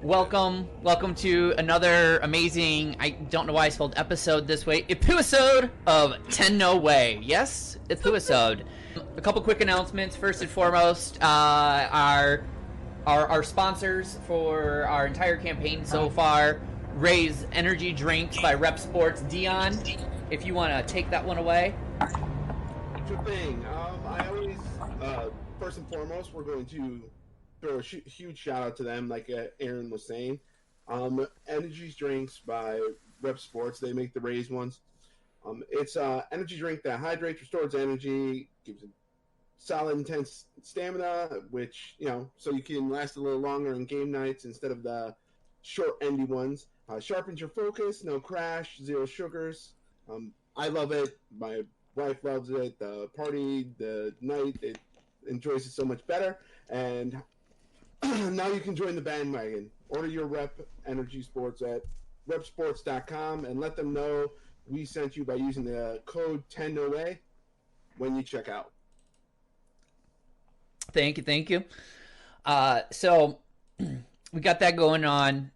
Welcome to another amazing, I don't know why I spelled episode this way, episode of 10 No Way. Yes, episode. A couple quick announcements. First and foremost, our sponsors for our entire campaign so far, Ray's Energy Drinks by Rep Sports. Dion, if you want to take that one away. Sure thing. I always, first and foremost, we're going to throw a huge shout out to them, like Aaron was saying. Energy Drinks by Rep Sports. They make the Rays ones. It's an energy drink that hydrates, restores energy, gives a solid, intense stamina, which, so you can last a little longer on game nights instead of the short, endy ones. Sharpens your focus, no crash, zero sugars. I love it. My wife loves it. The party, the night, it enjoys it so much better. And now you can join the bandwagon. Order your Rep Energy Sports at repsports.com and let them know we sent you by using the code 10NOWAY when you check out. Thank you. So we got that going on.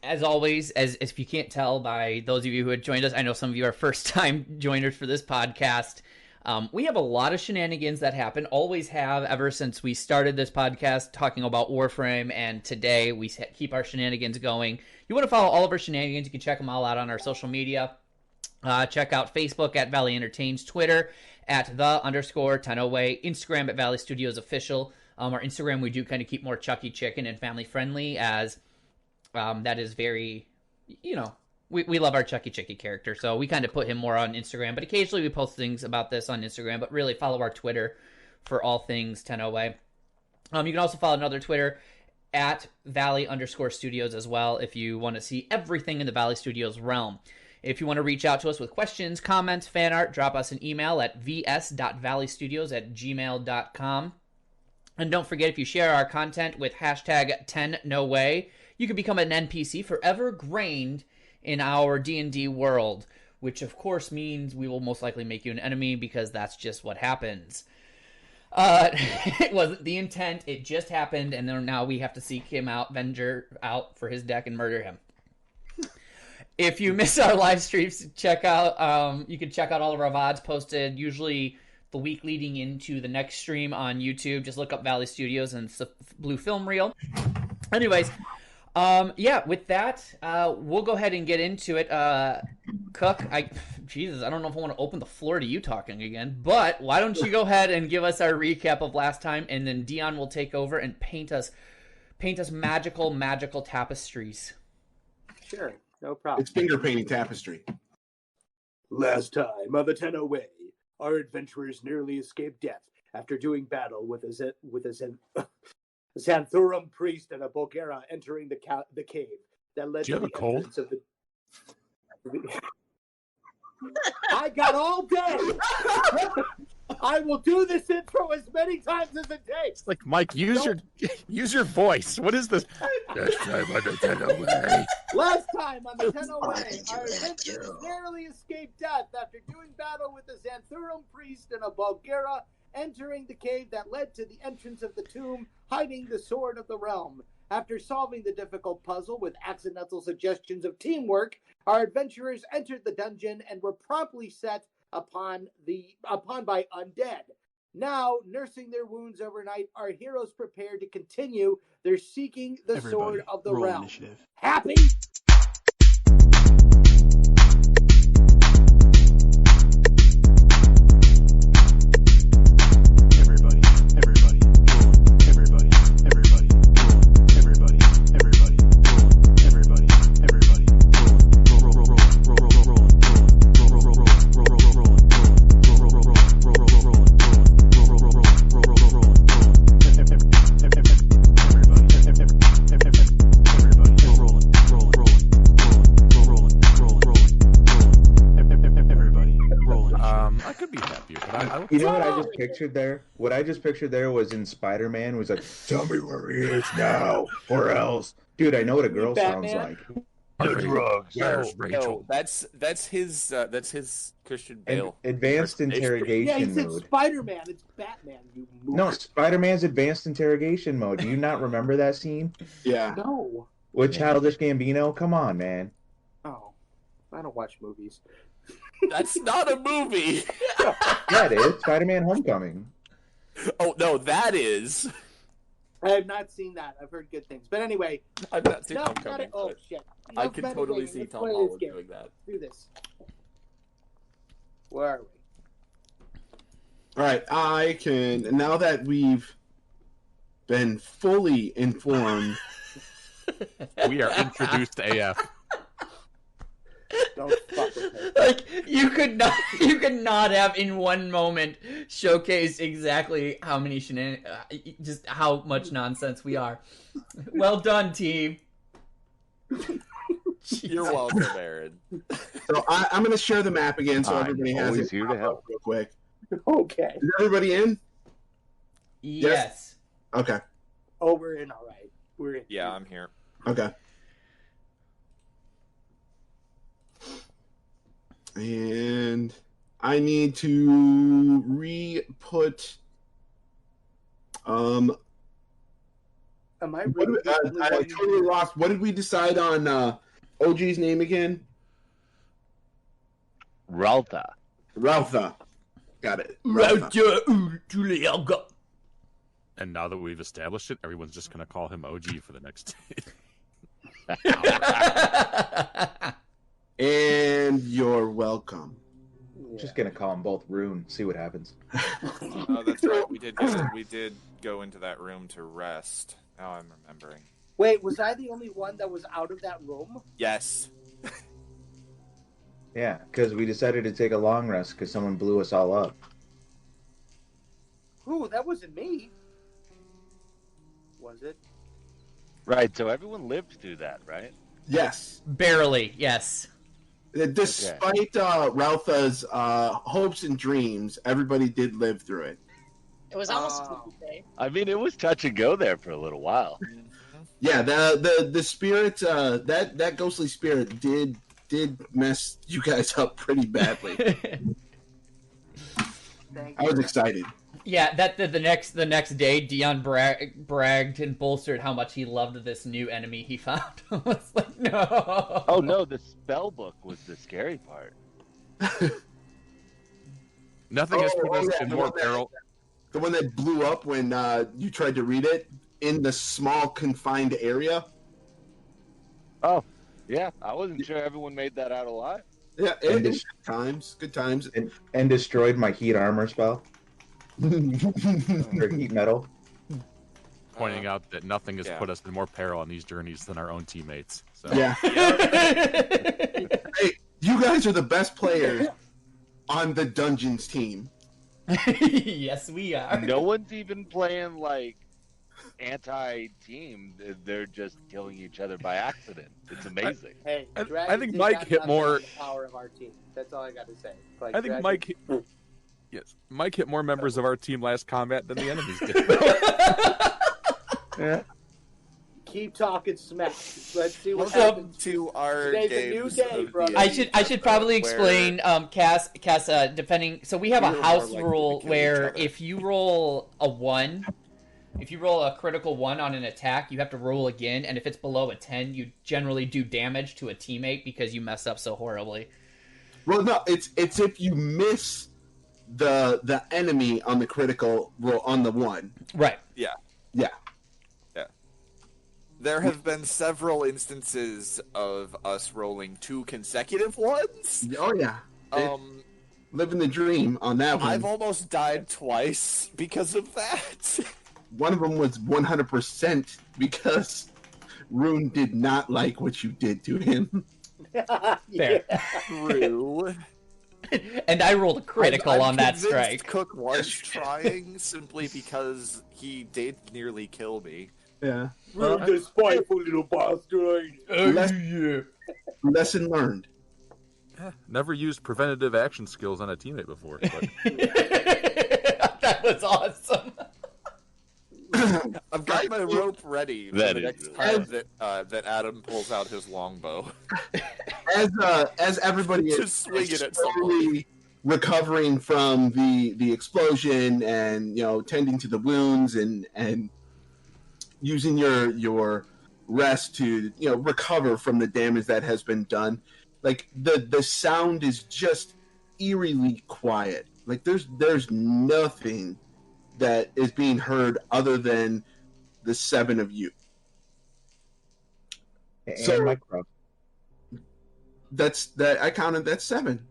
As always, as if you can't tell by those of you who had joined us, I know some of you are first-time joiners for this podcast. We have a lot of shenanigans that happen, always have ever since we started this podcast talking about Warframe, and today we keep our shenanigans going. You want to follow all of our shenanigans, you can check them all out on our social media. Check out Facebook at Valley Entertains, Twitter at _10away, Instagram at Valley Studios Official. Our Instagram, we do kind of keep more Chucky Chicken and family friendly, as that is very, we love our Chucky Chicky character, so we kind of put him more on Instagram, but occasionally we post things about this on Instagram, but really follow our Twitter for all things 10away. You can also follow another Twitter at Valley_Studios as well if you want to see everything in the Valley Studios realm. If you want to reach out to us with questions, comments, fan art, drop us an email at vs.valleystudios@gmail.com. And don't forget, if you share our content with hashtag 10NoWay, you can become an NPC forever grained in our D&D world, which of course means we will most likely make you an enemy, because that's just what happens. It wasn't the intent, it just happened, and then now we have to seek him out, Venger out for his deck, and murder him. If you miss our live streams, you can check out all of our VODs posted, usually the week leading into the next stream on YouTube. Just look up Valley Studios and Blue Film Reel. Anyways, with that, we'll go ahead and get into it. Cook, Jesus, I don't know if I want to open the floor to you talking again, but why don't you go ahead and give us our recap of last time, and then Dion will take over and paint us magical tapestries. Sure, no problem. It's finger painting tapestry. Last time on the 10away, our adventurers nearly escaped death after doing battle with a xanthurum priest and a bulgera entering the cave that led to the entrance of the... I got all day. I will do this intro as many times as it takes. It's like, Mike, use your voice. What is this? Last time on the 10away. Last time on the 10away, our adventurers narrowly escaped death after doing battle with a xanthurum priest and a bulgera entering the cave that led to the entrance of the tomb, hiding the sword of the realm. After solving the difficult puzzle with accidental suggestions of teamwork, our adventurers entered the dungeon and were promptly set upon by undead. Now, nursing their wounds overnight, our heroes prepare to continue their seeking the sword of the realm. Initiative. Happy? You know what I just pictured there? What I just pictured there was in Spider-Man, was like, tell me where he is now, or else. Dude, I know what a girl sounds like. Drugs. Where's No, Rachel? that's his Christian Bale. Advanced Yeah, interrogation he said mode. Spider-Man. It's Batman. You mook. No, Spider-Man's advanced interrogation mode. Do you not remember that scene Yeah. No. with Childish Gambino? Come on, man. Oh, I don't watch movies. That's not a movie. Yeah, it is. Spider-Man Homecoming. Oh no, that is. I have not seen that. I've heard good things. But anyway, I've not seen no, Homecoming. oh but shit! I Enough can meditating. totally see Let's Tom play this Holland game. doing that. Do this. Where are we? All right, I can. Now that we've been fully informed, We are introduced to AF. Don't fuck with her. Like you could not have in one moment showcased exactly how many just how much nonsense we are. Well done, team. You're welcome, Aaron. so I'm going to share the map again, so I'm everybody has always it here to help. real quick. Okay. Is everybody in? Yes. Okay. Oh, we're in. All right. We're in. Yeah, I'm here. Okay. And I need to re-put. Am I What really? did I totally lost. What did we decide on OG's name again? Ralta. Ralpha. Got it. And now that we've established it, everyone's just going to call him OG for the next. And you're welcome. Just gonna call them both Rune. See what happens. Oh, that's right. We did go into that room to rest. Now I'm remembering. Wait, was I the only one that was out of that room? Yes. Yeah, because we decided to take a long rest because someone blew us all up. Ooh, that wasn't me. Was it? Right, so everyone lived through that, right? Yes. Barely, yes. Despite Ralpha's hopes and dreams, everybody did live through it. It was almost a good day. I mean, it was touch and go there for a little while. Yeah, the spirit, that ghostly spirit did mess you guys up pretty badly. I was excited. Yeah, the next day, Dion bragged and bolstered how much he loved this new enemy he found. I was like, no. Oh no, the spell book was the scary part. Nothing has put us yeah, in the more one that- peril. The one that blew up when you tried to read it in the small confined area. Oh, yeah, I wasn't sure everyone made that out alive. Yeah, And good times. And destroyed my heat armor spell. Or heat metal. Pointing out that nothing has yeah. put us in more peril on these journeys than our own teammates. So. Yeah. Hey, you guys are the best players on the Dungeons team. Yes, we are. No one's even playing like anti-team. They're just killing each other by accident. It's amazing. Hey, I Dragon think did Mike not hit knock more- down the power of our team. That's all I got to say. Like, I think Dragon- Mike hit more members of our team last combat than the enemies did. Yeah. Keep talking smack. Let's see what Welcome happens. To our Today's a new games day, of brother. the I should probably explain, Cass, depending. So we have a You're more house likely rule to kill where each other. if you roll a 1, if you roll a critical 1 on an attack, you have to roll again, and if it's below a 10, you generally do damage to a teammate because you mess up so horribly. Well, no, it's if you miss the enemy on the critical roll on the 1. Right. Yeah. There have been several instances of us rolling 2 consecutive ones. Oh yeah. Living the dream on that one. I've almost died twice because of that. One of them was 100% because Rune did not like what you did to him. Fair. True. And I rolled a critical I'm on that convinced strike. Cook was trying simply because he did nearly kill me. Yeah. Rude, the spiteful little bastard. Lesson learned. Never used preventative action skills on a teammate before. But That was awesome. I've got my rope ready for That the is next really time that Adam pulls out his longbow. As everybody To is swing it at someone. slowly recovering from the explosion and tending to the wounds and using your rest to recover from the damage that has been done, like the sound is just eerily quiet. Like there's nothing that is being heard other than the seven of you. And So- my crow. I counted that's seven.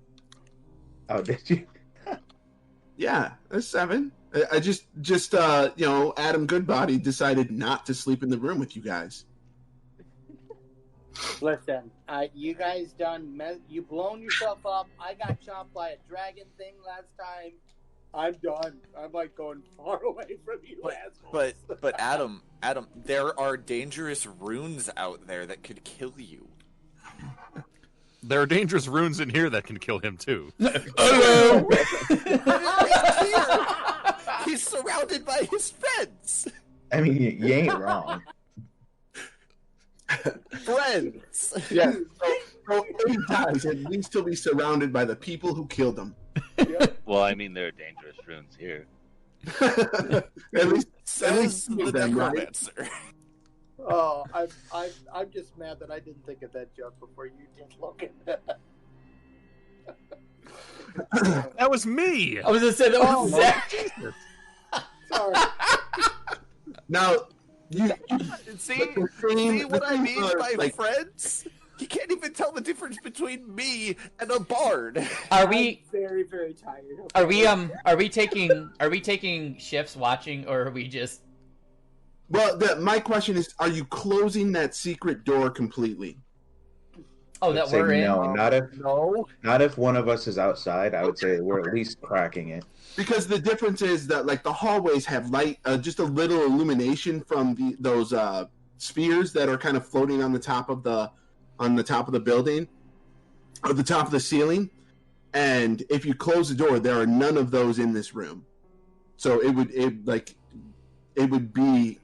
Oh, did you? Yeah, that's seven. I just Adam Goodbody decided not to sleep in the room with you guys. Listen, you guys you blown yourself up. I got chopped by a dragon thing last time. I'm done. I'm like going far away from you assholes. But Adam, there are dangerous runes out there that could kill you. There are dangerous runes in here that can kill him too. Hello. He's surrounded by his friends. I mean, you ain't wrong. Friends. Yeah. So if he dies, at least he'll be surrounded by the people who killed him. Well, I mean, there are dangerous runes here. At least Says two the of them, right? necromancer. Oh, I'm just mad that I didn't think of that joke before you did, Logan. That was me. I was gonna say that was Zach. Sorry. Now, you See what I mean by friends? He can't even tell the difference between me and a bard. Are we? I'm very, very tired. Are we taking shifts watching, or are we just? Well, my question is: are you closing that secret door completely? Oh, that Say we're in. no, No. not if one of us is outside. I would say we're at least cracking it. Because the difference is that, like, the hallways have light, just a little illumination from those spheres that are kind of floating on the top of the building, or the top of the ceiling. And if you close the door, there are none of those in this room. So it would be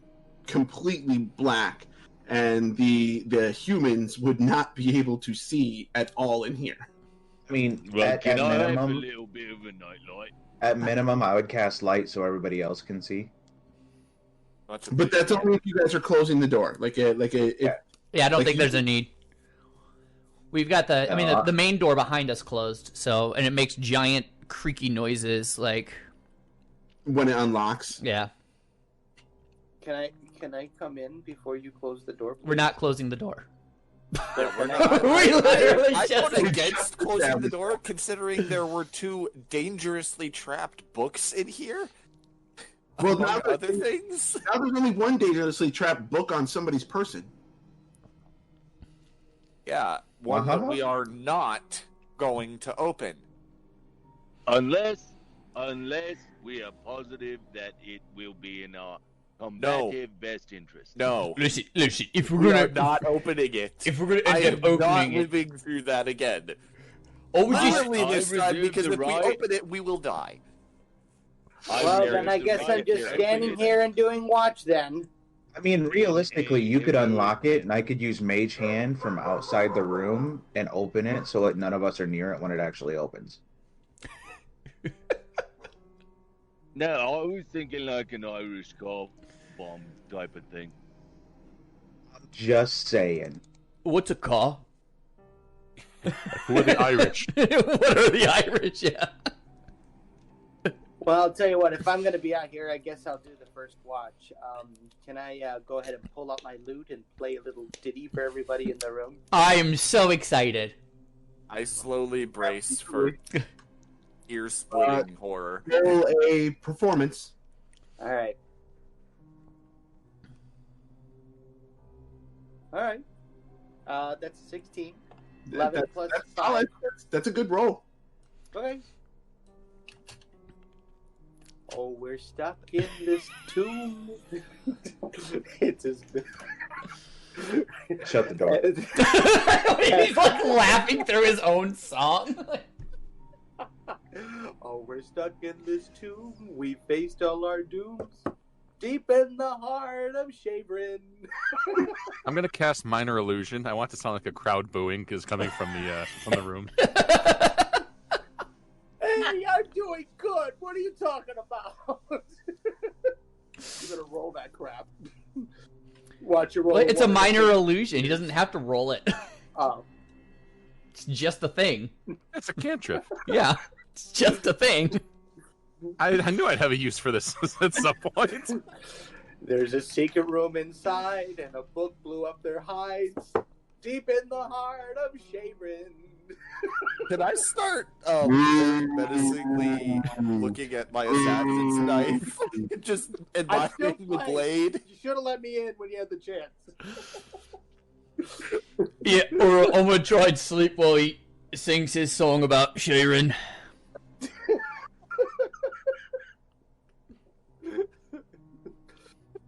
completely black, and the humans would not be able to see at all in here. I mean, Well, at can I have a minimum, little bit of a nightlight? at minimum, I would cast light so everybody else can see. But that's only if you guys are closing the door. Yeah, I don't Like think you- there's a need. We've got the main door behind us closed, and it makes giant creaky noises. Like, when it unlocks. yeah, Can I come in before you close the door? Please? we're not closing the door. We're not. We literally I just- voted against closing the door, considering there were two dangerously trapped books in here. Well, among now that- other things. Now there's only one dangerously trapped book on somebody's person. Yeah, one that Uh-huh. we are not going to open. Unless we are positive that it will be in our combative best interest. No, Listen. If we are not opening it. if we're gonna I end am up not opening it, living through that again. oh, This time, reserve because the if we right- open it, we will die. Well, then I guess I'm just standing here and doing watch then. I mean, realistically, you could unlock it, and I could use Mage Hand from outside the room and open it so that none of us are near it when it actually opens. No, I was thinking like an Irish golf bomb type of thing. Just saying. what's a car? Who are the Irish? What are the Irish? Yeah. Well, I'll tell you what. If I'm going to be out here, I guess I'll do the first watch. Can I go ahead and pull out my lute and play a little ditty for everybody in the room? I am so excited. I slowly brace for ear-splitting horror. Roll a performance. All right. All right. That's 16. 11 That's plus solid. 5. That's a good roll. Okay. Oh, we're stuck in this tomb. It's as Shut the door. He's like laughing through his own song. Oh, we're stuck in this tomb. We faced all our dooms. deep in the heart of Shavrin. I'm gonna cast Minor Illusion. I want to sound like a crowd booing is coming from the room. Hey, I'm doing good. What are you talking about? You better roll that crap. Watch your roll. Well, it's a minor illusion. He doesn't have to roll it. Oh. It's just a thing. It's a cantrip. Yeah, it's just a thing. I knew I'd have a use for this at some point. There's a secret room inside, and a book blew up their hides. Deep in the heart of Shavrin. Can I start menacingly looking at my assassin's knife? Just admiring the blade? You should have let me in when you had the chance. Yeah, or I'm gonna try and sleep while he sings his song about Sharon.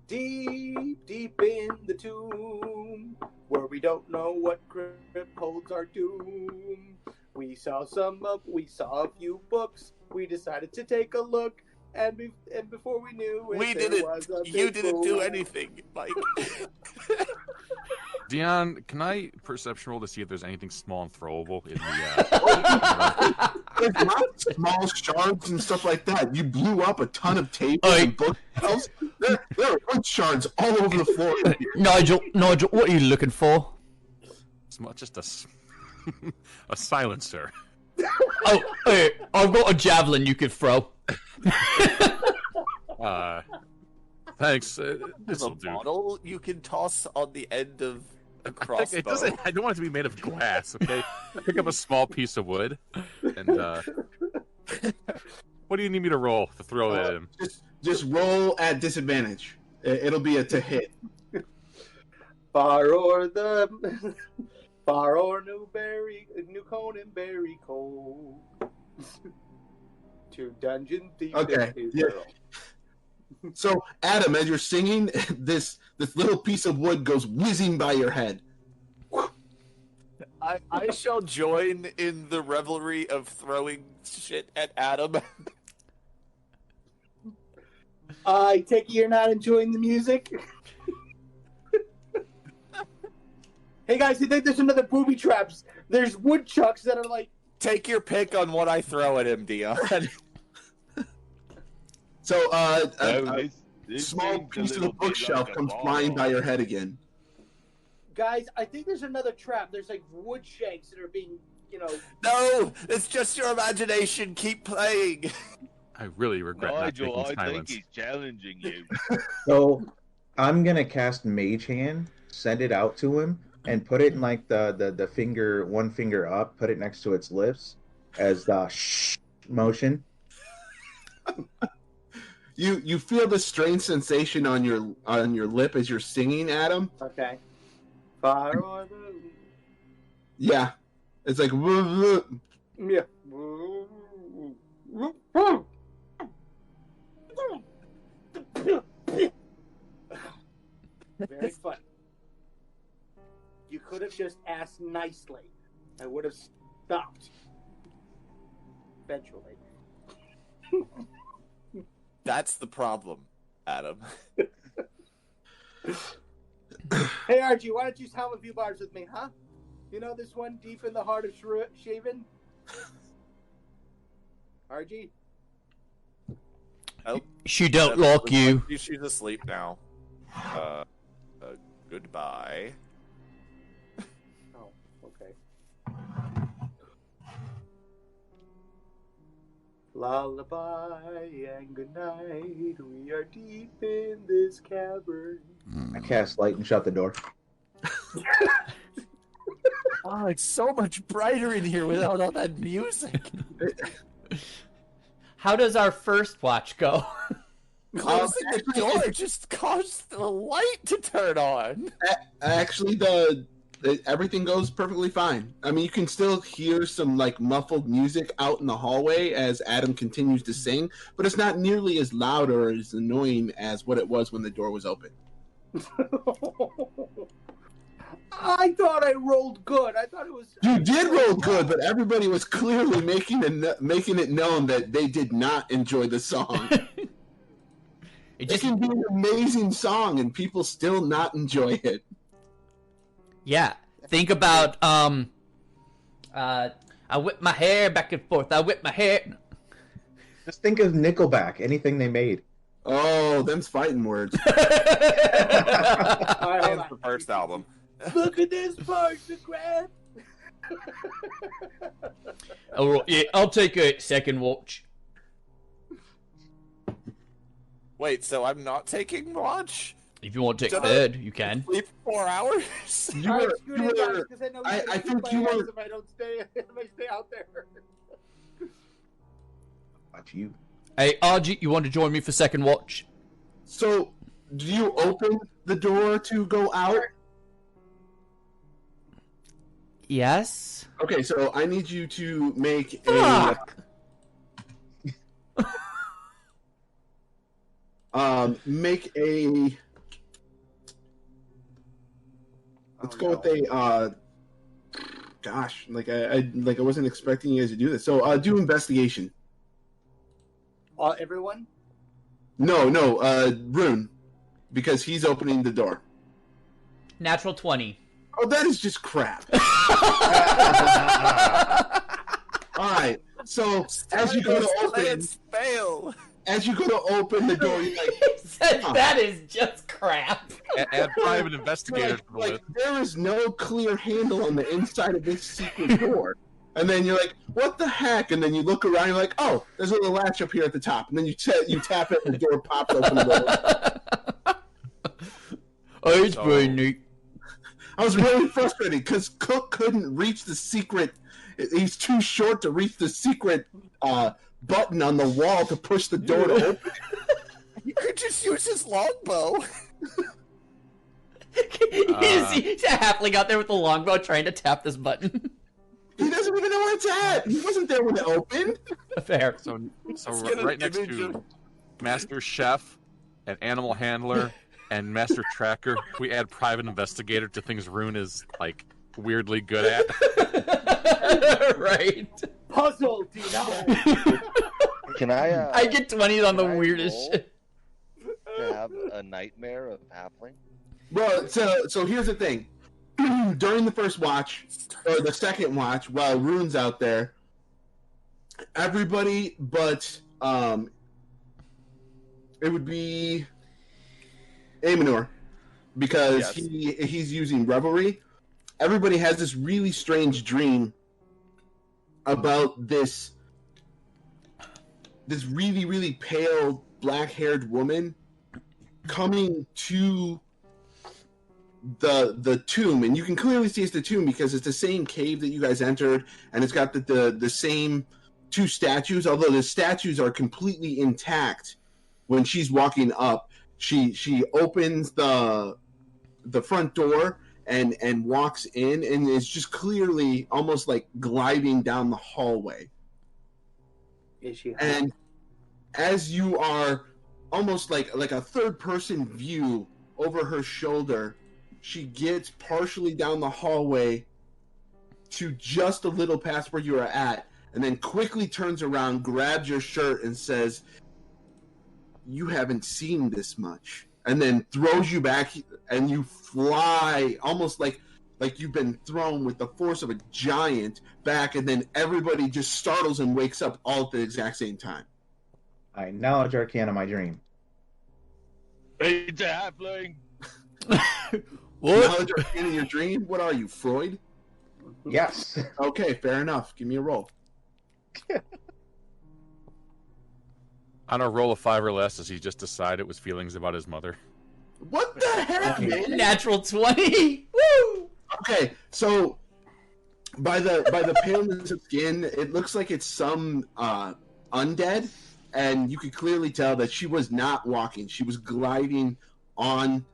Deep, deep in the tomb, where we don't know what crypt holds our doom. We saw a few books. We decided to take a look, and before we knew it, you didn't do anything, Mike. Dion, can I perception roll to see if there's anything small and throwable in the? There's lots of small shards and stuff like that. You blew up a ton of tables and bookshelves. There are wood shards all over the floor. Nigel, what are you looking for? Just a silencer. Oh, hey, I've got a javelin you could throw. Thanks. There's a This'll do. bottle you can toss on the end of a crossbow. I don't want it to be made of glass, okay? Pick up a small piece of wood, and what do you need me to roll to throw that in? Just roll at disadvantage. It'll be a to hit. Far o'er New Conan Berry Cove. To dungeon thief. Okay. Yeah. So, Adam, as you're singing, this little piece of wood goes whizzing by your head. I shall join in the revelry of throwing shit at Adam. I take it you're not enjoying the music? Hey guys, you think there's another booby traps? There's woodchucks that are like... Take your pick on what I throw at him, Dion. So, This small thing's a piece of the little bit bookshelf like a comes ball. flying by your head again. Guys, I think there's another trap. There's like wood shanks that are being, No, it's just your imagination. Keep playing. I really regret not Nigel, taking I think silence. he's challenging you. So I'm gonna cast Mage Hand, send it out to him, and put it in like the finger, one finger up, put it next to its lips as the shh motion. You feel the strange sensation on your lip as you're singing, Adam. Okay. Far o'er the... Yeah, it's like Yeah. Very fun. You could have just asked nicely. I would have stopped. Eventually. That's the problem, Adam. Hey, Archie, why don't you hum a few bars with me, huh? You know this one, Deep in the Heart of Shaven? Archie? Oh, She don't like you. She's asleep now. Goodbye. Oh, okay. Lullaby and good night. We are deep in this cavern. I cast light and shut the door. Oh, it's so much brighter in here without all that music. How does our first watch go? Closing the door just caused the light to turn on. Actually, everything goes perfectly fine. I mean, you can still hear some like muffled music out in the hallway as Adam continues to sing, but it's not nearly as loud or as annoying as what it was when the door was open. I thought I rolled good. I thought it was... You did roll good, but everybody was clearly making it known that they did not enjoy the song. It It just can be an amazing song and people still not enjoy it. yeah. Think about I whip my hair back and forth. I whip my hair. Just think of Nickelback, anything they made. Oh, them's fighting words. All right, hold And on. the first album. Look at this photograph. Oh, yeah, I'll take a second watch. Wait, so I'm not taking watch? If you want to take Shut third, you can. Sleep 4 hours? You All right, were, screw you it, guys, were, 'cause I know I he's gonna think kick you my ass were- if I don't stay, if I stay out there. Watch you. Hey, RG, you want to join me for second watch? so do you open the door to go out? Yes. Okay, so I need you to make a Fuck. make a. Let's go with a. Gosh, like I wasn't expecting you guys to do this. So do investigation. Everyone? No, Rune, because he's opening the door. Natural 20. Oh, that is just crap. All right. So as you go to open, fail. as you go to open the door, you're like, He said that is just crap. Add private investigator to the like list. there is no clear handle on the inside of this secret door. And then you're like, what the heck? And then you look around, you're like, oh, there's a little latch up here at the top. And then you tap it, and the door pops open a little. Oh, it's So- very neat. I was really frustrated because Cook couldn't reach the secret. He's too short to reach the secret button on the wall to push the door to open. You could just use his longbow. He's a halfling out there with the longbow trying to tap this button. He doesn't even know where it's at. He wasn't there when it opened. Fair. So Let's get an right next image to of- Master Chef and Animal Handler and Master Tracker, we add private investigator to things Rune is like weirdly good at. Right. Puzzle, Dino. Can I? I get 20s on the Can I weirdest roll? shit. To have a nightmare of halfling. Well, so here's the thing. During the first watch, or the second watch, while Rune's out there, everybody but it would be Amanor, because Yes. he's using Revelry. Everybody has this really strange dream about this really, really pale, black-haired woman coming to the tomb, and you can clearly see it's the tomb because it's the same cave that you guys entered, and it's got the same two statues, although the statues are completely intact. When she's walking up, she opens the front door and walks in, and is just clearly almost like gliding down the hallway. Is she? And as you are almost like a third person view over her shoulder, she gets partially down the hallway to just a little past where you are at, and then quickly turns around, grabs your shirt, and says, "You haven't seen this much," and then throws you back, and you fly almost like you've been thrown with the force of a giant back, and then everybody just startles and wakes up all at the exact same time. I acknowledge Arcana my dream. It's a halfling. What? Knowledge or in your dream? What are you, Freud? Yes. Okay, fair enough. Give me a roll. On a roll of 5 or less, does he just decide it was feelings about his mother? What the heck, man? Natural 20. Woo! Okay, so by the paleness of skin, it looks like it's some undead, and you could clearly tell that she was not walking; she was gliding on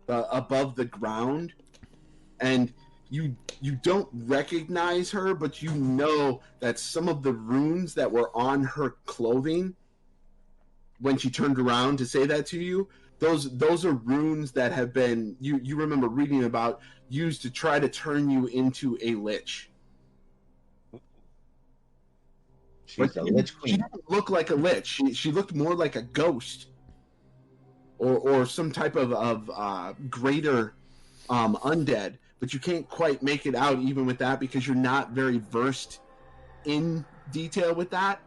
above the ground, and you don't recognize her, but you know that some of the runes that were on her clothing when she turned around to say that to you, those are runes that have been you remember reading about, used to try to turn you into a lich. She's a lich She queen. didn't look like a lich. She looked more like a ghost. or some type of greater undead, but you can't quite make it out even with that because you're not very versed in detail with that.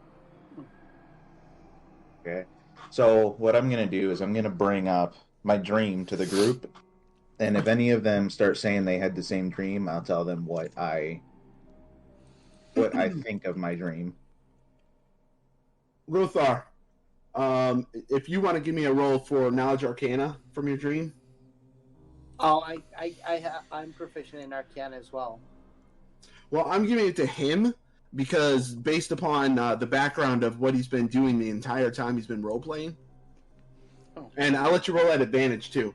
Okay. So what I'm gonna do is I'm gonna bring up my dream to the group, and if any of them start saying they had the same dream, I'll tell them what I think of my dream. Rothar, if you want to give me a roll for Knowledge Arcana from your dream. Oh, I'm proficient in Arcana as well. Well, I'm giving it to him because based upon the background of what he's been doing the entire time he's been role-playing. Oh. And I'll let you roll at advantage, too.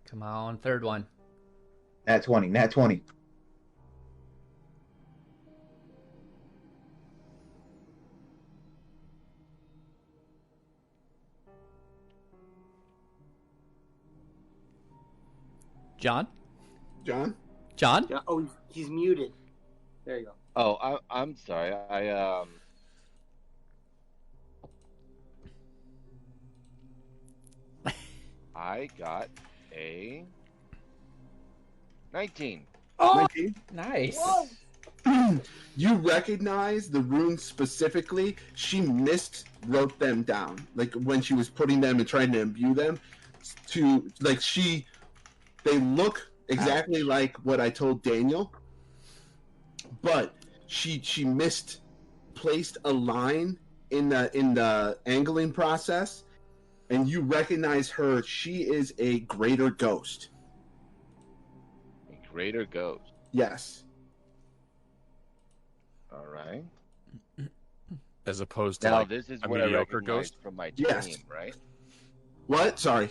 Come on, third one. Nat 20. Nat 20. John? John? John? Yeah, oh, he's muted. There you go. Oh, I'm sorry. I got a 19. Oh, 19? nice. You recognize the runes specifically. She wrote them down. Like when she was putting them and trying to imbue them to like they look exactly like what I told Daniel. But she misplaced a line in the angling process, and you recognize her. She is a greater ghost. A greater ghost. Yes. All right. As opposed to Now like this is a what I mediocre recognize ghost. from my dream, Yes. right? What? Sorry.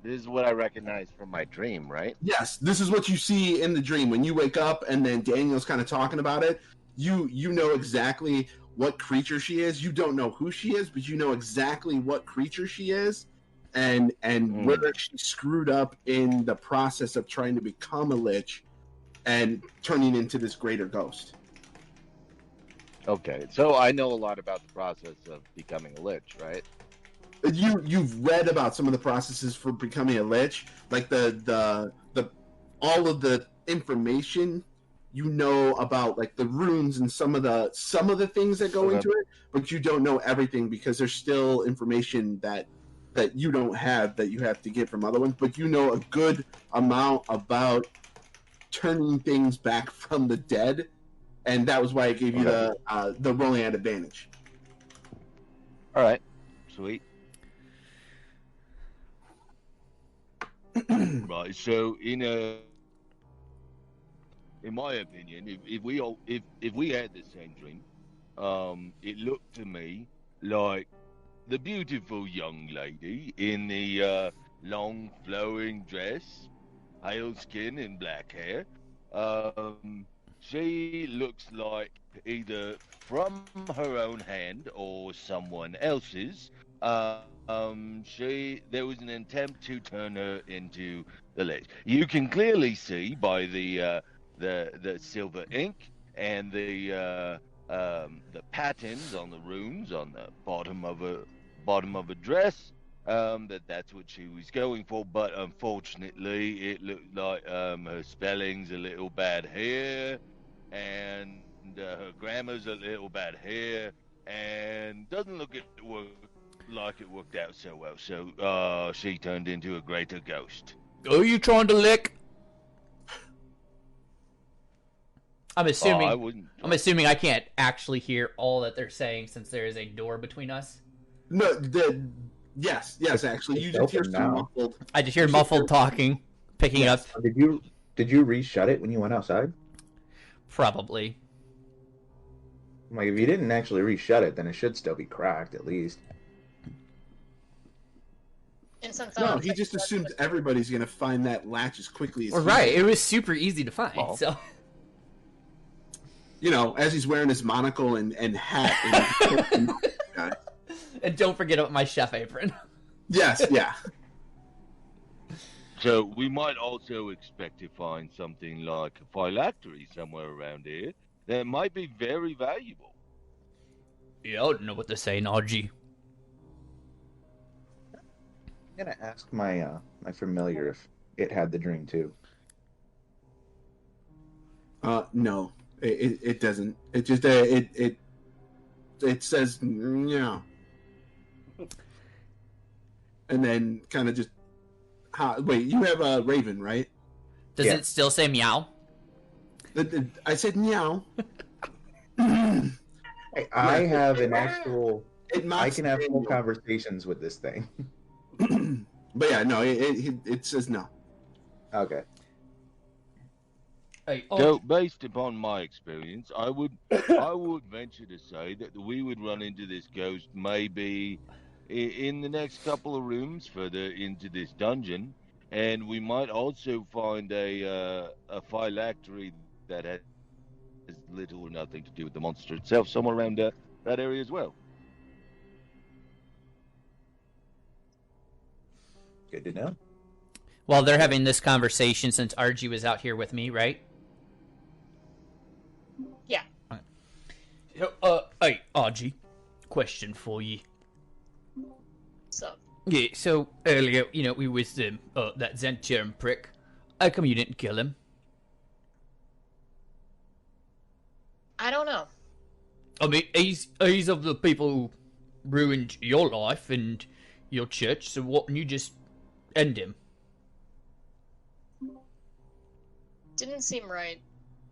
This is what I recognize from my dream, right? Yes, this is what you see in the dream when you wake up, and then Daniel's kind of talking about it. You know exactly what creature she is. You don't know who she is, but you know exactly what creature she is, and where she screwed up in the process of trying to become a lich and turning into this greater ghost. Okay, so I know a lot about the process of becoming a lich, right? You've read about some of the processes for becoming a lich, like the all of the information you know about, like the runes and some of the things that go into it, but you don't know everything because there's still information that you don't have that you have to get from other ones. But you know a good amount about turning things back from the dead, and that was why I gave you the rolling at advantage. All right, sweet. Right, so in my opinion, if we had the same dream, it looked to me like the beautiful young lady in the long flowing dress, pale skin and black hair. She looks like either from her own hand or someone else's. There was an attempt to turn her into the lich. You can clearly see by the silver ink and the patterns on the runes on the bottom of a dress. That's what she was going for, but unfortunately, it looked like her spelling's a little bad here, and her grammar's a little bad here, and doesn't look like it worked out so well. So she turned into a greater ghost. Who are you trying to lick? I'm assuming I can't actually hear all that they're saying since there is a door between us. No, yes, actually, you just hear some muffled. I just hear muffled talking, picking up. Did you re-shut it when you went outside? Probably. Like, if you didn't actually re-shut it, then it should still be cracked, at least. No, he just assumed everybody's going to find that latch as quickly as right, it was super easy to find, so... You know, as he's wearing his monocle and hat. And don't forget about my chef apron. Yes, yeah. So we might also expect to find something like a phylactery somewhere around here that might be very valuable. Yeah, I don't know what to say, Najee. gonna ask my familiar if it had the dream too. No, it doesn't. It just it says no, and then kind of just. Wait, you have a raven, right? Does it still say meow? I said meow. I have an actual. I can have full Daniel. conversations with this thing. But yeah, no, it says no. Okay. Hey, So, based upon my experience, I would venture to say that we would run into this ghost maybe in the next couple of rooms further into this dungeon, and we might also find a phylactery that has little or nothing to do with the monster itself somewhere around that area as well. Good to know. Well, they're having this conversation since RG was out here with me, right? Yeah. Hey, RG, question for you. So, Yeah, so earlier, we was that xanthurum prick. How come you didn't kill him? I don't know. I mean, he's of the people who ruined your life and your church, so why don't you just end him? Didn't seem right.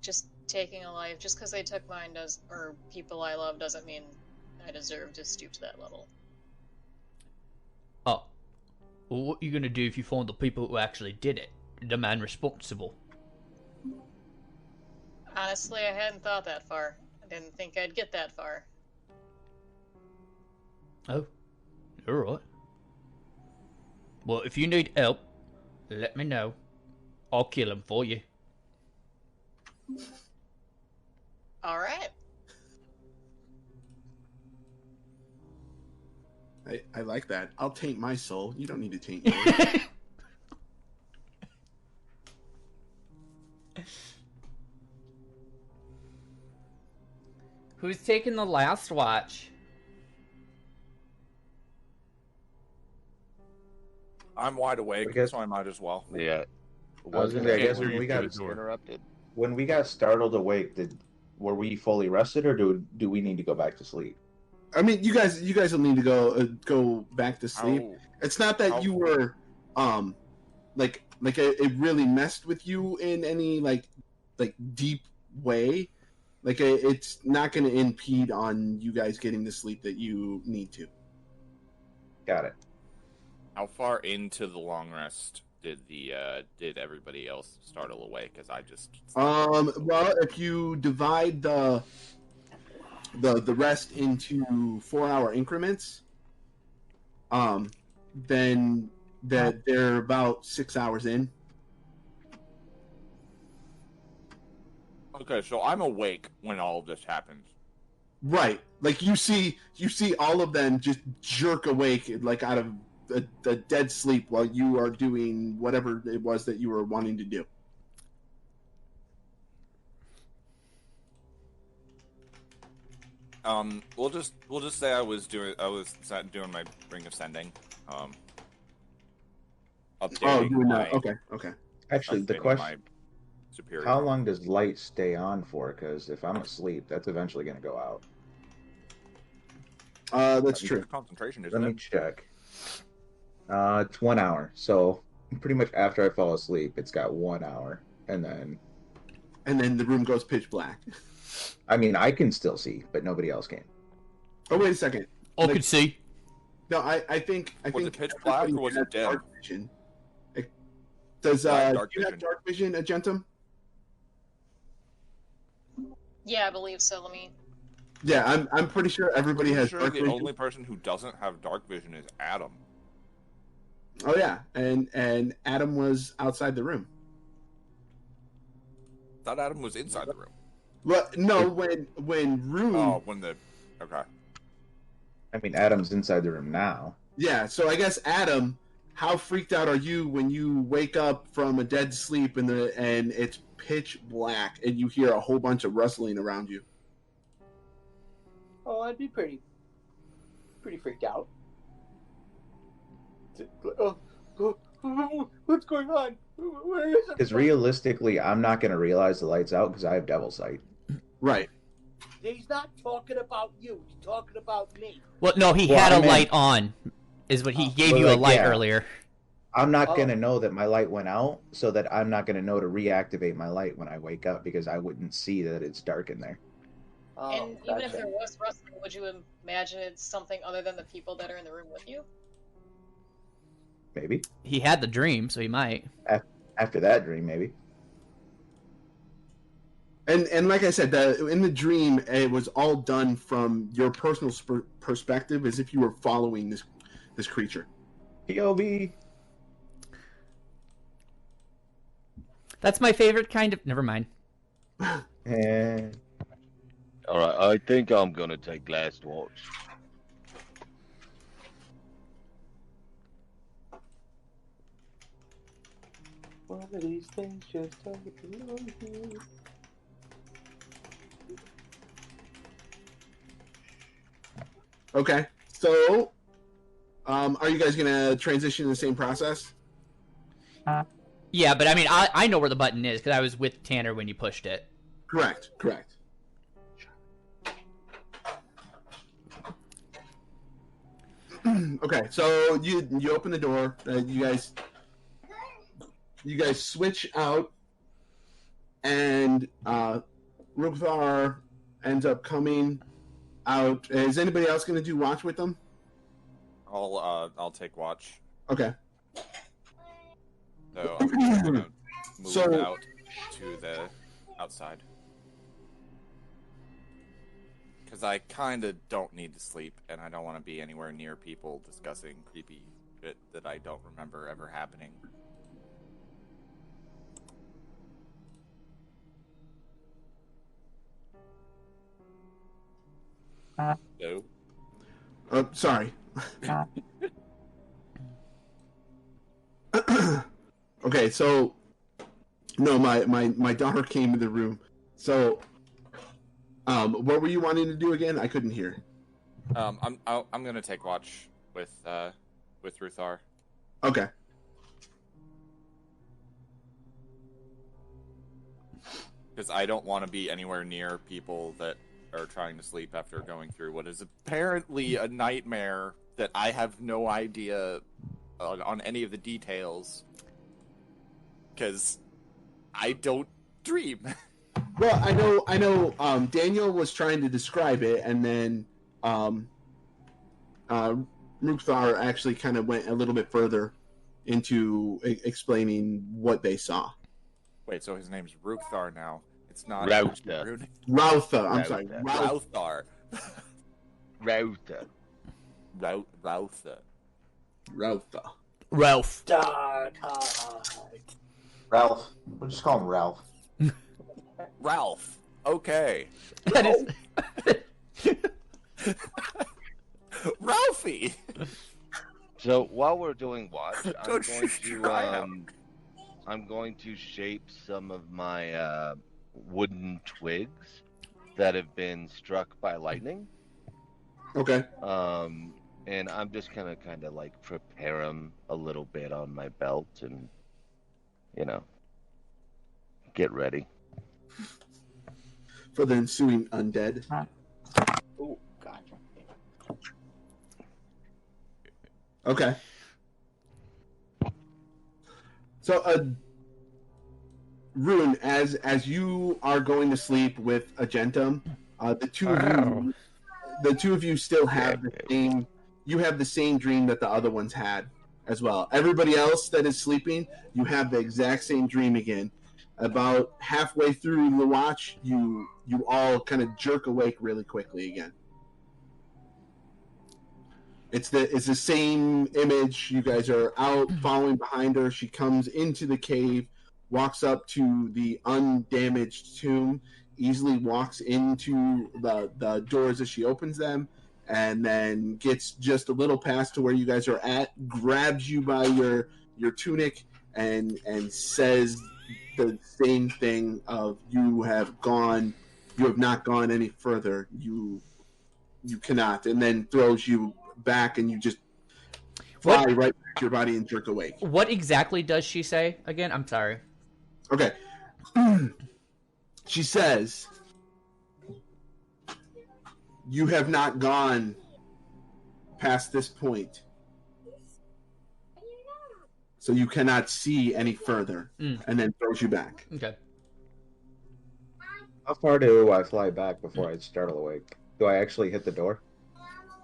Just taking a life, just because they took mine or people I love doesn't mean I deserve to stoop to that level. Oh. Well, what are you gonna do if you find the people who actually did it? The man responsible? Honestly, I hadn't thought that far. I didn't think I'd get that far. Oh. Alright. Well, if you need help, let me know. I'll kill him for you. Alright. I like that. I'll taint my soul. You don't need to taint yours. Who's taking the last watch? I'm wide awake, guess- so I might as well. Yeah. I was gonna say, I guess Hear when you we through got the door. Interrupted. when we got startled awake, were we fully rested, or do we need to go back to sleep? I mean, you guys will need to go back to sleep. How- It's not that how- you were like it really messed with you in any like deep way. Like it's not going to impede on you guys getting the sleep that you need to. Got it. How far into the long rest did everybody else startle awake? Because I just Well, if you divide the rest into 4-hour increments, then they're about 6 hours in. okay, so I'm awake when all of this happens. Right, like you see all of them just jerk awake, like out of a dead sleep while you are doing whatever it was that you were wanting to do. We'll just say I was doing my Ring of Sending. Updating Doing my, that. Okay. Actually, the updating question: my superior. how long does light stay on for? Because if I'm asleep, that's eventually going to go out. That's true. Concentration, Let isn't me it? check. It's 1 hour. So pretty much after I fall asleep, it's got 1 hour, and then The room goes pitch black. I mean I can still see, but nobody else can. Oh, wait a second. I could see. No, I think Was it pitch black or was it dim? Dark vision. Does I have dark do you have vision. dark vision, Agentum? Yeah, I believe so. Let me. Yeah, I'm pretty sure everybody I'm has sure dark the vision. only person who doesn't have dark vision is Adam. Oh yeah, and Adam was outside the room. Thought Adam was inside the room. Well, no, when Rune. Oh, when the okay. I mean, Adam's inside the room now. Yeah, so I guess Adam, how freaked out are you when you wake up from a dead sleep and it's pitch black and you hear a whole bunch of rustling around you? Oh, I'd be pretty freaked out. What's going on? Where is it? Because realistically, I'm not going to realize the light's out because I have devil sight. Right. He's not talking about you. He's talking about me. Well, no, he had a light on, is what he gave you a light earlier. I'm not going to know that my light went out, so that I'm not going to know to reactivate my light when I wake up because I wouldn't see that it's dark in there. And even if there was rustling, would you imagine it's something other than the people that are in the room with you? Maybe. He had the dream, so he might. After that dream, maybe. And like I said, in the dream, it was all done from your personal perspective, as if you were following this creature. POV. That's my favorite kind of... Never mind. And... All right, I think I'm gonna take last watch. One of these things just don't belong here. Okay, so are you guys gonna transition in the same process? Yeah, but I mean, I know where the button is because I was with Tanner when you pushed it. Correct. Okay, so you open the door. You guys switch out, and Rukthar ends up coming out. Is anybody else going to do watch with them? I'll take watch. Okay. So I'm just gonna move out to the outside. Because I kind of don't need to sleep, and I don't want to be anywhere near people discussing creepy shit that I don't remember ever happening. No. Sorry. Okay, so no, my daughter came in the room. So, what were you wanting to do again? I couldn't hear. I'm gonna take watch with Ruthar. Okay. Because I don't want to be anywhere near people that are trying to sleep after going through what is apparently a nightmare that I have no idea on any of the details. Because I don't dream. Well, I know. Daniel was trying to describe it, and then Rukthar actually kind of went a little bit further into explaining what they saw. Wait, so his name's Rukthar now. It's not Routha. Routha. I'm sorry. Routhar. Routha. Routha. Routha. Ralph. Ralph. We'll just call him Ralph. Ralph. Okay. That is... Ralphie. So while we're doing watch, I'm going to shape some of my wooden twigs that have been struck by lightning. Okay. And I'm just gonna kind of like prepare them a little bit on my belt and, get ready For the ensuing undead. Oh, gotcha. Okay. So, Rune, as you are going to sleep with Agentum, the two of you still have the same. You have the same dream that the other ones had as well. Everybody else that is sleeping, you have the exact same dream again. About halfway through the watch, you all kind of jerk awake really quickly again. It's the same image. You guys are out following behind her. She comes into the cave, walks up to the undamaged tomb, easily walks into the doors as she opens them, and then gets just a little past to where you guys are at, grabs you by your tunic, and says the same thing of you have not gone any further. You cannot, and then throws you back, and you just fly right back your body and jerk awake. What exactly does she say again? I'm sorry. Okay. She says, you have not gone past this point, so you cannot see any further, and then throws you back. Okay. How far do I fly back before I startle awake? Do I actually hit the door?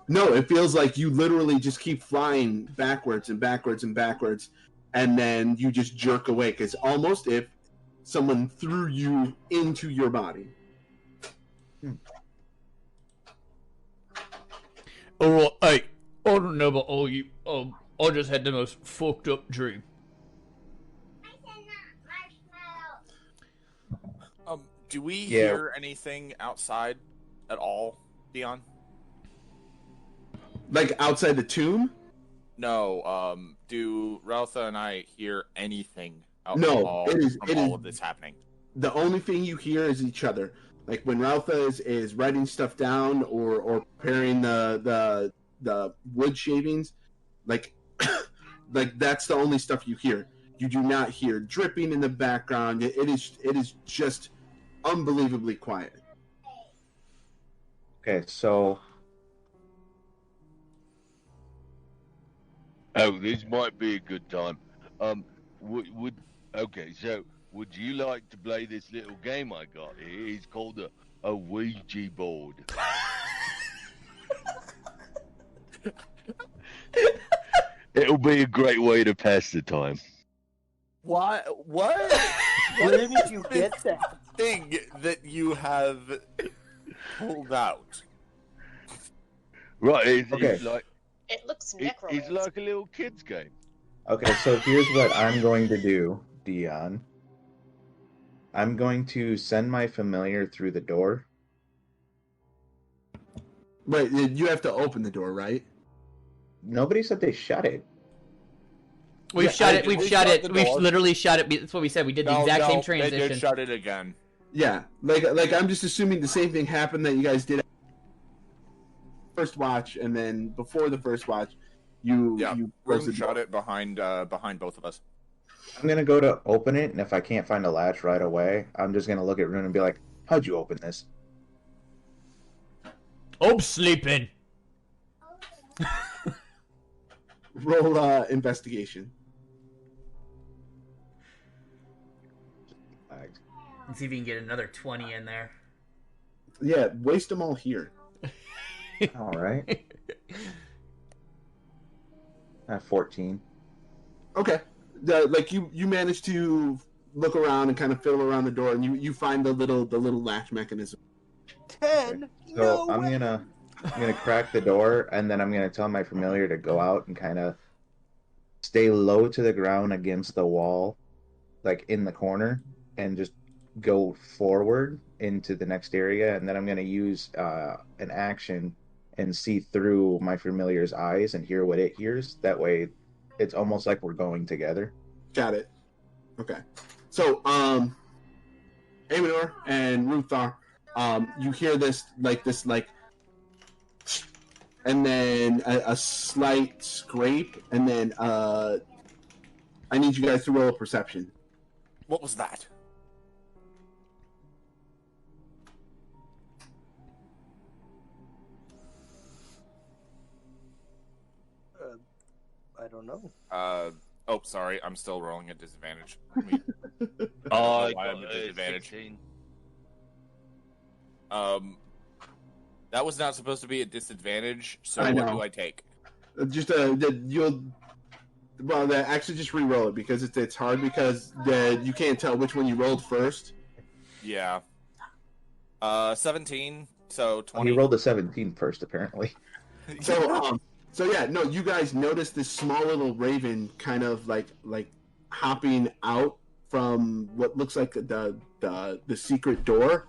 No, it feels like you literally just keep flying backwards and backwards and backwards, and then you just jerk awake. It's almost if someone threw you into your body. Alright, hey, I don't know about all you. I just had the most fucked up dream. Do we hear anything outside at all, Dion? Like outside the tomb? No. Do Raltha and I hear anything out No, in the hall from all of this happening? The only thing you hear is each other. Like when Ralpha is writing stuff down or preparing the wood shavings, like like that's the only stuff you hear. You do not hear dripping in the background. It is just unbelievably quiet. Okay, so Oh, this might be a good time. Okay, so would you like to play this little game I got here? It's called a Ouija board. It'll be a great way to pass the time. What? Where did you get that? Thing that you have pulled out. Right, it's Okay. like It looks it's necromancy. like a little kid's game. Okay, so here's what I'm going to do, Dion. I'm going to send my familiar through the door. Wait, you have to open the door, right? Nobody said they shut it. We've shut it. We've literally shut it. That's what we said. We did the exact same They transition. did shut it again. Yeah, like I'm just assuming the same thing happened that you guys did first watch, and then before the first watch, you closed the shut door. it behind both of us. I'm gonna go to open it, and if I can't find a latch right away, I'm just gonna look at Rune and be like, "How'd you open this?" I'm sleeping. Roll investigation. Let's see if you can get another 20 in there. Yeah, waste them all here. All right. 14. Okay. Like you managed to look around and kind of fiddle around the door, and you find the little latch mechanism. 10. So No I'm way. gonna crack the door, and then I'm gonna tell my familiar to go out and kind of stay low to the ground against the wall, like in the corner, and just go forward into the next area. And then I'm gonna use an action and see through my familiar's eyes and hear what it hears. That way, it's almost like we're going together. Got it. Okay. So, Amador and Ruthar, you hear this, and then a slight scrape, and then, I need you guys to roll a perception. What was that? I don't know. Oh, sorry. I'm still rolling at disadvantage. I why I'm got at disadvantage. 16. That was not supposed to be a disadvantage. So I what know. do I take? Just actually just re-roll it because it's hard because you can't tell which one you rolled first. Yeah. 17. So Oh, 20. he rolled a 17 first, apparently. So yeah, no, you guys notice this small little raven kind of like hopping out from what looks like the secret door,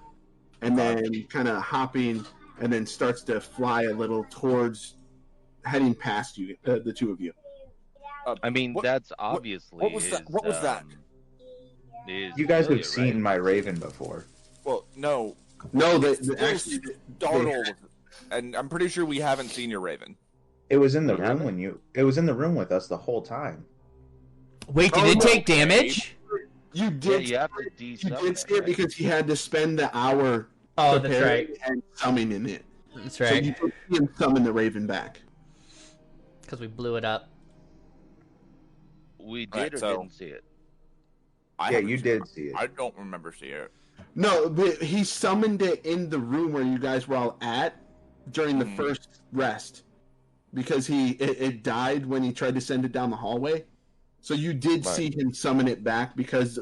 and then kind of hopping, and then starts to fly a little towards, heading past you, the two of you. I mean, that's obviously. what was that? What was that? You guys have seen my raven before. Well, no. No, It's they still actually startled, and I'm pretty sure we haven't seen your raven. It was in the We room haven't? when you. It was in the room with us the whole time. Wait, did Oh, it no. take damage? You Yeah, did. you have to You de-summon did it, see it right? because he had to spend the hour Oh, that's preparing right. and summoning it. That's So right. you did see him summon the Raven back. Because we blew it up. We Right, did or so- didn't see it? I Yeah, haven't you seen did it. see it. I don't remember seeing it. No, but he summoned it in the room where you guys were all at during the Mhm. first rest, because it died when he tried to send it down the hallway. So you did Right. see him summon it back because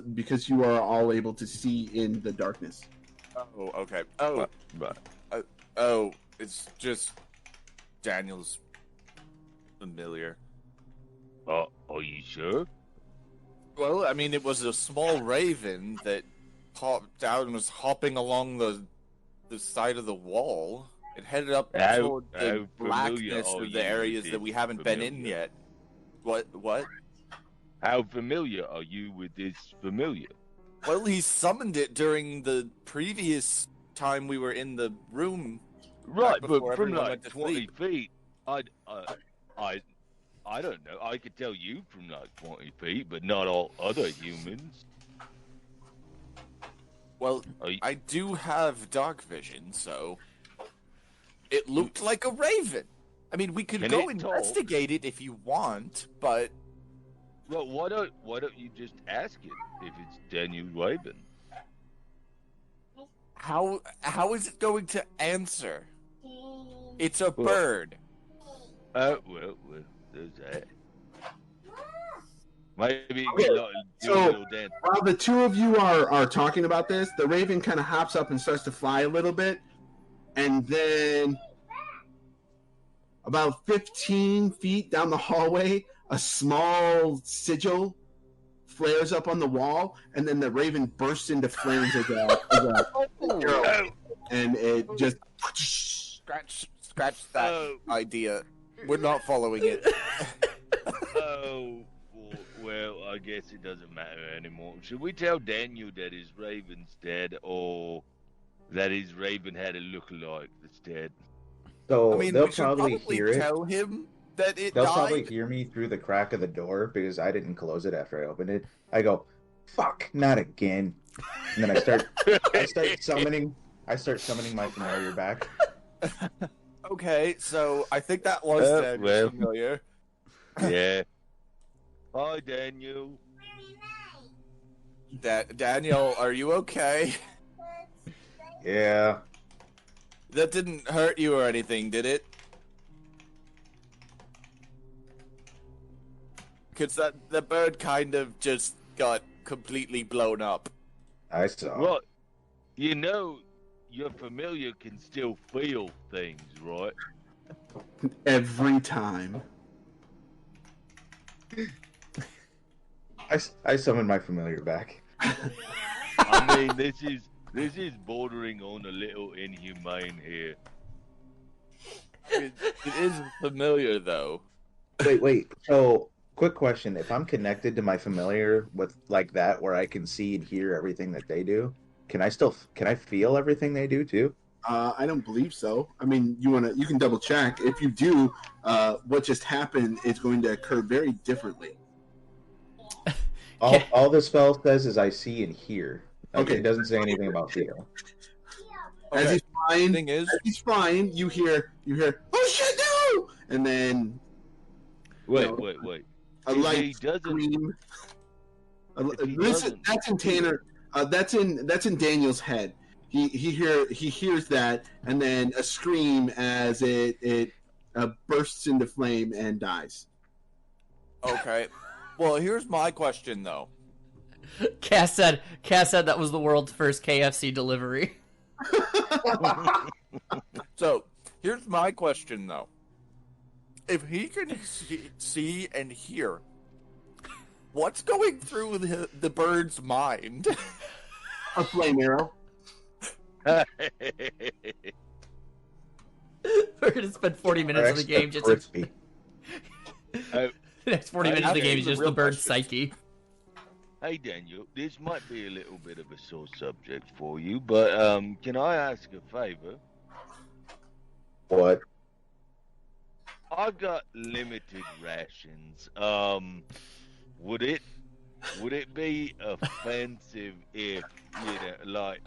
you are all able to see in the darkness. Oh, okay. Oh, Right. oh, it's just Daniel's familiar. Are you sure? Well, I mean, it was a small raven that popped out and was hopping along the side of the wall. It headed up How- toward how the familiar blackness are of the you areas with that we this haven't been in familiar? yet. What? How familiar are you with this familiar? Well, he summoned it during the previous time we were in the room. Right, Back but before from everyone like went to 20 sleep. feet, I don't know. I could tell you from like 20 feet, but not all other humans. Well, Are you, I do have dark vision, so it looked like a raven. I mean, we could Can go it talk? investigate it if you want, but well, why don't you just ask it if it's Daniel Raven? how is it going to answer? It's a Well- bird. Well, there's that. Maybe you Okay, can like, do so- a little dance. While the two of you are talking about this, the Raven kind of hops up and starts to fly a little bit, and then about 15 feet down the hallway, a small sigil flares up on the wall, and then the Raven bursts into flames as a arrow, and it just Scratch that Oh. idea. We're not following it. Oh, well, I guess it doesn't matter anymore. Should we tell Daniel that his Raven's dead, or that his Raven had a lookalike that's dead? So I mean, they'll we should probably probably hear it. tell him that it They'll died. probably hear me through the crack of the door because I didn't close it after I opened it. I go, "Fuck, not again!" And then I start summoning my familiar back. Okay, so I think that was Daniel's well. familiar. Yeah. Hi, Daniel. Daniel, are you okay? Yeah. That didn't hurt you or anything, did it? Because the bird kind of just got completely blown up. I saw. Right. You know, your familiar can still feel things, right? every time. I summoned my familiar back. I mean, this is bordering on a little inhumane here. It is familiar, though. Wait. So, quick question: if I'm connected to my familiar with like that, where I can see and hear everything that they do, can I feel everything they do too? I don't believe so. I mean, you can double check. If you do, what just happened is going to occur very differently. All the spell says is I see and hear. Like, Okay. It doesn't say anything about feel. As Okay. he's flying, Thing is, you hear, oh shit, no! And then Wait. a If he light doesn't- scream. if he Listen, doesn't- that's in Tanner. That's in Daniel's head. He hears that, and then a scream as it bursts into flame and dies. okay. Well, here's my question, though. Cass said that was the world's first KFC delivery. So, here's my question, though. If he can see and hear, what's going through the bird's mind? A flame arrow. We're gonna spend 40 minutes of the game just crispy. the next 40 minutes of the game is just the bird's psyche. Hey Daniel, this might be a little bit of a sore subject for you, but can I ask a favor? What? I got limited rations. Would it be offensive if, like,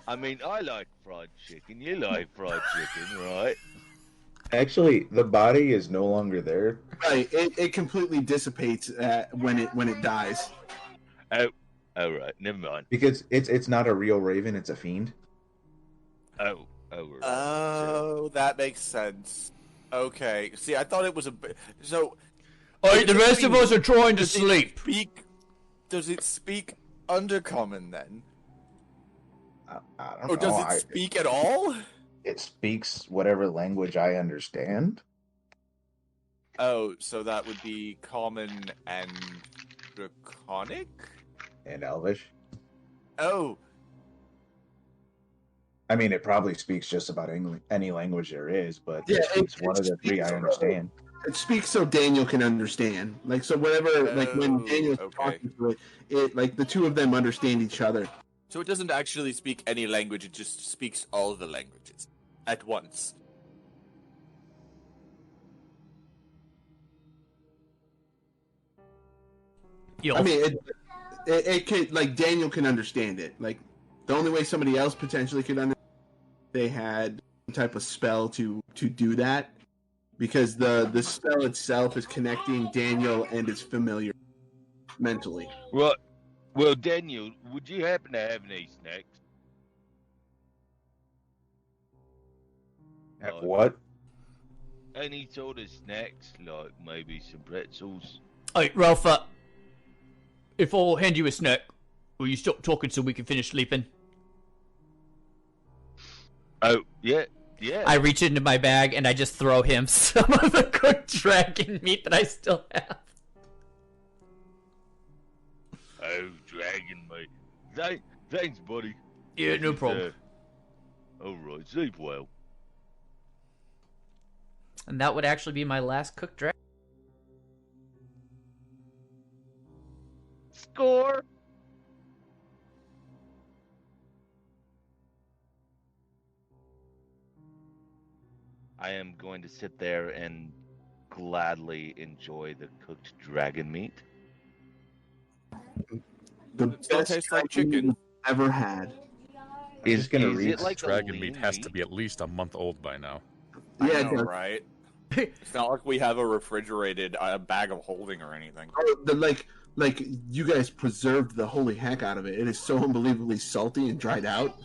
I mean, I like fried chicken. You like fried chicken, right? Actually, the body is no longer there. Right. It completely dissipates when it dies. Oh, right. Never mind. Because it's not a real raven, it's a fiend. Oh, right. Oh, that makes sense. Okay. See, I thought it was so. Alright, the rest of us are trying to sleep. Does it speak Undercommon then? I don't Or know. does it speak at all? It speaks whatever language I understand. Oh, so that would be Common and Draconic? And Elvish. Oh. I mean, it probably speaks just about any language there is, but Yeah, it's one of the three I understand. It speaks so Daniel can understand. Like, so whatever, like when Daniel's talking to it, like the two of them understand each other. So it doesn't actually speak any language, it just speaks all the languages at once. Yo. I mean, it can, like, Daniel can understand it. Like, the only way somebody else potentially could understand, they had some type of spell to do that, because the spell itself is connecting Daniel and his familiar mentally. Well, Daniel, would you happen to have any snacks? Have what? Any sort of snacks, like maybe some pretzels? Hey, Ralph, if I'll hand you a snack, will you stop talking so we can finish sleeping? Oh, yeah. I reach into my bag and I just throw him some of the cooked dragon meat that I still have. Oh, dragon meat. Thanks, buddy. Yeah, no problem. Alright, sleep well. And that would actually be my last cooked dragon. Score! I am going to sit there and gladly enjoy the cooked dragon meat. The It still best tastes like chicken. ever had. He's gonna Is read. it like a Dragon lean meat has to be at least a month old by now. I Yeah, know, right? It's not like we have a refrigerated bag of holding or anything. like you guys preserved the holy heck out of it. It is so unbelievably salty and dried out.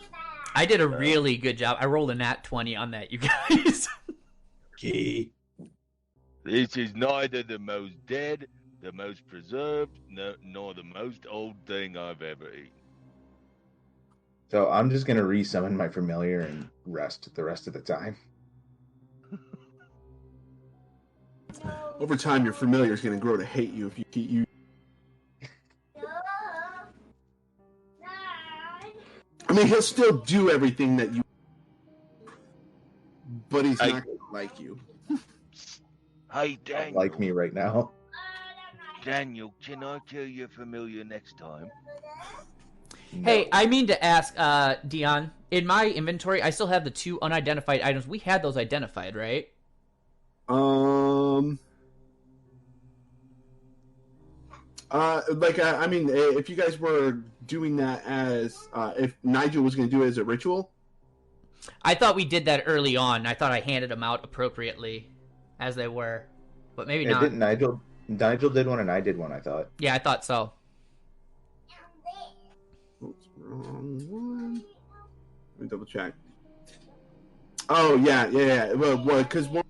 I did a really good job. I rolled a nat 20 on that, you guys. Key. This is neither the most dead, the most preserved, nor the most old thing I've ever eaten. So I'm just gonna resummon my familiar and rest the rest of the time. Over time, your familiar is going to grow to hate you if you keep you. I mean, he'll still do everything that you, but he's not going to like you. Hey, Daniel. Like me right now. Daniel, can I kill your familiar next time? Hey, I mean to ask, Dion, in my inventory, I still have the 2 unidentified items. We had those identified, right? I mean, if you guys were doing that as, if Nigel was going to do it as a ritual. I thought we did that early on. I thought I handed them out appropriately as they were, but maybe not. Didn't Nigel did one and I did one, I thought. Yeah, I thought so. Oops, wrong one. Let me double check. Oh, yeah. Well, because one.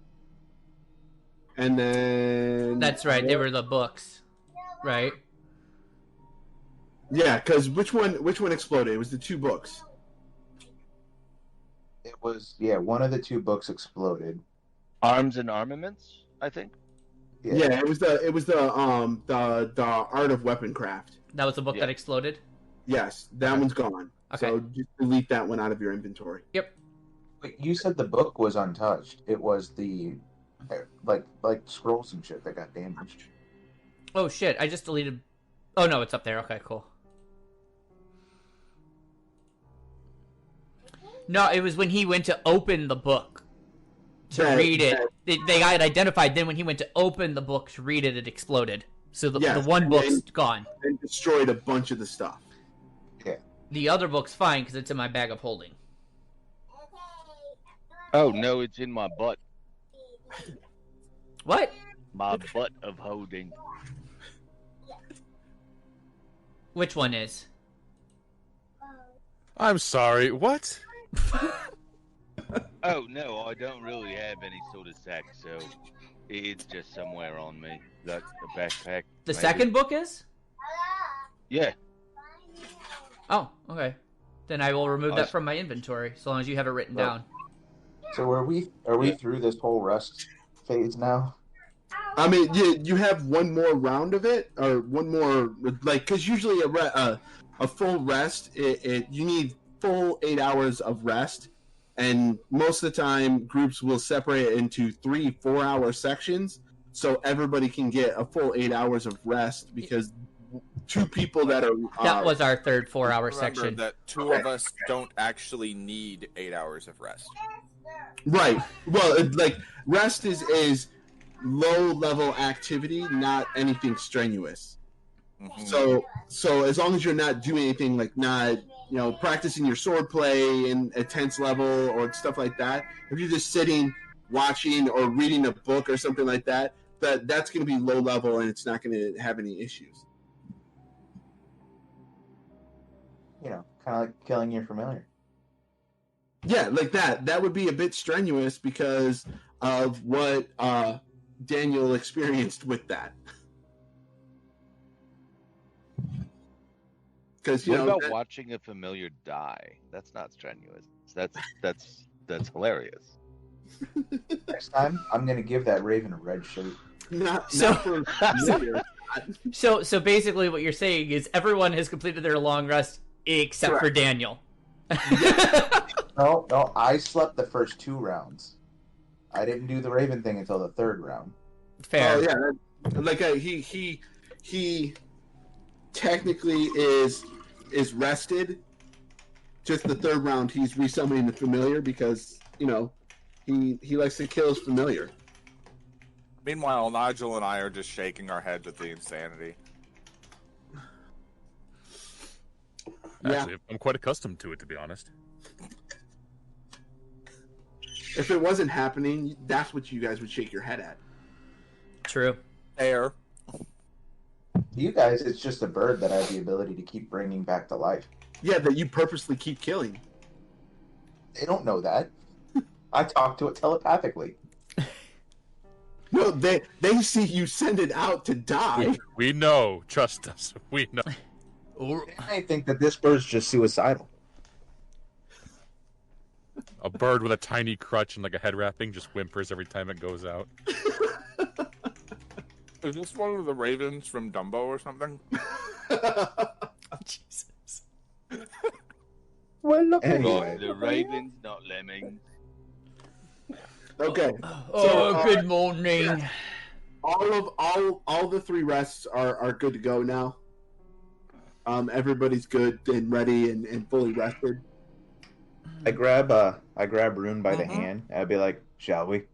And then. That's right. They were the books, right? Yeah, because which one exploded? It was the 2 books. It was one of the 2 books exploded. Arms and Armaments, I think. Yeah, it was the Art of Weaponcraft. That was the book that exploded? Yes, that one's gone. Okay. So just delete that one out of your inventory. Yep. Wait, you said the book was untouched. It was the like scrolls and shit that got damaged. Oh shit, I just deleted. Oh no, it's up there. Okay, cool. No, it was when he went to open the book to read it. They got it identified. Then when he went to open the book to read it, it exploded. So the one book's gone. And destroyed a bunch of the stuff. Yeah. The other book's fine because it's in my bag of holding. Oh no, it's in my butt. What? My butt of holding. Which one is? I'm sorry, what? Oh no, I don't really have any sort of sack, so it's just somewhere on me. Like a backpack. The maybe. second book is? Yeah. Oh, okay. Then I will remove that from my inventory, so long as you have it written down. So are we through this whole rest phase now? I mean, you have one more round of it, or one more, like, because usually a full rest, you need full 8 hours of rest, and most of the time groups will separate it into 3 4-hour sections, so everybody can get a full 8 hours of rest, because two people that are... That was our third 4-hour section. That two of us don't actually need 8 hours of rest. Right. Well, like, rest is low-level activity, not anything strenuous. Mm-hmm. So as long as you're not doing anything, like not, practicing your sword play in a tense level or stuff like that, if you're just sitting, watching, or reading a book or something like that, that's going to be low level and it's not going to have any issues. Kind of like killing your familiar. Yeah, like that. That would be a bit strenuous because of what Daniel experienced with that. Because what about watching a familiar die? That's not strenuous. That's hilarious. Next time, I'm gonna give that raven a red shirt. Not for familiar. So basically, what you're saying is everyone has completed their long rest except for Daniel. No, I slept the first 2 rounds. I didn't do the raven thing until the 3rd round. Fair. Oh yeah, like he technically is rested. Just the 3rd round, he's resummoning the familiar because he likes to kill his familiar. Meanwhile, Nigel and I are just shaking our heads at the insanity. Actually, I'm quite accustomed to it, to be honest. If it wasn't happening, that's what you guys would shake your head at. True. Fair. To you guys, it's just a bird that I have the ability to keep bringing back to life. Yeah, that you purposely keep killing. They don't know that. I talk to it telepathically. No, they see you send it out to die. We know. Trust us. We know. I think that this bird's just suicidal. A bird with a tiny crutch and like a head wrapping just whimpers every time it goes out. Is this one of the ravens from Dumbo or something? Jesus. Well, look Anyway. The ravens, not lemmings. Okay. Good morning. Yeah. All the 3 rests are good to go now. Everybody's good and ready and fully rested. I grab Rune by the hand. And I'd be like, "Shall we?"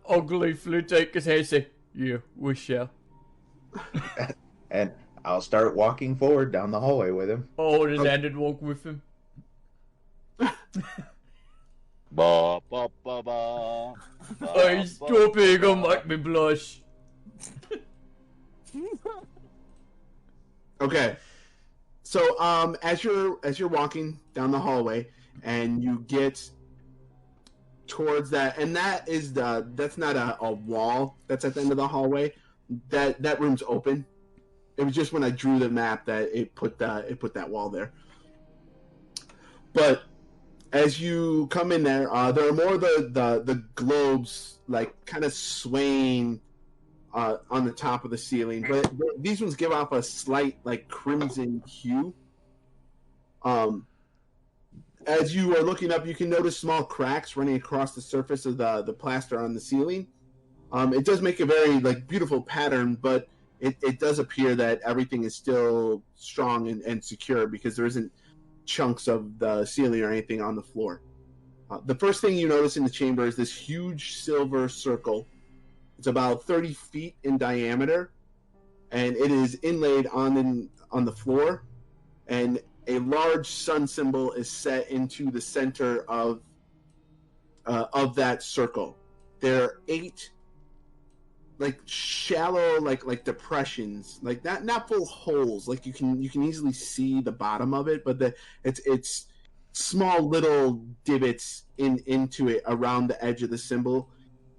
Ugly flute take his head. Say, "Yeah, we shall." And I'll start walking forward down the hallway with him. Oh, does Andon walk with him? Ba ba ba ba. Hey, stop it! Gonna make me blush. Okay. So as you're walking down the hallway and you get towards that, and that's not a wall that's at the end of the hallway. That room's open. It was just when I drew the map that it put that wall there. But as you come in there are more the globes like kind of swaying on the top of the ceiling, but these ones give off a slight like crimson hue. As you are looking up, you can notice small cracks running across the surface of the plaster on the ceiling. It does make a very like beautiful pattern, but it does appear that everything is still strong and secure because there isn't chunks of the ceiling or anything on the floor. The first thing you notice in the chamber is this huge silver circle. It's about 30 feet in diameter, and it is inlaid on the floor, and a large sun symbol is set into the center of that circle. There are 8 like shallow like depressions, like not full holes, like you can easily see the bottom of it, but it's small little divots into it around the edge of the symbol,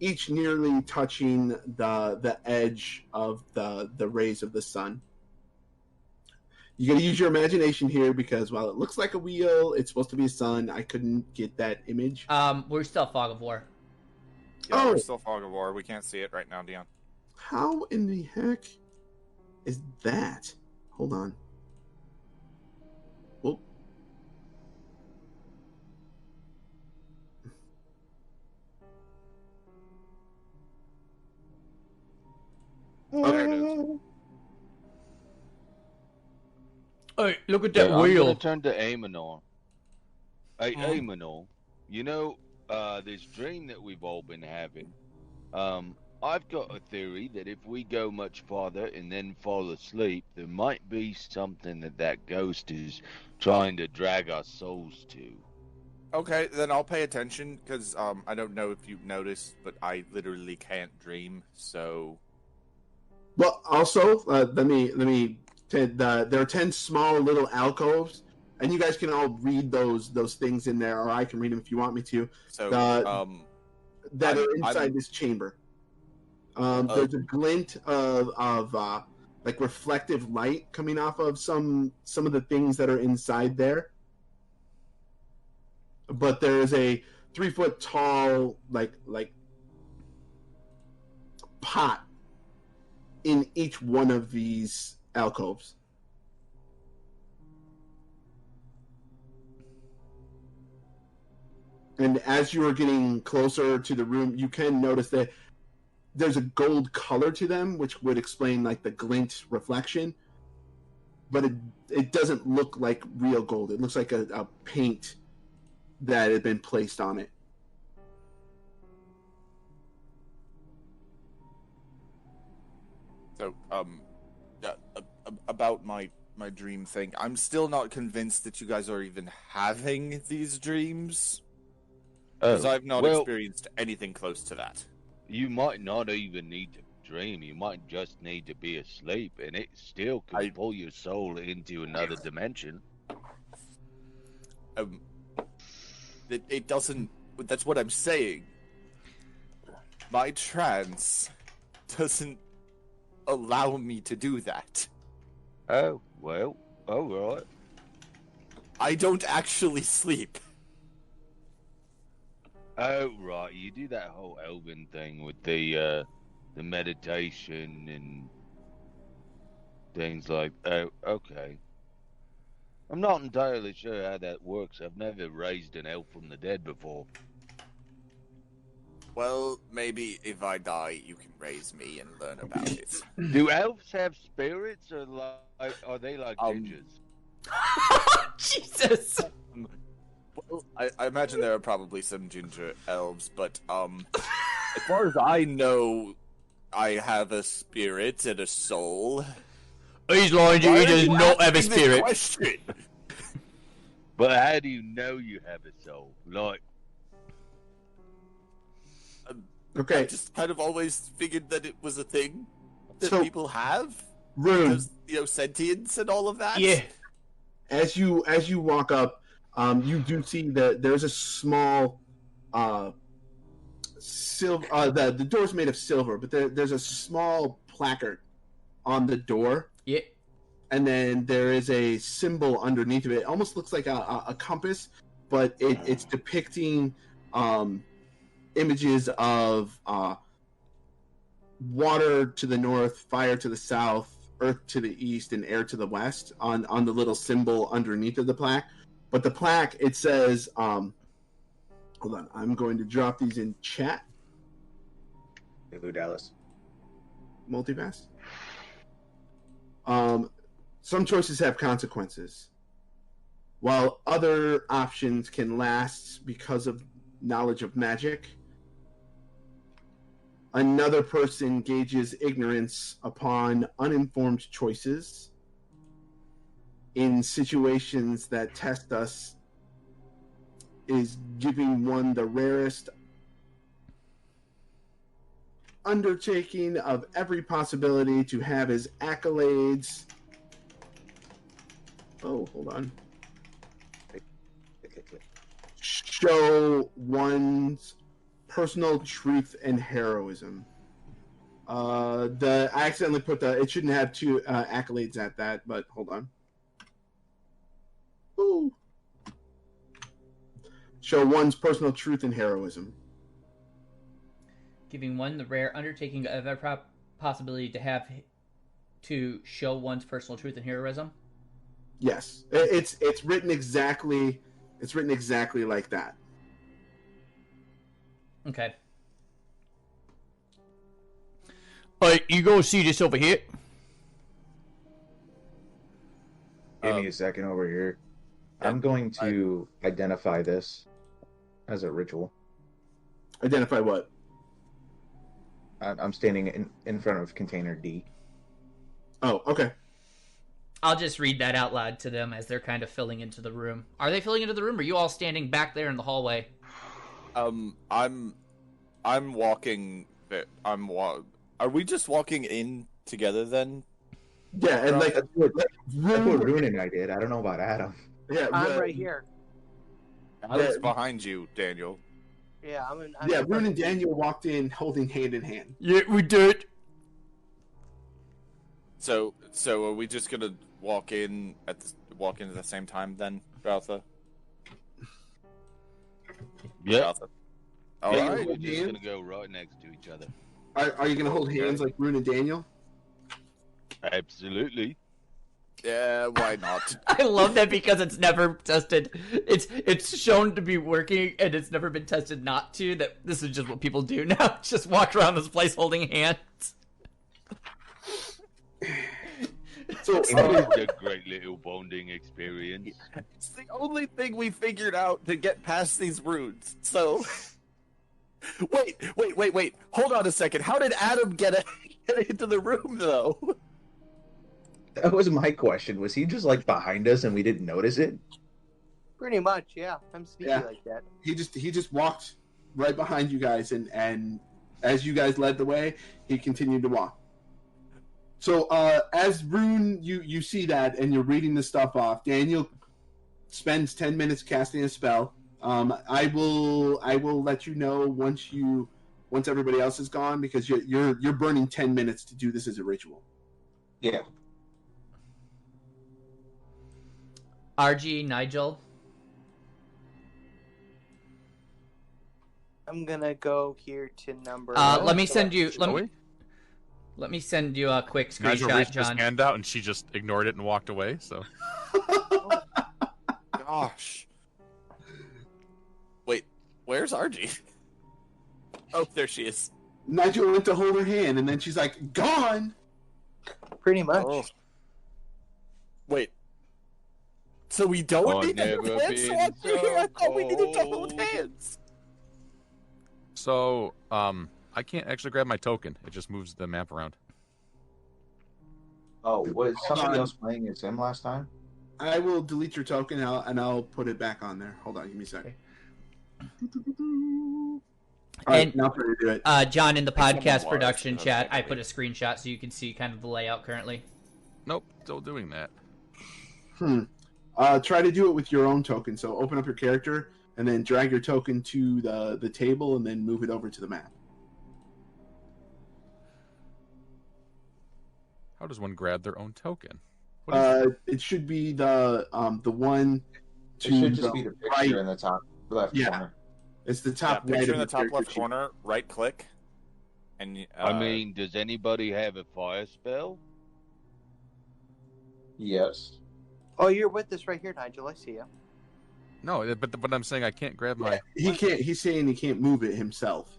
each nearly touching the edge of the rays of the sun. You gotta use your imagination here, because while it looks like a wheel, it's supposed to be a sun. I couldn't get that image. We're still Fog of War. Yeah, we're still Fog of War. We can't see it right now, Dion. How in the heck is that? Hold on. Oh. There it is. Hey, look at that I'm wheel. gonna turn to Amonor. Hey, Amonor, you know, this dream that we've all been having, I've got a theory that if we go much farther and then fall asleep, there might be something that ghost is trying to drag our souls to. Okay, then I'll pay attention, because I don't know if you've noticed, but I literally can't dream, so... Well, also, there are 10 small little alcoves, and you guys can all read those things in there, or I can read them if you want me to. So, that are inside this chamber. There's a glint of like reflective light coming off of some of the things that are inside there. But there is a 3-foot tall like pot in each one of these alcoves. And as you are getting closer to the room, you can notice that there's a gold color to them, which would explain like the glint reflection. But it doesn't look like real gold. It looks like a paint that had been placed on it. So, about my dream thing, I'm still not convinced that you guys are even having these dreams. Because I've not experienced anything close to that. You might not even need to dream. You might just need to be asleep, and it still could pull your soul into another dimension. It doesn't... That's what I'm saying. My trance doesn't allow me to do that. Oh, well, alright. I don't actually sleep. Oh, right, you do that whole elven thing with the meditation and things like... Oh, okay. I'm not entirely sure how that works. I've never raised an elf from the dead before. Well, maybe if I die, you can raise me and learn about it. Do elves have spirits, or are they like ninjas? Jesus! Well, I imagine there are probably some ginger elves, but as far as I know, I have a spirit and a soul. He's lying to you, he does not have a spirit. Question? But how do you know you have a soul? Like... Okay. I just kind of always figured that it was a thing that So, people have. Rune. Because, sentience and all of that. Yeah. As you walk up, you do see that there's a small silver. The door's made of silver, but there's a small placard on the door. Yeah. And then there is a symbol underneath of it. It almost looks like a compass, but it's depicting images of water to the north, fire to the south, earth to the east, and air to the west on the little symbol underneath of the plaque. But the plaque, it says, hold on, I'm going to drop these in chat. Hey, Lou Dallas. Multipass. Some choices have consequences, while other options can last because of knowledge of magic. Another person gauges ignorance upon uninformed choices in situations that test us, is giving one the rarest undertaking of every possibility to have his accolades. Oh, hold on. Show one's personal truth and heroism. I accidentally put it shouldn't have two accolades at that, but hold on. Ooh. Show one's personal truth and heroism. Giving one the rare undertaking of every possibility to show one's personal truth and heroism. Yes, it's written exactly. It's written exactly like that. Okay. Alright, you go see this over here. Give me a second over here. I'm going to identify this as a ritual. Identify what? I'm standing in front of container D. Oh, okay. I'll just read that out loud to them as they're kind of filling into the room. Are they filling into the room, or are you all standing back there in the hallway? I'm walking. Are we just walking in together then? Yeah, and That's what Rune and I did. I don't know about Adam. Yeah, I'm right here. Adam's behind you, Daniel. Yeah, I'm Rune and Daniel walked in holding hand in hand. Yeah, we did. So are we just gonna walk in at the same time then, Baltha? Yeah. All Yeah, right. we're just gonna go right next to each other. Are you going to hold hands like Rune and Daniel? Absolutely. Yeah, why not? I love that because it's never tested. It's shown to be working, and it's never been tested not to. That this is just what people do now. Just walk around this place holding hands. So It's a great little bonding experience. It's the only thing we figured out to get past these runes. So, wait. Hold on a second. How did Adam get into the room, though? That was my question. Was he just like behind us and we didn't notice it? Pretty much, yeah. I'm sneaky Yeah. like that. he just walked right behind you guys, and as you guys led the way, he continued to walk. So as Rune, you see that, and you're reading the stuff off. Daniel spends 10 minutes casting a spell. I will let you know once everybody else is gone, because you're burning 10 minutes to do this as a ritual. Yeah. RG, Nigel. I'm gonna go here to number. Let me send you. Let me send you a quick Nigel screenshot, reached his John. hand out and she just ignored it and walked away. So Gosh. Wait, where's RG? Oh, there she is. Nigel went to hold her hand, and then she's like, "Gone." Pretty much. Oh. Wait. So we don't I've need to never hold hands to been walk through here? I thought we needed to so hold hands. So, I can't actually grab my token. It just moves the map around. Oh, was somebody on. else playing as him last time? I will delete your token, and I'll put it back on there. Hold on, give me a second. All right, And- now for you to do it. John, in the Someone podcast was, production but chat, I nobody. put a screenshot so you can see kind of the layout currently. Nope, still doing that. Try to do it with your own token. So open up your character, and then drag your token to the table, and then move it over to the map. How does one grab their own token? What is It should be the one to It should just the be the picture right. in the top left Yeah. corner. It's the Yeah, top right picture of in the your top character left sheet. corner, right click. And I mean, does anybody have a fire spell? Yes. Oh, you're with us right here, Nigel. I see you. No, but I'm saying I can't grab my. He can't. He's saying he can't move it himself.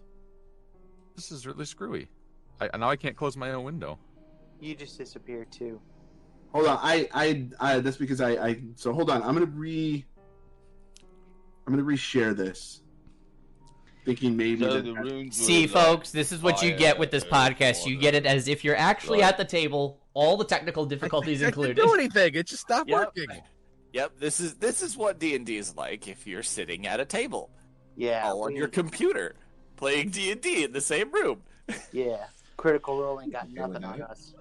This is really screwy. Now I can't close my own window. You just disappeared too. Hold on. I that's because so hold on. I'm gonna reshare this. thinking maybe So that the runes See, were, folks, this is what you get with this podcast. You get it as if you're actually Right. at the table, all the technical difficulties I included. didn't do anything. It just stopped Yep. working. Yep, this is what D&D is like if you're sitting at a table, Yeah, all on your computer, playing D&D in the same room. yeah. Critical Role ain't got Doing nothing on that. us.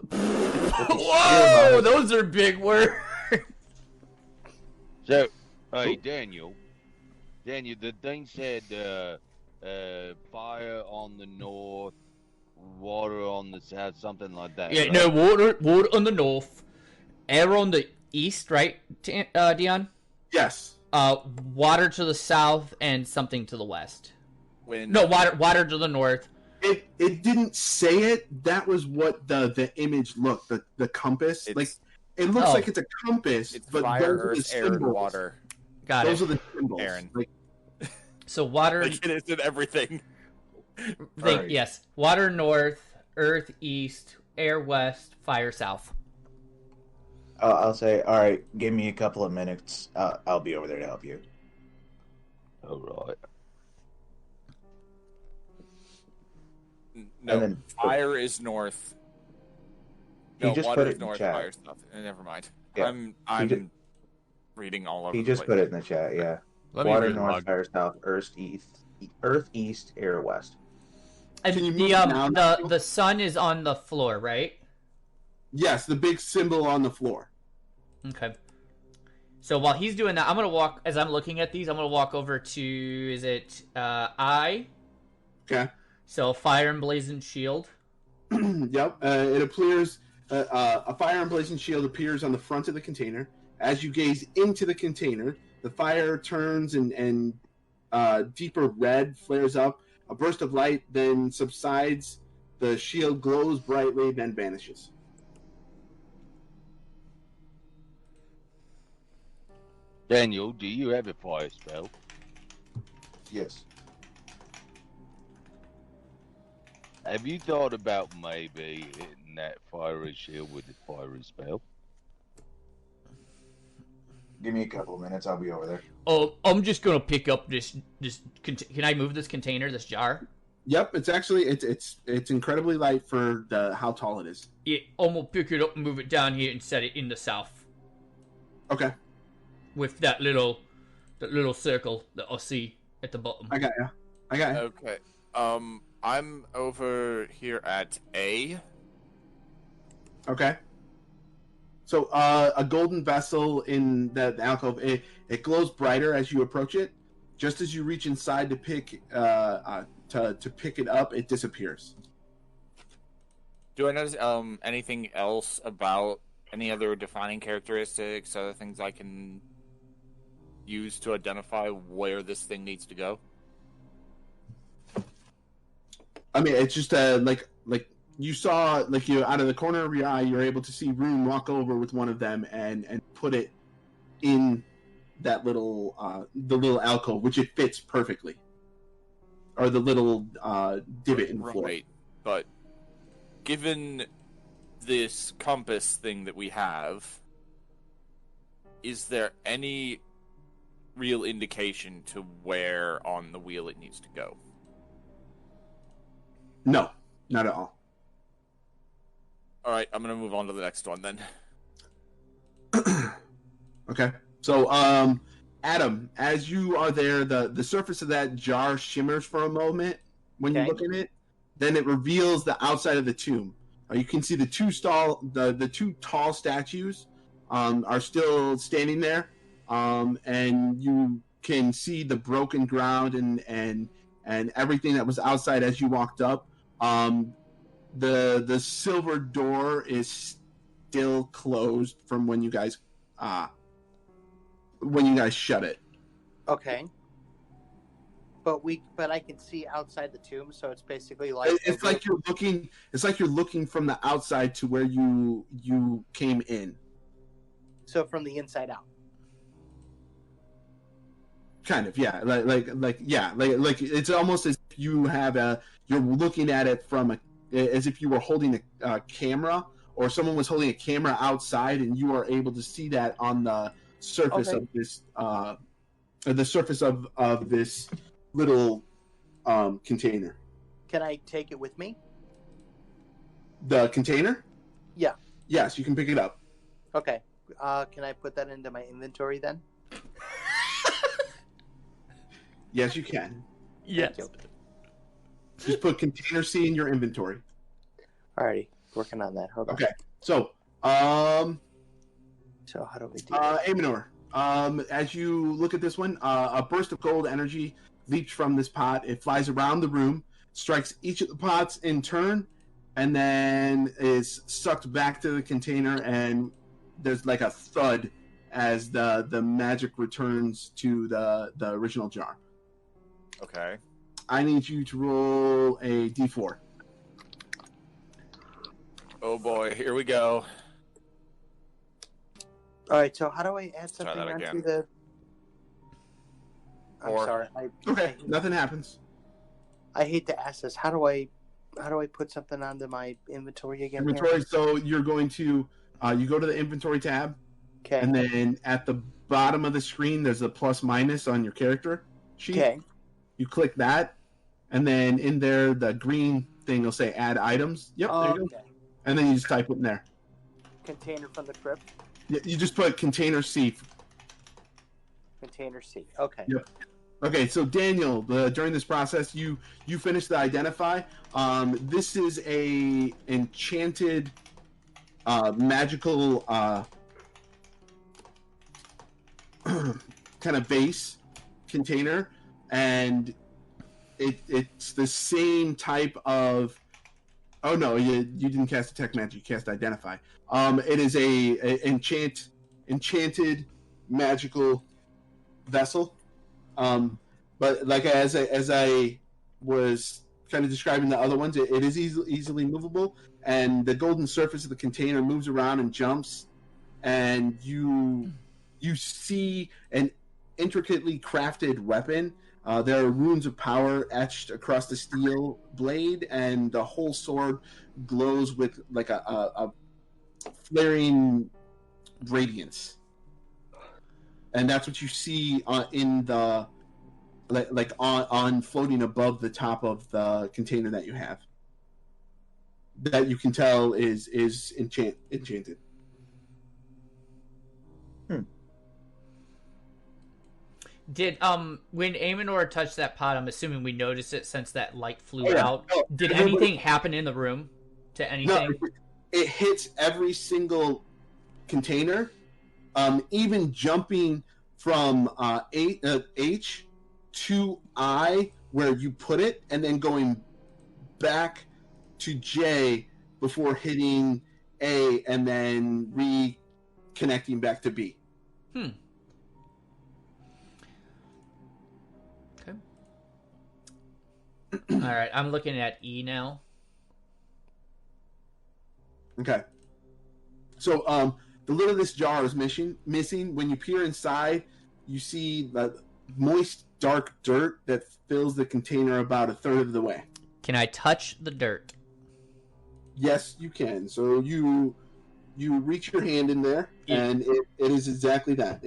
Whoa, those are big words. So, hey, Daniel, the thing said fire on the north, water on the south, something like that. Yeah, right? no, water on the north, air on the east, right, Dion? yes. Water to the south and something to the west. When No, water to the north. It didn't say it. That was what the image looked. The compass, It's- like it looks Oh. like it's a compass, it's but fire, those are the earth, air, and symbols. water. Got Those it. are the symbols. Aaron. Like, So water, Like it is in everything. Alright. yes, water north, earth east, air west, fire south. I'll say, all right, give me a couple of minutes. I'll be over there to help you. All right. No, And then- fire is north. He No, just water put it is in the north, chat. fire is south. Never mind. Yeah. I'm ju- reading all over He the just place. put it in the chat. Yeah. Let me Water read north, log. fire south, earth east, air west. And Can you the move it down? the sun is on the floor, right? yes, the big symbol on the floor. Okay. So while he's doing that, I'm gonna walk. As I'm looking at these, I'm gonna walk over to. Is it I? Okay. So fire and blazing shield. Yep. It appears a fire emblazoned shield appears on the front of the container. As you gaze into the container, the fire turns and deeper red flares up. A burst of light then subsides. The shield glows brightly, then vanishes. Daniel, do you have a fire spell? Yes. Have you thought about maybe hitting that fiery shield with the fiery spell? Give me a couple of minutes. I'll be over there. Oh, I'm just gonna pick up this. Can I move this container, this jar? Yep, it's actually it's incredibly light for how tall it is. Yeah, I'm gonna pick it up and move it down here and set it in the south Okay, with that little circle that I see at the bottom. I got you. Okay. I'm over here at A. Okay. So a golden vessel in the alcove, it glows brighter as you approach it. Just as you reach inside to pick to pick it up, it disappears. Do I notice anything else about any other defining characteristics, other things I can use to identify where this thing needs to go? I mean, it's just like you saw, like you out of the corner of your eye, you're able to see Rune walk over with one of them and put it in that little the little alcove, which it fits perfectly, or the little divot in the floor. Right, but given this compass thing that we have, is there any real indication to where on the wheel it needs to go? No, not at all. All right, I'm gonna move on to the next one then. Okay. So, Adam, as you are there, the surface of that jar shimmers for a moment when you Okay. look in it. Then it reveals the outside of the tomb. You can see the two tall statues are still standing there, and you can see the broken ground and everything that was outside as you walked up. The silver door is still closed from when you guys shut it. Okay. But I can see outside the tomb, so it's basically like It's like you're looking. It's like you're looking from the outside to where you came in. so from the inside out. Kind of, yeah. Like it's almost as if you have you're looking at it from as if you were holding a camera, or someone was holding a camera outside, and you are able to see that on the surface Okay. of this the surface of this little container. Can I take it with me? The container? Yeah. Yes, you can pick it up. Okay. Can I put that into my inventory then? Yes, you can. Yes. Just put container C in your inventory. Alrighty, working on that. Hold on. Okay. So, So how do we do that? Amonor, as you look at this one, a burst of gold energy leaps from this pot. It flies around the room, strikes each of the pots in turn, and then is sucked back to the container, and there's like a thud as the magic returns to the original jar. Okay. I need you to roll a d4. Oh boy, here we go. Alright, so how do I add Try something that onto again. the... I'm Four. sorry. Okay, nothing happens. I hate to ask this. How do I put something onto my inventory again? Inventory. So you're going to you go to the inventory tab, Okay. and then at the bottom of the screen there's a plus minus on your character sheet. Okay. You click that, and then in there the green thing will say add items. Yep, there you go. Okay. And then you just type it in there. Container from the crypt. You just put container C. Container C. Okay. Yep. Okay, so Daniel, during this process, you finished the identify. This is a enchanted, magical kind of base container, and it's the same type of. Oh no, you didn't cast detect magic. You cast identify. It is a enchanted magical vessel. But like as I was kind of describing the other ones, it is easily movable, and the golden surface of the container moves around and jumps, and you see an intricately crafted weapon. There are runes of power etched across the steel blade, and the whole sword glows with like a flaring radiance. And that's what you see in the like on floating above the top of the container that you have. That you can tell is enchanted. Did when Amonor touched that pot, I'm assuming we noticed it since that light flew yeah. out. Oh, Did anything happen in the room to anything? No, it hits every single container, even jumping from H to I where you put it, and then going back to J before hitting A, and then reconnecting back to B. Okay. All right, I'm looking at E now. Okay. So the lid of this jar is missing. When you peer inside, you see the moist, dark dirt that fills the container about a third of the way. Can I touch the dirt? Yes, you can. So you reach your hand in there, and it is exactly that.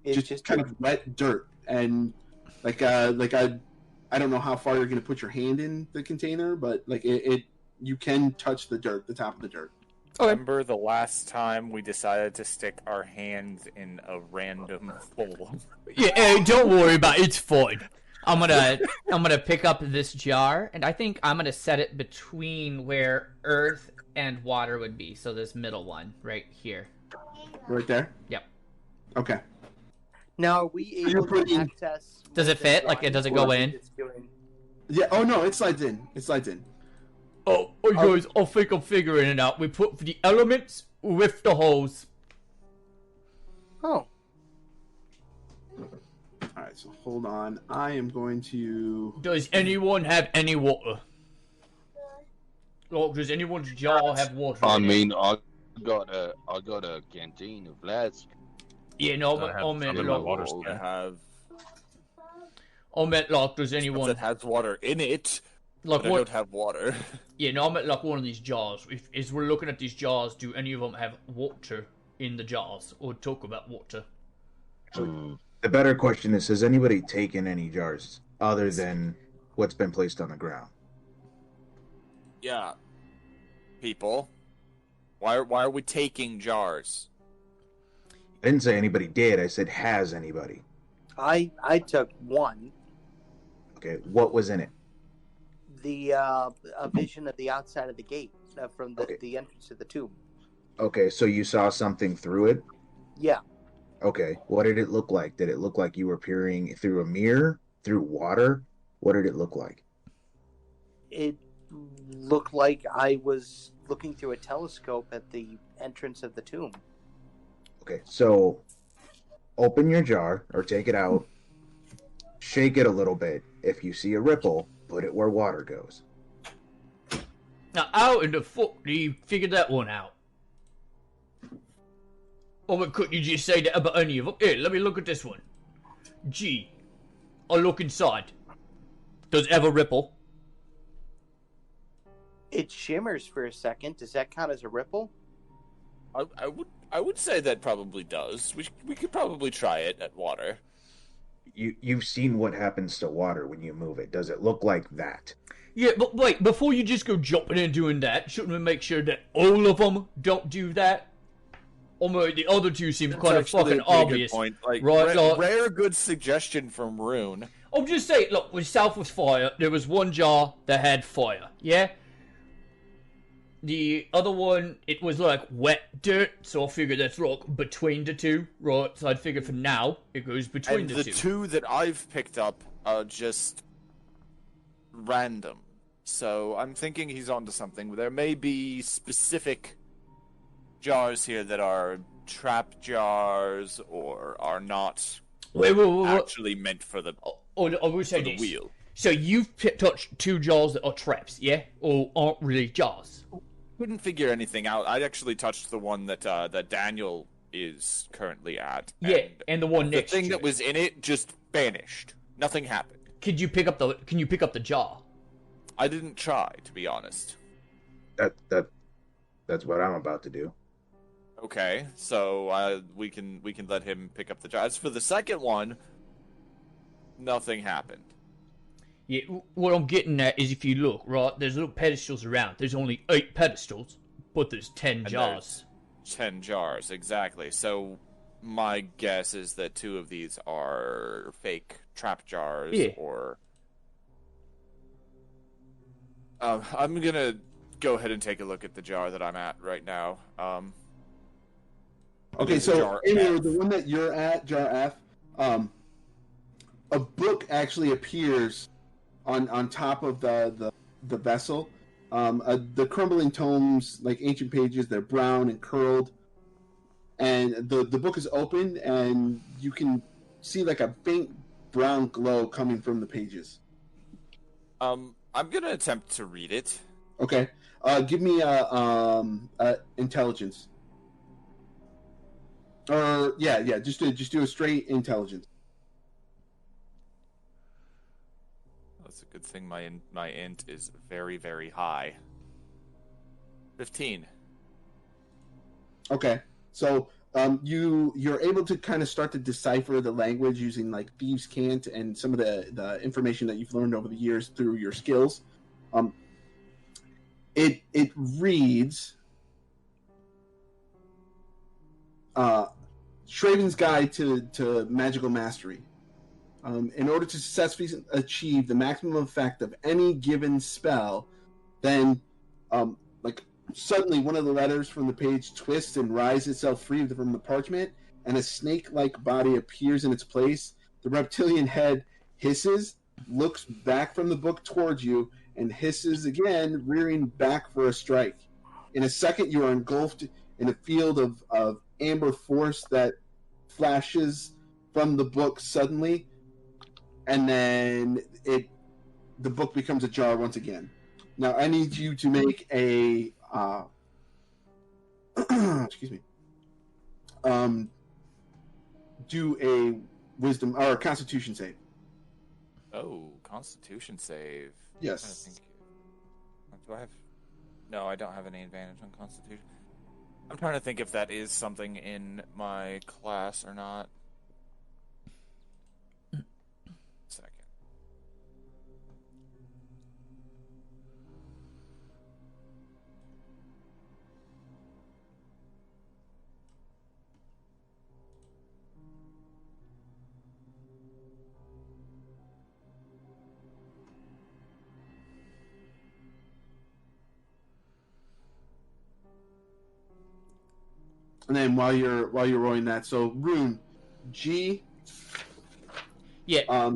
It's just kind of wet dirt, and like I don't know how far you're going to put your hand in the container, but like you can touch the dirt, the top of the dirt. Remember the last time we decided to stick our hands in a random hole? Yeah, don't worry about it. It's fine. I'm gonna pick up this jar, and I think I'm gonna set it between where earth and water would be. So this middle one right here. Right there? Yep. Okay. Now, are we able to access... Does it fit? Like, does it go in? Yeah, oh no, it slides in. It slides in. Oh, guys, I think I'm figuring it out. We put the elements with the holes. Oh. Alright, so hold on. I am going to... Does anyone have any water? Or does anyone's jar have water I in it? mean, I got a canteen of lads. Yeah, no, but I meant like, does anyone... that has water in it? Like, but I don't have water. Yeah, no, I meant like one of these jars. If we're looking at these jars, do any of them have water in the jars? Or talk about water? The better question is, has anybody taken any jars other than what's been placed on the ground? Yeah. People. Why are we taking jars? I didn't say anybody did. I said, has anybody? I took one. Okay, what was in it? A vision of the outside of the gate from Okay. the entrance to the tomb. Okay, so you saw something through it? Yeah. Okay, what did it look like? Did it look like you were peering through a mirror, through water? What did it look like? It looked like I was looking through a telescope at the entrance of the tomb. Okay, so open your jar or take it out, shake it a little bit. If you see a ripple, put it where water goes. Now, how in the fuck do you figure that one out? Or but couldn't you just say that about any of them? Here, let me look at this one. Gee, I'll look inside. Does it ever ripple? It shimmers for a second. Does that count as a ripple? I would say that probably does. We could probably try it at water. You've seen what happens to water when you move it. Does it look like that? Yeah, but wait, before you just go jumping in and doing that, shouldn't we make sure that all of them don't do that? Or the other two seem That's kind of actually fucking a pretty good obvious. point. Like, right? rare good suggestion from Rune. I'm just saying, look, with South was fire, there was one jar that had fire, yeah? The other one, it was like wet dirt, so I figured that's like between the two, right? So I'd figure for now, it goes between And the the two. two that I've picked up are just random. So I'm thinking he's onto something. There may be specific jars here that are trap jars or are not Wait. actually meant for the I will say for the this. wheel. So you've touched two jars that are traps, yeah? Or aren't really jars? Couldn't figure anything out. I actually touched the one that that Daniel is currently at. Yeah, and the one next the thing to that it. was in it just vanished. Nothing happened. Can you pick up the jar? I didn't try, to be honest. That's what I'm about to do. Okay, so we can let him pick up the jar. As for the second one, nothing happened. Yeah, what I'm getting at is if you look, right, there's little pedestals around. There's only 8 pedestals, but there's 10 jars. 10 jars, exactly. So my guess is that 2 of these are fake trap jars, Yeah. or... I'm gonna go ahead and take a look at the jar that I'm at right now. Okay, so jar Amir, F. the one that you're at, jar F, a book actually appears on top of the vessel. The crumbling tomes, like ancient pages, they're brown and curled, and the book is open, and you can see like a faint brown glow coming from the pages. I'm gonna attempt to read it. Okay, give me intelligence. Or yeah, just do a straight intelligence. That's a good thing my int is very, very high. 15. Okay, so you're able to kind of start to decipher the language using like thieves' cant and some of the information that you've learned over the years through your skills. It reads Shraven's Guide to Magical Mastery. In order to successfully achieve the maximum effect of any given spell, then suddenly one of the letters from the page twists and writhes itself free from the parchment, and a snake-like body appears in its place. The reptilian head hisses, looks back from the book towards you, and hisses again, rearing back for a strike. In a second, you are engulfed in a field of amber force that flashes from the book suddenly, and then the book becomes a jar once again. Now, I need you to make a excuse me. Do a wisdom or a Constitution save. Oh, Constitution save. Yes. I'm trying to think. Do I have? No, I don't have any advantage on Constitution. I'm trying to think if that is something in my class or not. And then while you're rolling that, so Rune, G. Yeah.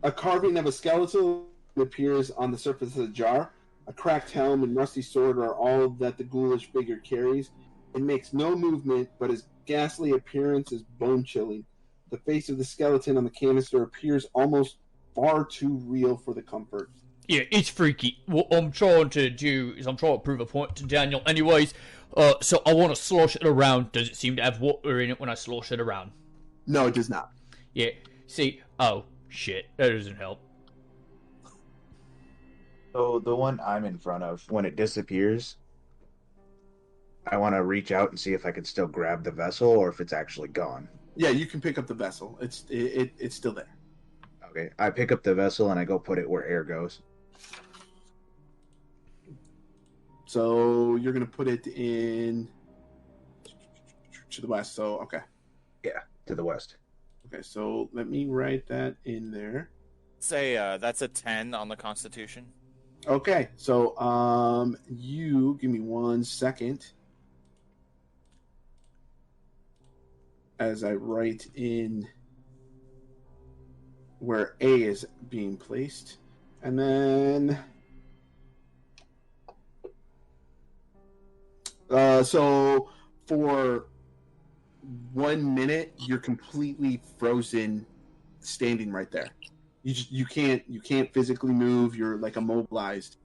A carving of a skeleton appears on the surface of the jar. A cracked helm and rusty sword are all that the ghoulish figure carries. It makes no movement, but its ghastly appearance is bone-chilling. The face of the skeleton on the canister appears almost far too real for the comfort. Yeah, it's freaky. What I'm trying to do is I'm trying to prove a point to Daniel. Anyways, so I want to slosh it around. Does it seem to have water in it when I slosh it around? No, it does not. Yeah. See, oh, shit. That doesn't help. So the one I'm in front of, when it disappears, I want to reach out and see if I can still grab the vessel or if it's actually gone. Yeah, you can pick up the vessel. It's still there. Okay, I pick up the vessel and I go put it where air goes. So you're going to put it in to the west. So, okay. Yeah, to the west. Okay, so let me write that in there. Say that's a 10 on the Constitution. Okay, so you give me 1 second as I write in where A is being placed, and then so for 1 minute you're completely frozen, standing right there. You can't physically move. You're like immobilized.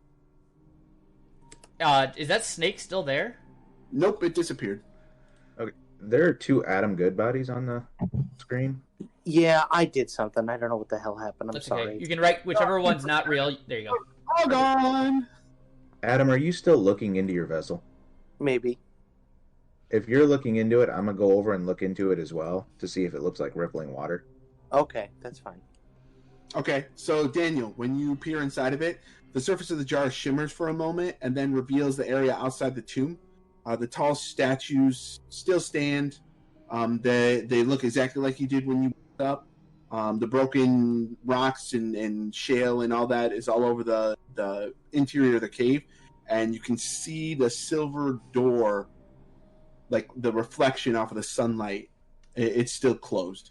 Is that snake still there? Nope, it disappeared. Okay, there are 2 Adam Good bodies on the screen. Yeah, I did something. I don't know what the hell happened. I'm That's sorry. okay. You can write whichever one's not real. There you go. All gone. Adam, are you still looking into your vessel? Maybe. If you're looking into it, I'm going to go over and look into it as well to see if it looks like rippling water. Okay, that's fine. Okay, so Daniel, when you peer inside of it, the surface of the jar shimmers for a moment and then reveals the area outside the tomb. The tall statues still stand. They look exactly like you did when you woke up. The broken rocks and shale and all that is all over the interior of the cave, and you can see the silver door, like the reflection off of the sunlight. It's still closed.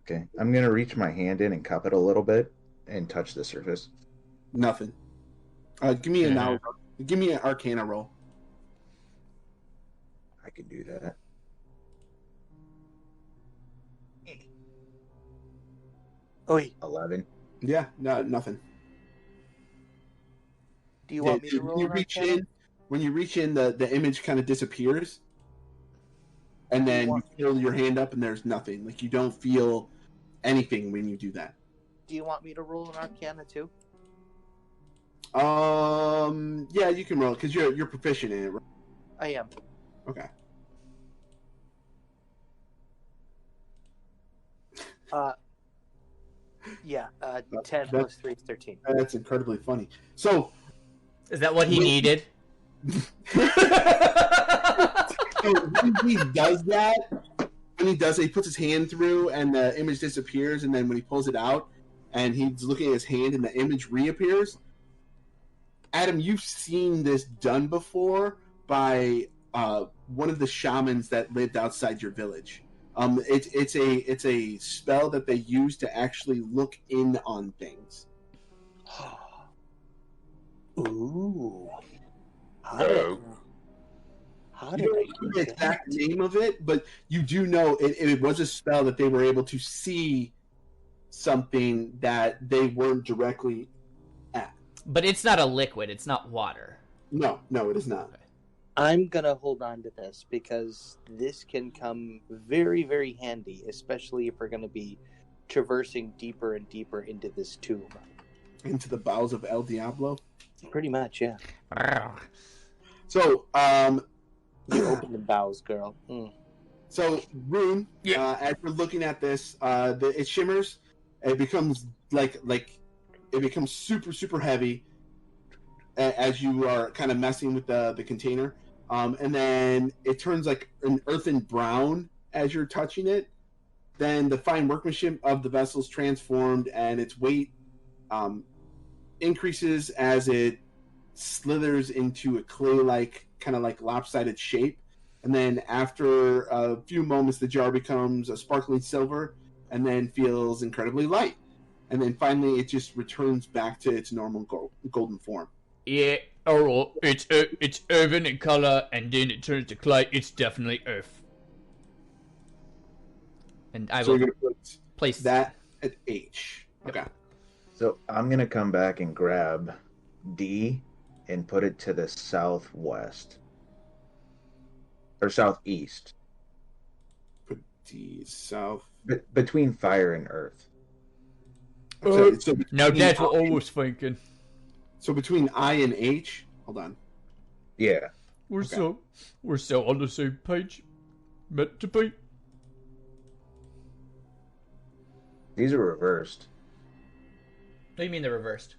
Okay, I'm going to reach my hand in and cup it a little bit and touch the surface. Nothing. Give me give me an Arcana roll. I can do that. Oi. 11. Yeah, no, nothing. Do you want me to roll an Arcana? When you reach in, the image kind of disappears, and then you feel your hand up, and there's nothing. Like you don't feel anything when you do that. Do you want me to roll an Arcana too? Yeah, you can roll because you're proficient in it. Right? I am. Okay. Yeah. 10 plus 3 is 13. That's incredibly funny. So, is that what he needed? So when he does that, he puts his hand through and the image disappears, and then when he pulls it out and he's looking at his hand and the image reappears. Adam, you've seen this done before by one of the shamans that lived outside your village. It's a spell that they use to actually look in on things. Ooh. You don't know the exact name of it, but you do know it was a spell that they were able to see something that they weren't directly at. But it's not a liquid. It's not water. No, it is not. I'm going to hold on to this because this can come very, very handy, especially if we're going to be traversing deeper and deeper into this tomb. Into the bowels of El Diablo? Pretty much, yeah. So, you open the bowels, girl. So, Rune, as we're looking at this, it shimmers. It becomes it becomes super, super heavy as you are kind of messing with the container. And then it turns like an earthen brown as you're touching it. Then the fine workmanship of the vessel is transformed, and its weight increases as it slithers into a clay-like, kind of like lopsided shape. and then after a few moments, the jar becomes a sparkling silver, and then feels incredibly light, and then finally it just returns back to its normal golden form. Yeah, alright. It's earthen in color, and then it turns to clay. It's definitely earth. And I So will you're gonna put place that at H. Okay. So I'm gonna come back and grab D and put it to the southwest or southeast, Put D south. between fire and earth. So, so now between that's what I- I was thinking. So between I and H, hold on. Yeah. We're Okay. so on the same page. Meant to be. These are reversed. What do you mean they're reversed?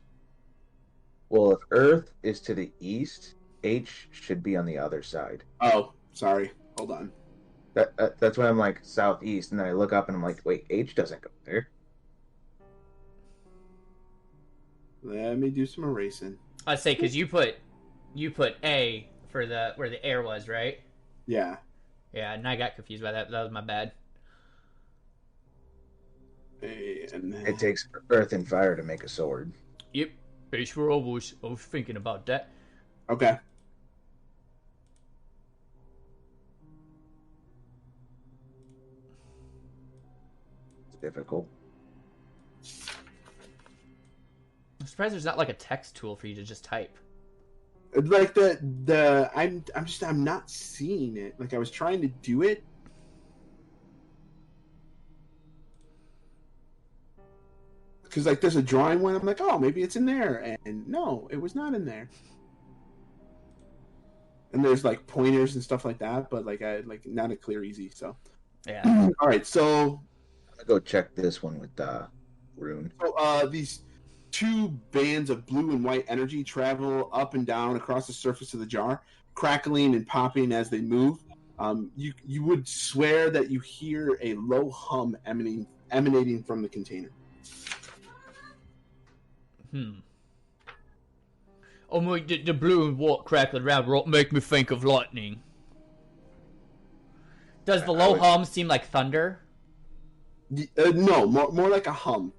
Well, if earth is to the east, H should be on the other side. Oh, sorry. Hold on. That's why I'm like southeast, and then I look up and I'm like, wait, H doesn't go there. Let me do some erasing. I'd say because you put A for the where the air was, right? Yeah. Yeah, and I got confused by that. That was my bad. And It takes earth and fire to make a sword. Yep, that's where I was thinking about that. Okay. It's difficult. I'm surprised there's not like a text tool for you to just type. Like I'm not seeing it. Like I was trying to do it. Because like there's a drawing one, I'm like, oh, maybe it's in there, and no, it was not in there. And there's like pointers and stuff like that, but like not a clear easy. So Yeah. all right, so I'm gonna go check this one with Rune. these two bands of blue and white energy travel up and down across the surface of the jar, crackling and popping as they move. You would swear that you hear a low hum emanating from the container. Oh my, the blue and white crackling around make me think of lightning. Does the low hum seem like thunder? No, more like a hum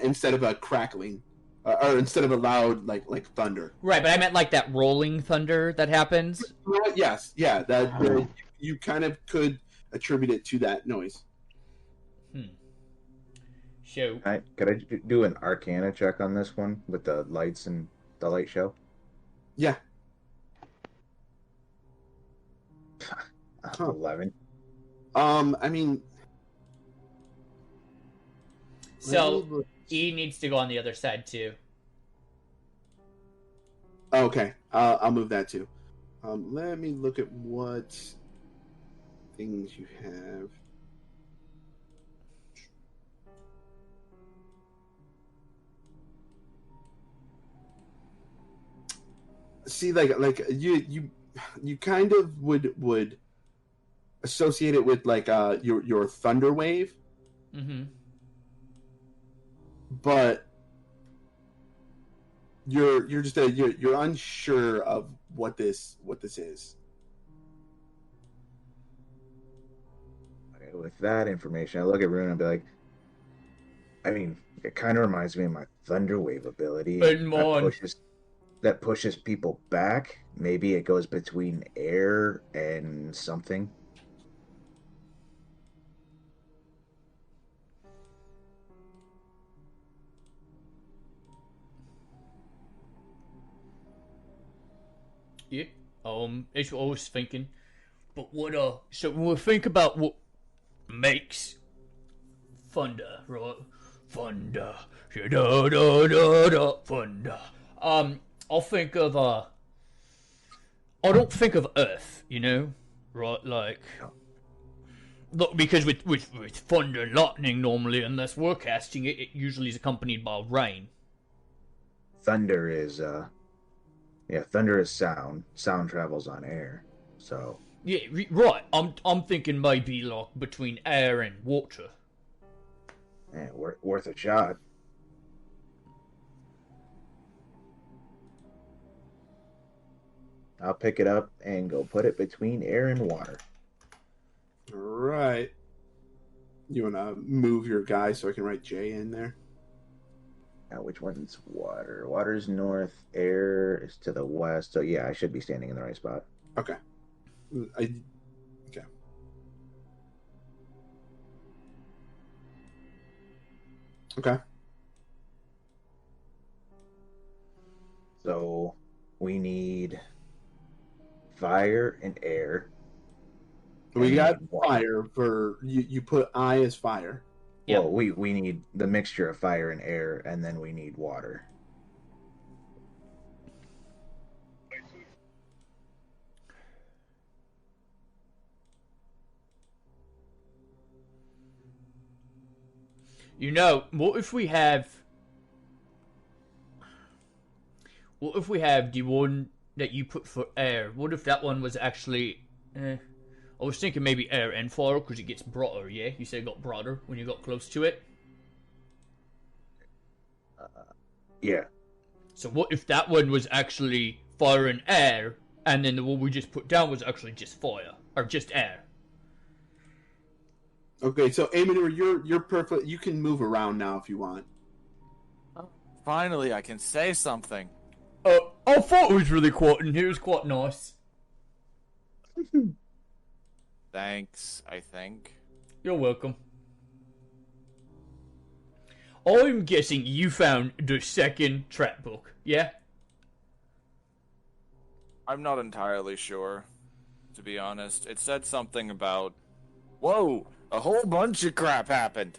instead of a crackling, or instead of a loud like thunder. Right, but I meant like that rolling thunder that happens. Yes, yeah, you kind of could attribute it to that noise. So, Could I do an Arcana check on this one with the lights and the light show? Yeah. 11. I mean, so E needs to go on the other side too. Okay, I'll move that too. Let me look at what things you have. See, like you kind of would associate it with like your thunder wave, but you're just you're unsure of what this is. Okay, with that information, I look at Rune and be like, I mean, it kind of reminds me of my Thunder Wave ability. That pushes people back. Maybe it goes between air and something. Yeah, that's what I was thinking. But so when we think about what makes thunder, right? Thunder, da da da da, thunder. I'll think of I don't think of Earth, you know, right? Like, look, because with thunder and lightning normally, unless we're casting it, it usually is accompanied by rain. Thunder is thunder is sound. Sound travels on air, so Yeah, right. I'm thinking maybe like between air and water. yeah, worth a shot. I'll pick it up and go put it between air and water. All right. You want to move your guy so I can write J in there? Now, which one's water? Water's north, air is to the west. So, yeah, I should be standing in the right spot. Okay. Okay. Okay. So, we need fire and air. We got fire for you. Put I as fire. Yep. Well, we need the mixture of fire and air, and then we need water. You know, what if we have the one that you put for air? What if that one was actually... I was thinking maybe air and fire, because it gets broader, yeah? You said it got broader when you got close to it? Yeah. So what if that one was actually fire and air, and then the one we just put down was actually just fire, or just air? Okay, so Amador, you're perfect. You can move around now if you want. Finally, I can say something. I thought it was really quite, and it was quite nice. Thanks, I think. You're welcome. I'm guessing you found the second trap book, yeah? I'm not entirely sure, to be honest. It said something about... Whoa! A whole bunch of crap happened!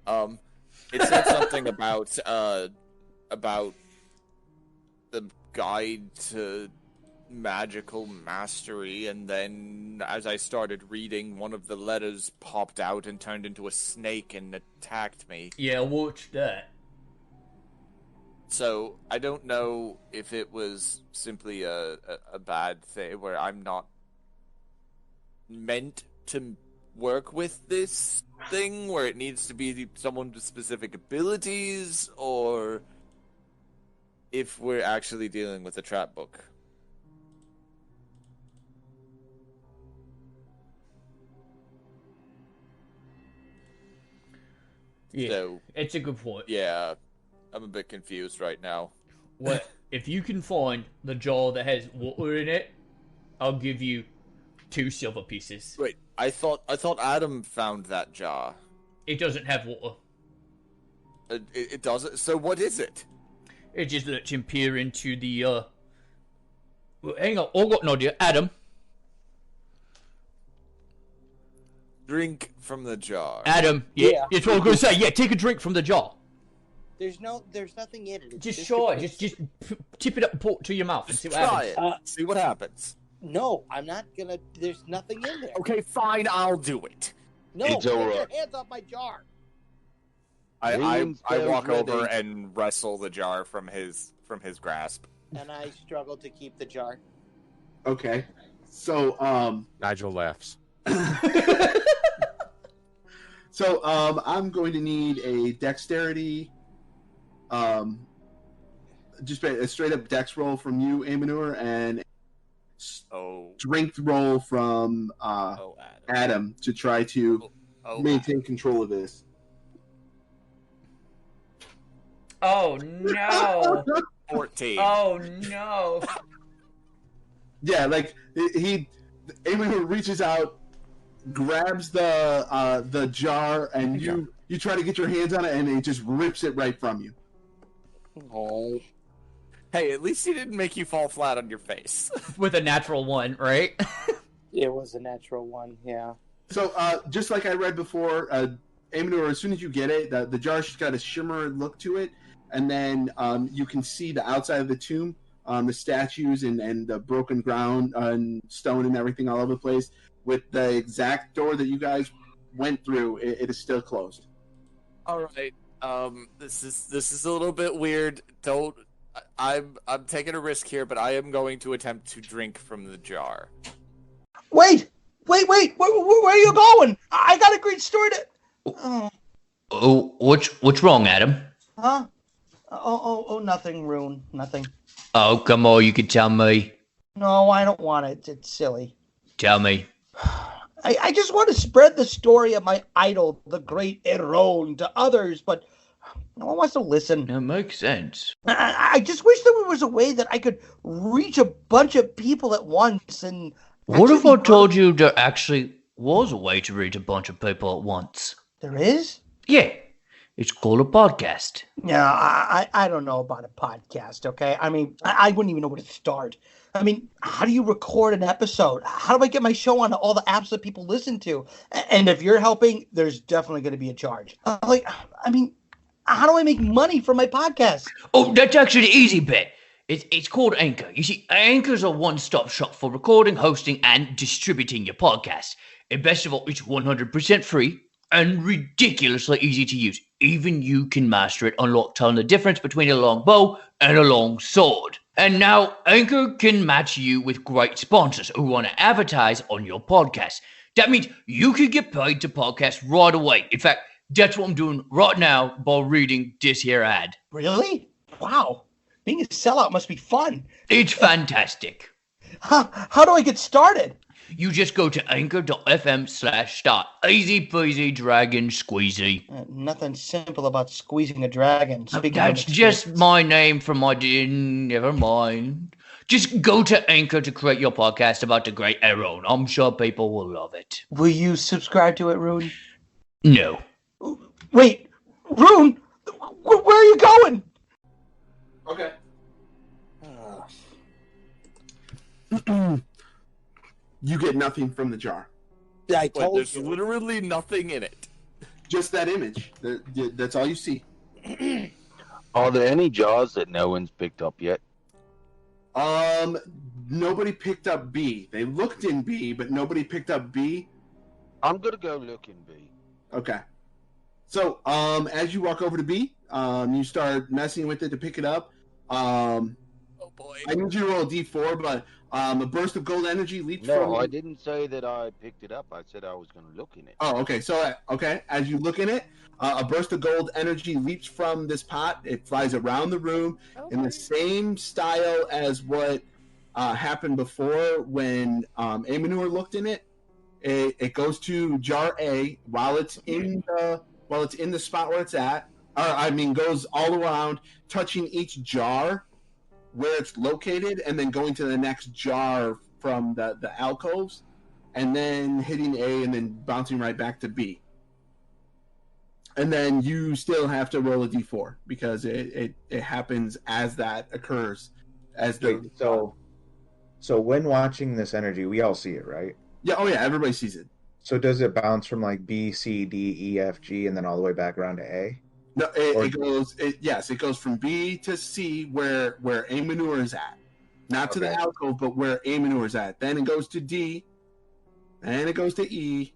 It said something about the guide to magical mastery, and then as I started reading, one of the letters popped out and turned into a snake and attacked me. Yeah, watch that. So I don't know if it was simply a bad thing where I'm not meant to work with this thing, where it needs to be someone with specific abilities, or if we're actually dealing with a trap book. Yeah, so, it's a good point. Yeah, I'm a bit confused right now. Well, if you can find the jar that has water in it, I'll give you 2 silver pieces. Wait, I thought Adam found that jar. It doesn't have water. It doesn't? So what is it? It just lets him peer into the, Well, hang on, I got an idea. Adam. Drink from the jar. Adam, yeah. That's what I was going to say. Yeah, take a drink from the jar. There's nothing in it. Just try it. Just tip it up and pour it to your mouth and see what happens. Try it. See what happens. No, I'm not gonna. There's nothing in there. Okay, fine. I'll do it. No, get your hands off my jar. I walk over and wrestle the jar from his grasp. And I struggle to keep the jar. Okay, so Nigel laughs. So I'm going to need a dexterity, just a straight up dex roll from you, Amanur, and strength roll from Adam to try to maintain control of this. Oh no! 14. Oh no! Yeah, like Amanur reaches out, grabs the jar, and you try to get your hands on it, and it just rips it right from you. Oh. Hey, at least he didn't make you fall flat on your face. With a natural 1, right? It was a natural 1, yeah. So, just like I read before, Amador, as soon as you get it, the jar's just got a shimmer look to it, and then you can see the outside of the tomb, the statues and the broken ground and stone and everything all over the place. With the exact door that you guys went through, it is still closed. All right. This is a little bit weird. I'm taking a risk here, but I am going to attempt to drink from the jar. Wait! Where are you going? I got a great story to... Oh, what's wrong, Adam? Huh? Oh, nothing, Rune. Nothing. Oh, come on, you can tell me. No, I don't want it. It's silly. Tell me. I just want to spread the story of my idol, the great Eron, to others, but no one wants to listen. That makes sense. I just wish there was a way that I could reach a bunch of people at once and... What if I told you there actually was a way to reach a bunch of people at once? There is? Yeah. It's called a podcast. Yeah, I don't know about a podcast, okay? I mean, I wouldn't even know where to start. I mean, how do you record an episode? How do I get my show on all the apps that people listen to? And if you're helping, there's definitely going to be a charge. I mean, how do I make money from my podcast? Oh, that's actually the easy bit. It's called Anchor. You see, Anchor's a one-stop shop for recording, hosting, and distributing your podcast. And best of all, it's 100% free and ridiculously easy to use. Even you can master it, unlock telling the difference between a long bow and a long sword. And now Anchor can match you with great sponsors who want to advertise on your podcast. That means you can get paid to podcast right away. In fact, that's what I'm doing right now by reading this here ad. Really? Wow. Being a sellout must be fun. It's fantastic. How do I get started? You just go to anchor.fm/start. Easy peasy, dragon squeezy. Nothing simple about squeezing a dragon. That's just my name from my... Never mind. Just go to Anchor to create your podcast about the great Eron. I'm sure people will love it. Will you subscribe to it, Rune? No. Wait, Rune? Where are you going? Okay. You get nothing from the jar. I told there's literally nothing in it. Just that image. That's all you see. Are there any jars that no one's picked up yet? Nobody picked up B. They looked in B, but nobody picked up B. I'm gonna go look in B. Okay. So, as you walk over to B, you start messing with it to pick it up. Oh boy! I need you to roll a D4, but a burst of gold energy leaps from... No, I didn't say that I picked it up. I said I was going to look in it. Oh, okay. So, as you look in it, a burst of gold energy leaps from this pot. It flies around the room in the same style as what happened before when Amanur looked in it. It goes to jar A while it's in the spot where it's at. Goes all around, touching each jar where it's located, and then going to the next jar from the alcoves, and then hitting A, and then bouncing right back to B. And then you still have to roll a D4 because it happens as that occurs. So when watching this energy, we all see it, right? Yeah. Oh yeah. Everybody sees it. So does it bounce from like B, C, D, E, F, G, and then all the way back around to A? No, it goes from B to C where Amanur is at. Not to the alcove, but where Amanur is at. Then it goes to D, then it goes to E,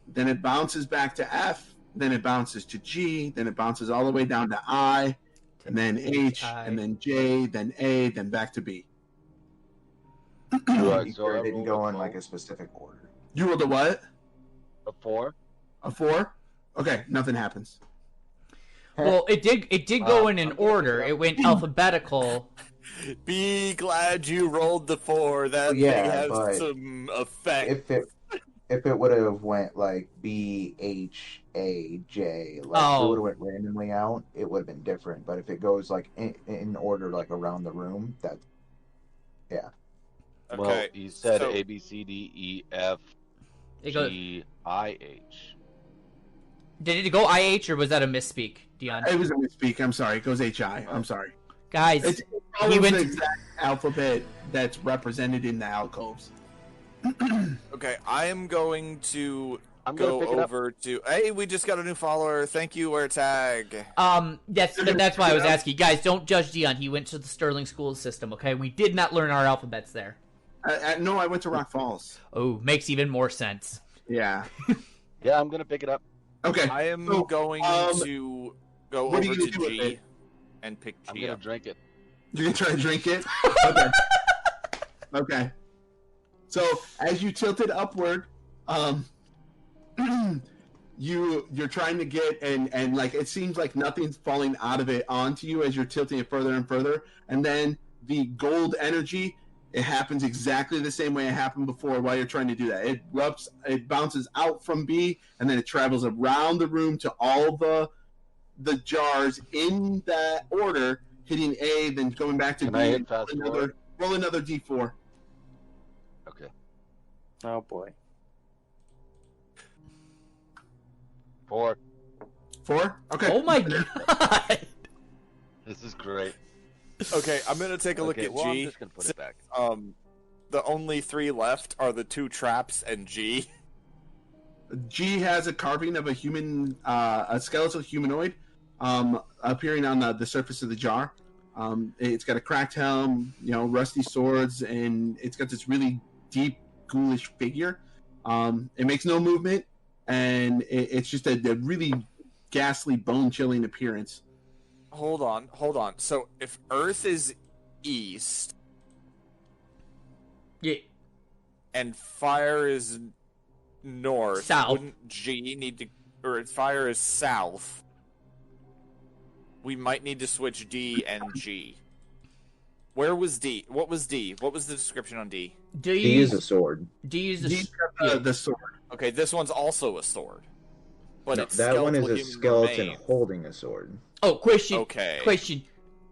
then it bounces back to F, then it bounces to G, then it bounces all the way down to I, and then H, and then J, then A, then back to B. Right, so it didn't go in like a specific order. You rolled a what? A 4. A 4? Okay, nothing happens. Well, it did go in an order. It went alphabetical. Be glad you rolled the 4. That thing has some effect. If it would have went like B, H, A, J, like if it would have went randomly out, it would have been different. But if it goes like in order, like around the room, yeah. Okay, well, you said A, B, C, D, E, F, G, I, H. Did it go IH or was that a misspeak, Dion? It was a misspeak. I'm sorry. It goes HI. I'm sorry. Guys, he went the exact alphabet that's represented in the alcoves. Okay, I am going to go over to... Hey, we just got a new follower. Thank you, Tag. That's why I was asking. Guys, don't judge Dion. He went to the Sterling school system, okay? We did not learn our alphabets there. No, I went to Rock Falls. Oh, makes even more sense. Yeah. Yeah, I'm going to pick it up. Okay. I am going to go over to G and pick G. I'm going to drink it. You're going to try to drink it? Okay. Okay. So, as you tilt it upward, you're trying to get, and like, it seems like nothing's falling out of it onto you as you're tilting it further and further, and then the gold energy It happens exactly the same way it happened before while you're trying to do that. It bounces out from B, and then it travels around the room to all the jars in that order, hitting A, then going back to Can B. I hit fast Roll another D4. Okay. Oh boy. 4. 4? Okay. Oh my god! This is great. Okay, I'm gonna take a look at well, G. I'm just gonna put it back. The only 3 left are the 2 traps and G. G has a carving of a human, a skeletal humanoid, appearing on the surface of the jar. It's got a cracked helm, rusty swords, and it's got this really deep, ghoulish figure. It makes no movement, and it's just a really ghastly, bone-chilling appearance. Hold on. So if Earth is east, Yeah. and fire is north, South. wouldn't G need to, or if fire is south, we might need to switch D and G. Where was D? What was D? What was the description on D? D is a sword. D is D's the sword. Okay, this one's also a sword. But No, it's that one is a human skeleton remains. holding a sword. Oh, question. Okay. Question.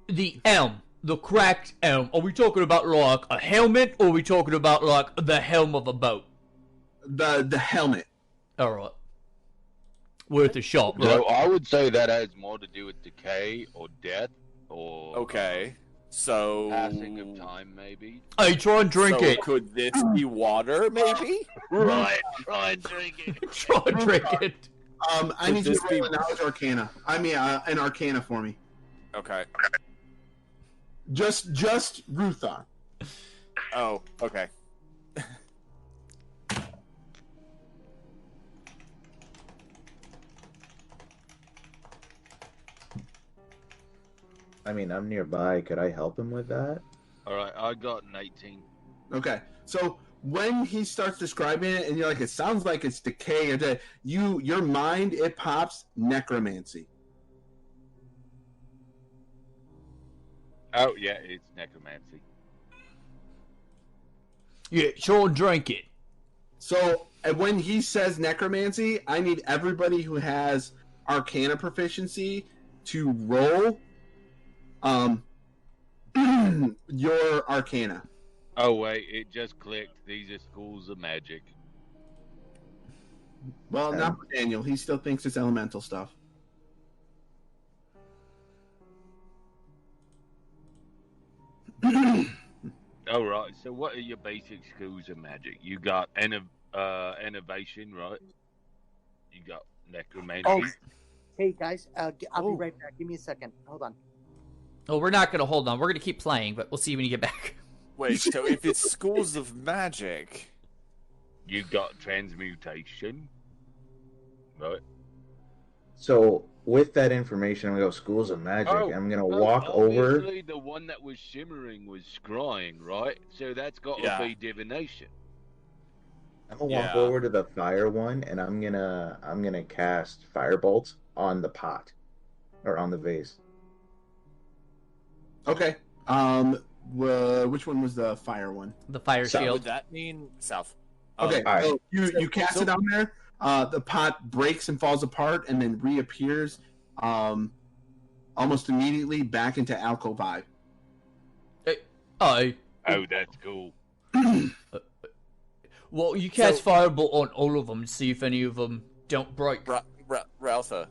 The elm, the cracked elm. Are we talking about like a helmet, or are we talking about like the helm of a boat? The helmet. All right. Worth a shot, right? So I would say that has more to do with decay or death or Okay. So passing of time, maybe. Hey, try and drink so it. could this be water, maybe? Right, try and drink it. Try and drink it. I need you to roll a knowledge arcana. I mean, an arcana for me. Okay. Just Ruthon. Oh, okay. I mean, I'm nearby. Could I help him with that? All right, I got an 18. Okay, so when he starts describing it, and you're like, it sounds like it's decay or death, your mind, it pops necromancy. Oh yeah, it's necromancy. Yeah, try and drink it. So and when he says necromancy, I need everybody who has arcana proficiency to roll your arcana. Oh wait, it just clicked. These are schools of magic. Well, not for Daniel. He still thinks it's elemental stuff. Oh right. So what are your basic schools of magic? You got innovation, right? You got necromancy. Oh, hey guys, I'll be right back. Give me a second. Hold on. Oh, we're not gonna hold on. We're gonna keep playing, but we'll see when you get back. Wait, so if it's schools of magic, You got transmutation, right? So with that information, I'm gonna go schools of magic. I'm gonna walk over. Obviously, the one that was shimmering was scrying, right? So that's got to be divination. I'm gonna walk over to the fire one, and I'm gonna cast firebolt on the pot, or on the vase. Okay. Which one was the fire one? The fire so shield. would that mean south? Okay, All right. so you cast it on there. The pot breaks and falls apart, and then reappears almost immediately back into alcove vibe. Oh, that's cool. Well, you cast firebolt on all of them to see if any of them don't break. Ralpha,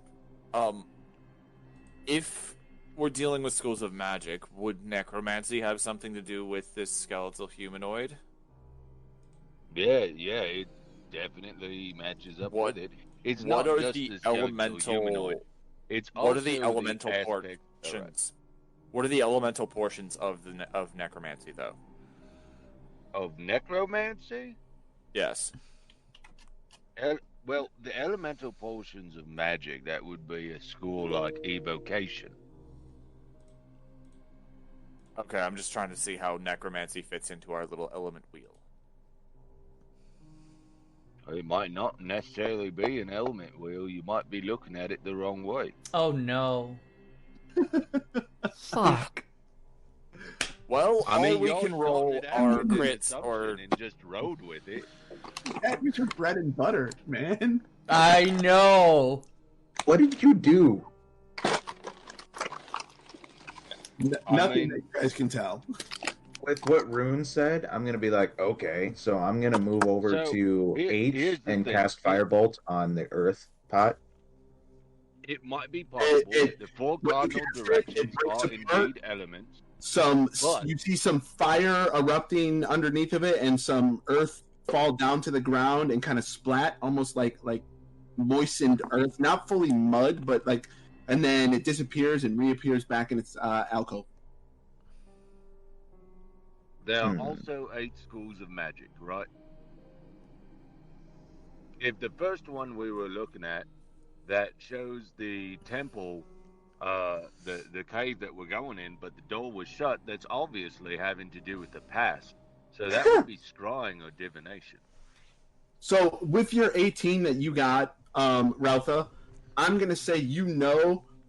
if we're dealing with schools of magic, would necromancy have something to do with this skeletal humanoid? Yeah, it definitely matches up with it. It's what not are just the the skeletal elemental? humanoid. It's what are the also elemental aspect- portions? What are the elemental portions of of necromancy, though? Of necromancy? Yes. Well, the elemental portions of magic, that would be a school like evocation. Okay, I'm just trying to see how necromancy fits into our little element wheel. It might not necessarily be an element wheel. You might be looking at it the wrong way. Oh no. Fuck. Well, I mean, all we y'all can roll started out are with this crits or assumption and just rode with it. That was your bread and butter, man. I know. What did you do? Nothing that you guys can tell. With what Rune said, I'm gonna be like, okay, so I'm gonna move over So, to here's H the and thing. cast Firebolt on the Earth pot. It might be possible that the four when you cardinal cast it, directions it breaks are apart. indeed elements. But you see some fire erupting underneath of it, and some earth fall down to the ground and kind of splat, almost like moistened earth, not fully mud, but like, and then it disappears and reappears back in its alcove. There are also 8 schools of magic, right? If the first one we were looking at that shows the temple, the cave that we're going in, but the door was shut, that's obviously having to do with the past. So that would be scrying or divination. So with your 18 that you got, Ralpha, I'm gonna say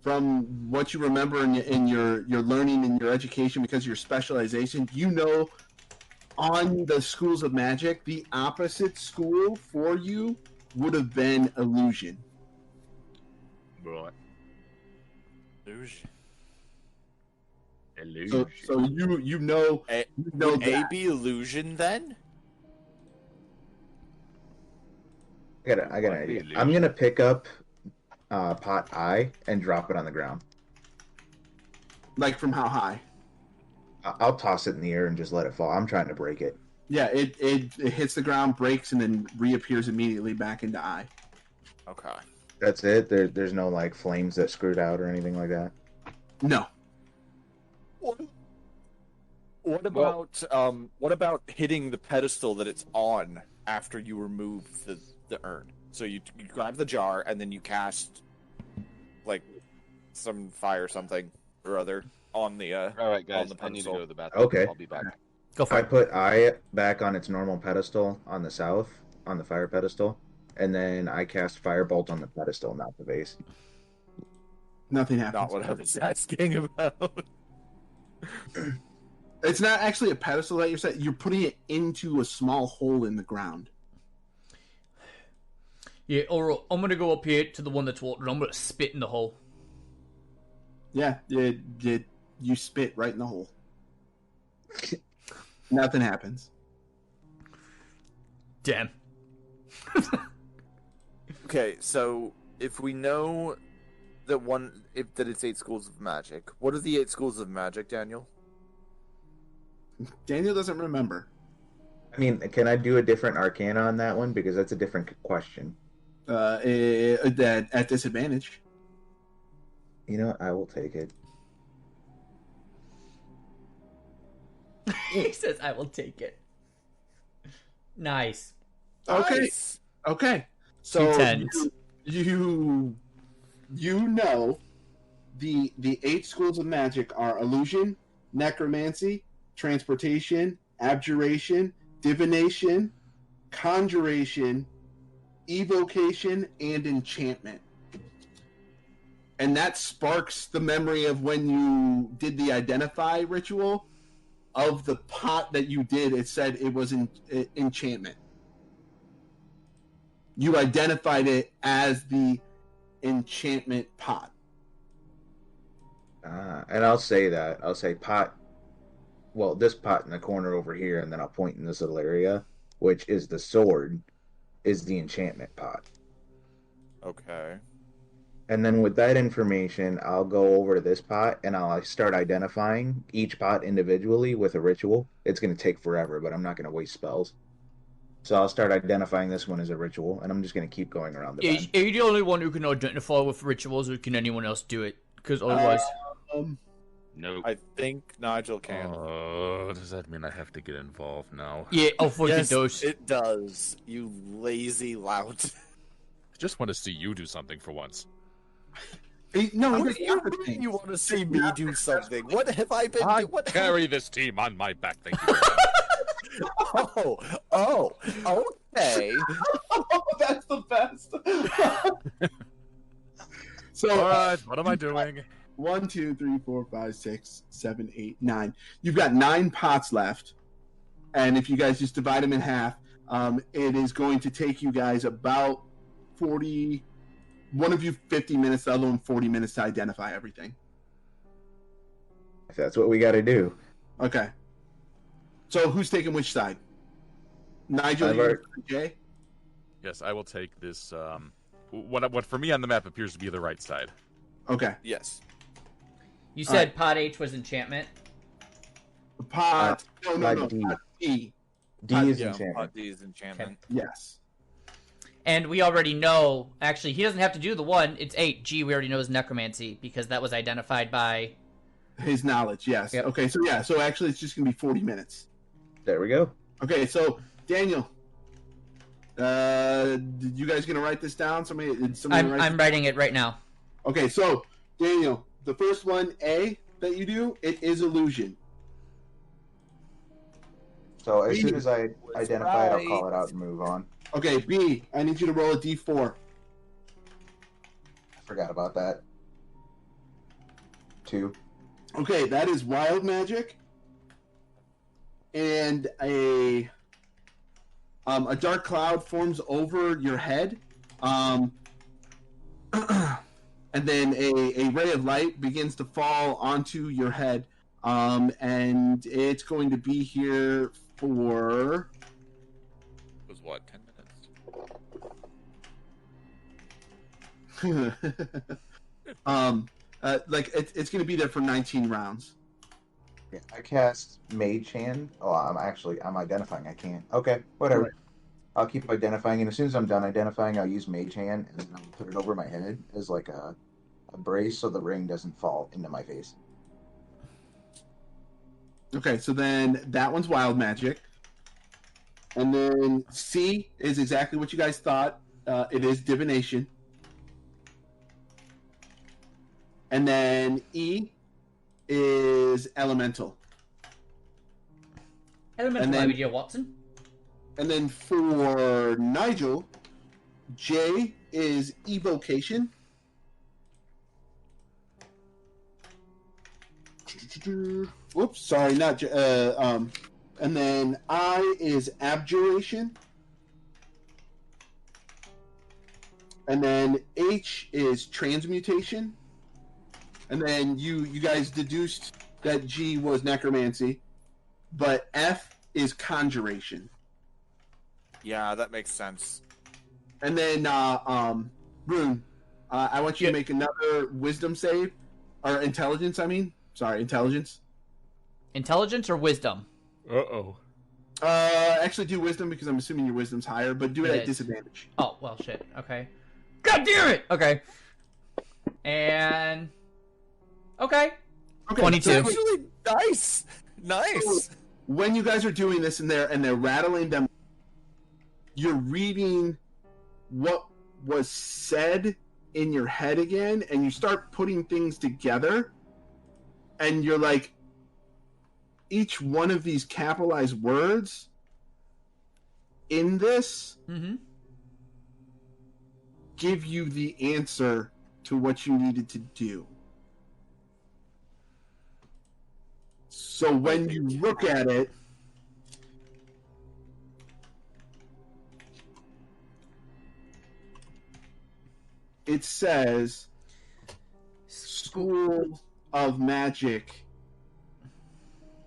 from what you remember in your learning and your education, because of your specialization, on the schools of magic, the opposite school for you would have been illusion. Right. illusion. So you know Would A that. be illusion then? I got an idea. I'm gonna pick up pot I and drop it on the ground. Like from how high? I'll toss it in the air and just let it fall. I'm trying to break it. Yeah, it hits the ground, breaks, and then reappears immediately back into I. Okay. That's it. There's no like flames that screwed out or anything like that. No. What about hitting the pedestal that it's on after you remove the urn? So you grab the jar and then you cast like some fire something or other on the all right, guys, on the I need to pedestal. go to the bathroom. Okay. I'll be back. Go for I it. put I back on its normal pedestal on the south, on the fire pedestal, and then I cast Firebolt on the pedestal, not the base. Nothing happens. Not what I was asking about. It's not actually a pedestal that you're setting. You're putting it into a small hole in the ground. Yeah, alright, I'm gonna go up here to the one that's water. I'm gonna spit in the hole. Yeah, you spit right in the hole. Nothing happens. Damn. Okay, so if we know that it's 8 schools of magic, what are the 8 schools of magic, Daniel? Daniel doesn't remember. I mean, can I do a different arcana on that one? Because that's a different question. At disadvantage. You know what? I will take it. He says, I will take it. Nice. Okay. Nice. Okay. So 2 tens. you know the 8 schools of magic are illusion, necromancy, transportation, abjuration, divination, conjuration, evocation, and enchantment. And that sparks the memory of when you did the identify ritual of the pot that you did. It said it was enchantment. You identified it as the enchantment pot. And I'll say that. I'll say pot. Well, this pot in the corner over here, and then I'll point in this little area, which is the sword, is the enchantment pot. Okay. And then with that information, I'll go over to this pot and I'll start identifying each pot individually with a ritual. It's going to take forever, but I'm not going to waste spells. So I'll start identifying this one as a ritual, and I'm just going to keep going around the bend. Are you the only one who can identify with rituals, or can anyone else do it? Because otherwise... No. I think Nigel can. Does that mean I have to get involved now? Yeah, I'll fucking Yes, do. it does. You lazy lout. I just want to see you do something for once. No, How do you want to see me do something? What have I been I doing? What carry this team on my back. Thank you. Okay. That's the best. So, All right, what am I doing? 1, 2, 3, 4, 5, 6, 7, 8, 9. You've got 9 pots left, and if you guys just divide them in half, it is going to take you guys about 40. One of you 50 minutes, the other one 40 minutes to identify everything. If that's what we got to do. Okay. So who's taking which side? Nigel, you, Jay? Yes, I will take this. What for me on the map appears to be the right side. Okay. Yes. You said pot H was enchantment? Pot. No. D. Pot D. D is enchantment. Pot D is enchantment. Yes. And we already know, actually, he doesn't have to do the 1. It's 8. G, we already know is necromancy because that was identified by his knowledge. Yes. Yep. Okay. So actually, it's just gonna be 40 minutes. There we go. Okay. So Daniel, did you guys gonna write this down? I'm writing it right now. Okay. So Daniel, the first one, A, that you do, it is illusion. So as soon as I identify it, I'll call it out and move on. Okay, B, I need you to roll a D4. I forgot about that. 2. Okay, that is wild magic. And a dark cloud forms over your head. And then a ray of light begins to fall onto your head. And it's going to be here for... It was what, 10 minutes? It's going to be there for 19 rounds. Yeah, I cast Mage Hand. Oh, I'm identifying. I can't. Okay, whatever. Right. I'll keep identifying, and as soon as I'm done identifying, I'll use Mage Hand, and then I'll put it over my head as like a brace so the ring doesn't fall into my face. Okay, so then that one's wild magic. And then C is exactly what you guys thought. It is divination. And then E is elemental. Elemental, my dear Watson. And then for Nigel, J is evocation. Whoops, sorry, not J. And then I is abjuration. And then H is transmutation. And then you guys deduced that G was necromancy, but F is conjuration. Yeah, that makes sense. And then Rune, I want you to make another wisdom save, or intelligence. Intelligence. Intelligence or wisdom? Uh-oh. Actually, do wisdom because I'm assuming your wisdom's higher, but do it at disadvantage. Oh well, shit. Okay. God damn it. Okay. And. Okay. 22. Actually, nice. So when you guys are doing this and they're rattling them, you're reading what was said in your head again, and you start putting things together, and you're like, each one of these capitalized words in this give you the answer to what you needed to do. So when you look at it, it says School of Magic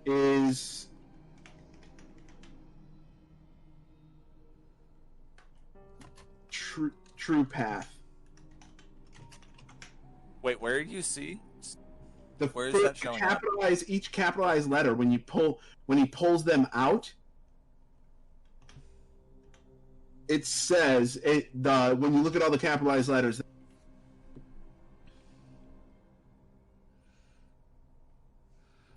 is true path. Wait, where do you see? Where is that showing capitalize up? Each capitalized letter when he pulls them out, it says when you look at all the capitalized letters.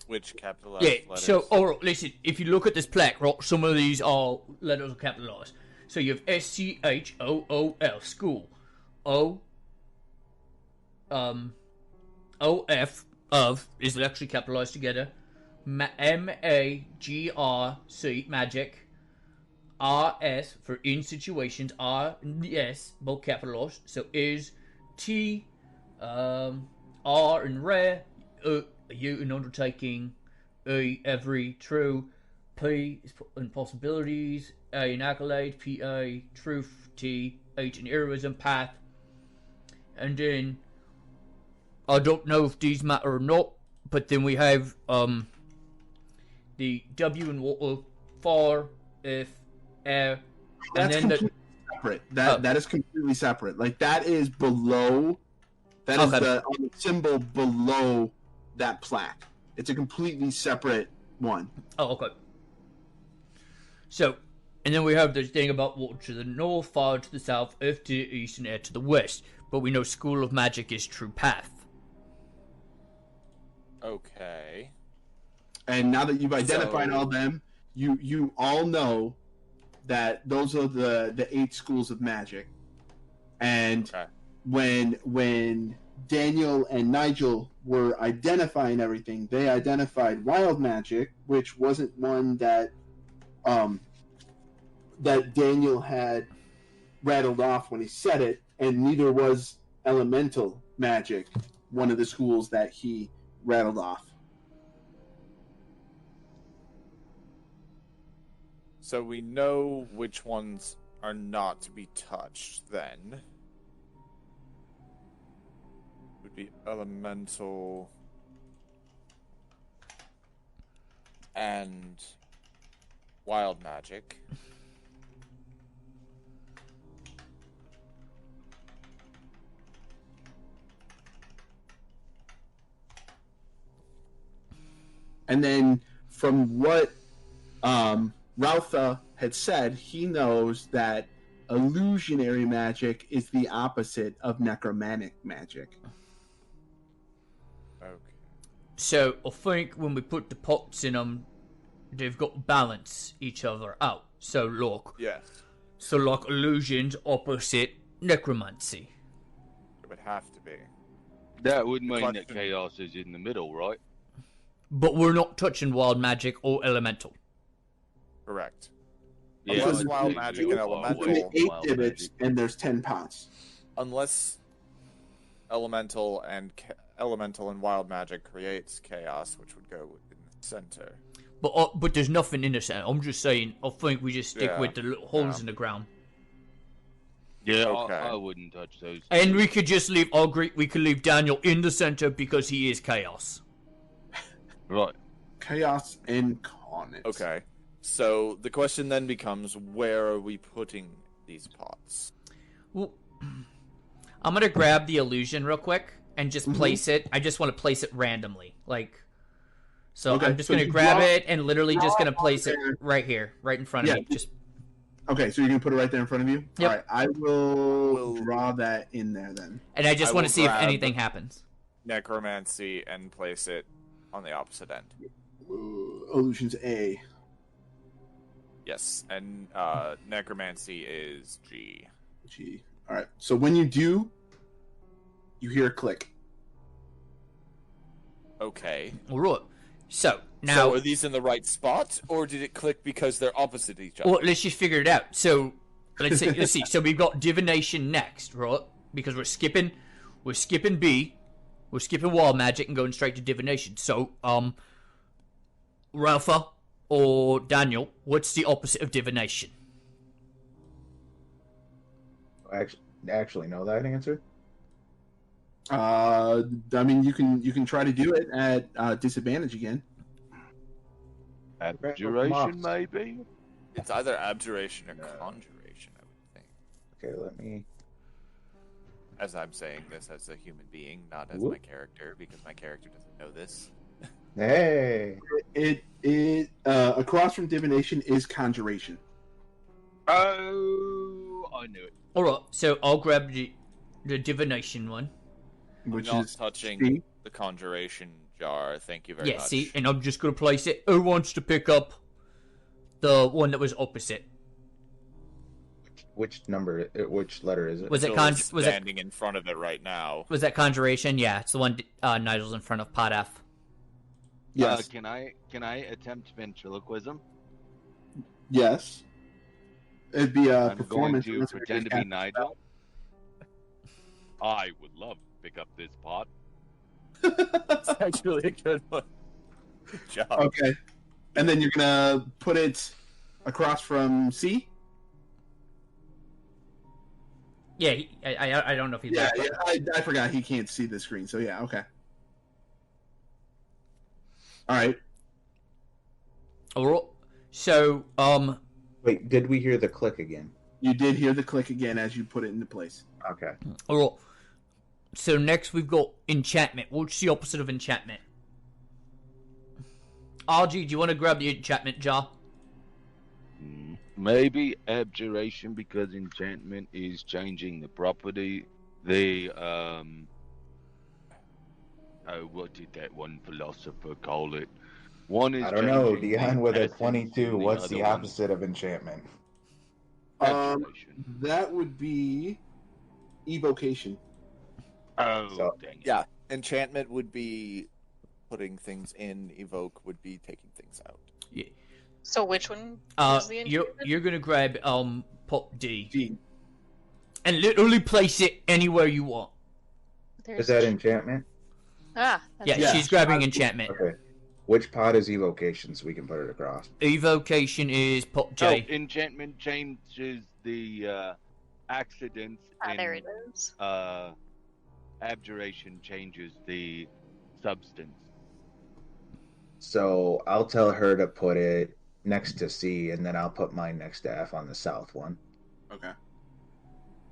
Which capitalized letters? So, alright, listen, if you look at this plaque, right, some of these are letters are capitalized. So you have SCHOOL, school. OF, of, is actually capitalized together. MAGRC, magic. RS for in situations. RS, both capitalized. So is T, R in rare, U in undertaking, E every true, P in possibilities, A in accolade, PA truth, T H in heroism path, and then I don't know if these matter or not, but then we have the W in water, far, if, air, and That's then completely separate. That is completely separate. Like that is below. That is the symbol below that plaque. It's a completely separate one. Oh, okay. So, and then we have this thing about water to the north, fire to the south, earth to the east, and air to the west. But we know School of Magic is true path. Okay. And now that you've identified all of them, you all know that those are the 8 schools of magic. And when Daniel and Nigel were identifying everything, they identified wild magic, which wasn't one that that Daniel had rattled off when he said it, and neither was elemental magic, one of the schools that he rattled off. So we know which ones are not to be touched, then. Would be elemental and wild magic. And then from what Ralpha had said, he knows that illusionary magic is the opposite of necromantic magic. Okay. So I think when we put the pots in them, they've got to balance each other out. So look. Yes. So like illusions opposite necromancy. It would have to be. That would mean that chaos is in the middle, right? But we're not touching wild magic or elemental. Correct. Yeah, Unless wild magic and elemental. 8 divots, and there's 10 pots. Unless elemental and wild magic creates chaos, which would go in the center. But there's nothing in the center. I'm just saying. I think we just stick with the little holes in the ground. Yeah, Okay. I wouldn't touch those. And we could just leave. I agree. We could leave Daniel in the center because he is chaos. Right. Chaos incarnate. Okay. So the question then becomes, where are we putting these pots? Well, I'm gonna grab the illusion real quick and just place it. I just want to place it randomly, like. So Okay, I'm just so gonna you grab draw- it and literally just gonna place it there. right here, right in front of Yeah. me. Just Okay, so you're gonna put it right there in front of you? Yep. Alright, I will draw that in there then. and I just I want to will see if grab- anything happens. Necromancy and place it on the opposite end. Illusions A. Yes, and necromancy is G. G. Alright, so when you do, you hear a click. Okay. All right. So now, So are these in the right spot, or did it click because they're opposite each other? well, let's just figure it out. So let's see. Let's see. So we've got divination next, right? Because we're skipping B, we're skipping wild magic and going straight to divination. So Ralpha or Daniel, what's the opposite of divination? I actually know that answer. I mean, you can try to do it at disadvantage again. Abjuration, maybe? It's either abjuration or conjuration, I would think. Okay, let me. As I'm saying this as a human being, not as Whoop. my character, because my character doesn't know this. Hey. It across from divination is conjuration. Oh, I knew it. All right. So I'll grab the divination one. Which I'm not is touching C. the conjuration jar. Thank you very Yeah. much. See, and I'm just gonna place it. Who wants to pick up the one that was opposite? Which number? Which letter is it? Was it Phil's was it standing in front of it right now. was that conjuration? Yeah, it's the one Nigel's in front of pot F. Yes. Can I attempt ventriloquism? Yes. It'd be a I'm performance. going to pretend to be Nigel. I would love to pick up this pot. It's actually a good one. Good job. Okay. And then you're gonna put it across from C? Yeah, I don't know if he's Yeah, back. I forgot he can't see the screen, so yeah, okay. Alright. So, Wait, did we hear the click again? You did hear the click again as you put it into place. Okay. alright. So next we've got enchantment. What's the opposite of enchantment? RG, do you want to grab the enchantment jar? Maybe abjuration, because enchantment is changing the property. What did that one philosopher call it? One is I don't know, changing Dion, with a essence, 22, and what's other the one- opposite of enchantment? Abjuration. That would be evocation. Oh, So- dang it. Yeah, enchantment would be putting things in. Evoke would be taking things out. Yeah. So which one is the enchantment? You're gonna grab pop D D. and literally place it anywhere you want. Is that enchantment? Ah, Yeah, that's she's grabbing enchantment. Okay. Which pod is evocation so we can put it across? Evocation is pop J. Oh, enchantment changes the accidents. there it is. Abjuration changes the substance. So I'll tell her to put it next to C, and then I'll put mine next to F on the south one. Okay.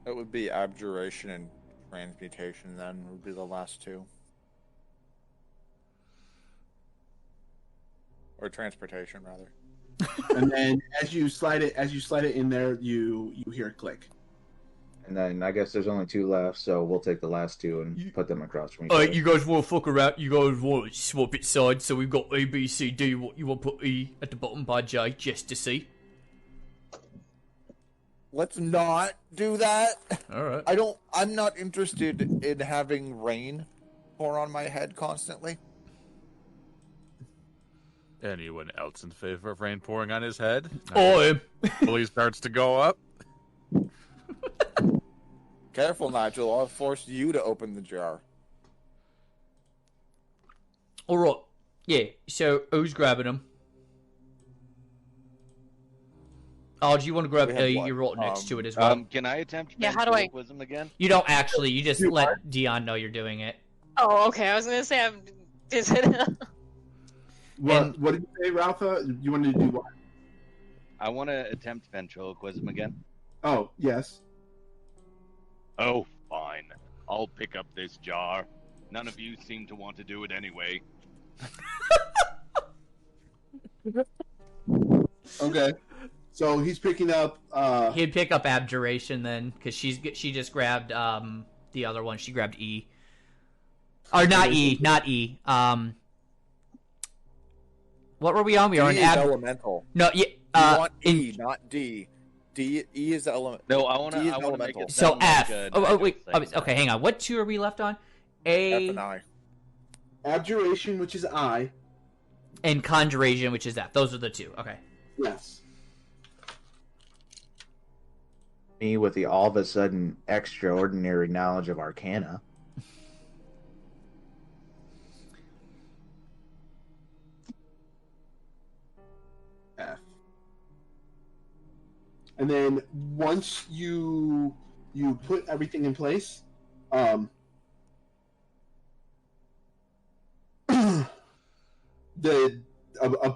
That would be abjuration and transmutation. Then would be the last two, or transportation rather. And then as you slide it in there, you hear a click. And then I guess there's only two left, so we'll take the last two and put them across from each Alright, other. you guys want to fuck around? You guys want to swap it sides? So we've got A, B, C, D. What you want to put E at the bottom by J just to see? Let's not do that. Alright. I'm not interested in having rain pour on my head constantly. Anyone else in favor of rain pouring on his head? I am. Fully starts to go up. Careful, Nigel. I'll force you to open the jar. Alright. Yeah, so who's grabbing them? Oh, do you want to grab We have A? one. You're right next to it as well. Can I attempt Yeah, how do I- ventriloquism again? You don't actually, you just let Dion know you're doing it. Oh, okay. I was gonna say is it? What did you say, Ralpha? You wanted to do what? I want to attempt ventriloquism again. Oh, yes. Oh, fine. I'll pick up this jar. None of you seem to want to do it anyway. Okay. So he's picking up. He'd pick up abjuration then, because she just grabbed the other one. She grabbed E. Or not E, not E. What were we on? We were on D is elemental. No, yeah. You want E, not D. E is the element. No, I want to make elemental. it So sound F. like a Oh, wait. Nigel saying Okay, hang on. What two are we left on? A F and I. Abjuration, which is I. and conjuration, which is F. Those are the two. Okay. Yes. Me with the all of a sudden extraordinary knowledge of Arcana. F. And then once you put everything in place, a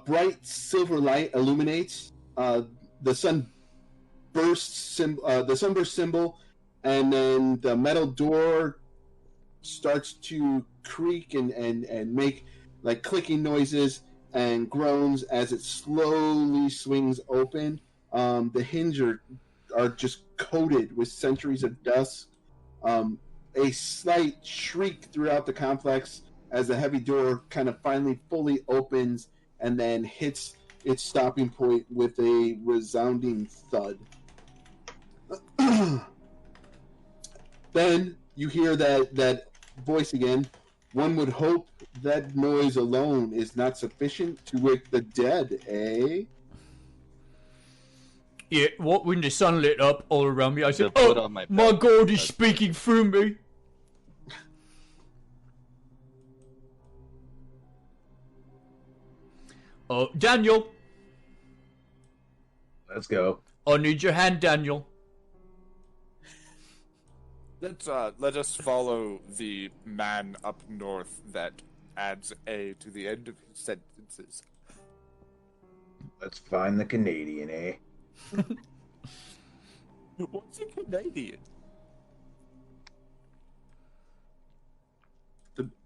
bright silver light illuminates the sunburst symbol, and then the metal door starts to creak and make like clicking noises and groans as it slowly swings open. The hinges are just coated with centuries of dust. A slight shriek throughout the complex as the heavy door kind of finally fully opens and then hits its stopping point with a resounding thud. Then you hear that voice again. One would hope that noise alone is not sufficient to wake the dead, eh? Yeah, what when the sun lit up all around me, I said, put "Oh, on my my belt. God is speaking through me." Oh, Daniel. Let's go. I need your hand, Daniel. Let us follow the man up north that adds A to the end of his sentences. Let's find the Canadian, eh? What's a Canadian?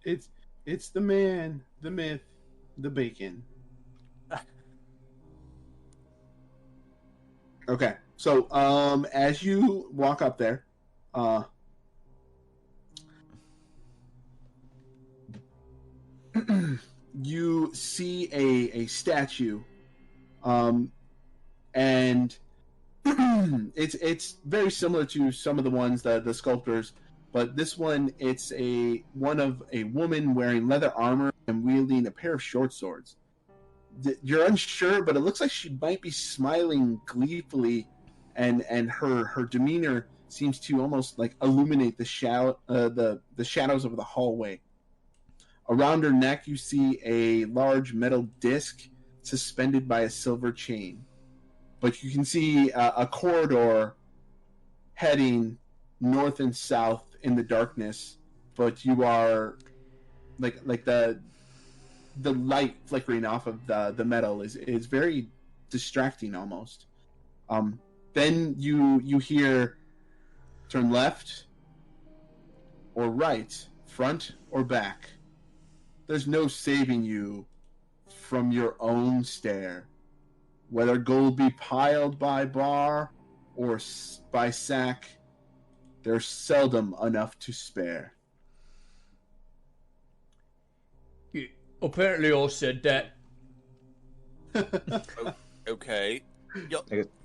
It's the man, the myth, the bacon. Okay, so as you walk up there, you see a statue, and it's very similar to some of the ones that the sculptors, but this one it's one of a woman wearing leather armor and wielding a pair of short swords. You're unsure, but it looks like she might be smiling gleefully, and her demeanor seems to almost like illuminate the shadows of the hallway. Around her neck, you see a large metal disc suspended by a silver chain. But you can see a corridor heading north and south in the darkness. But you are like the light flickering off of the metal is very distracting almost. Then you hear turn left or right, front or back. There's no saving you from your own stare. Whether gold be piled by bar or by sack, there's seldom enough to spare. Apparently all said that. Okay. You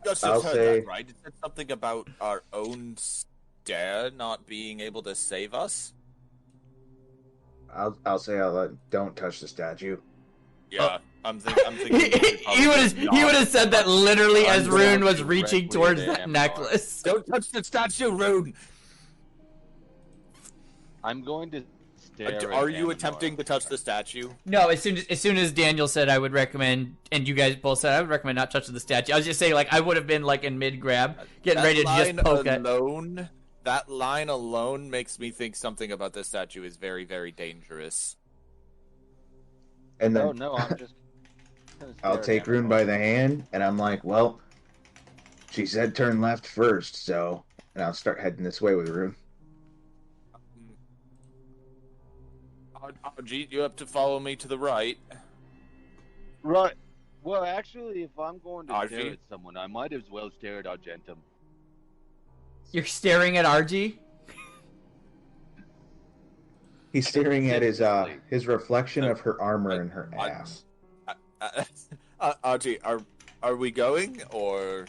just I'll heard say- that, right? It said something about our own stare not being able to save us? I'll say don't touch the statue. Yeah, I'm thinking... He would have said that literally as I'm Rune going was to reaching directly towards to that Emma. necklace. Don't touch the statue, Rune! I'm going to stare. Are at you Amador. attempting to touch the statue? No, as soon as Daniel said I would recommend, and you guys both said I would recommend not touching the statue. I was just saying, like, I would have been like in mid grab, getting ready to just poke it. That line alone makes me think something about this statue is very, very dangerous. And then Oh no, I'm just. gonna stare I'll at take Rune Amador. by the hand, and I'm like, well, she said turn left first, so... And I'll start heading this way with Rune. Ajit, you have to follow me to the right. Right. Well, actually, if I'm going to stare Archie? at someone, I might as well stare at Argentum. You're staring at RG? He's staring at his reflection of her armor in her ass. Ajit, are we going, or...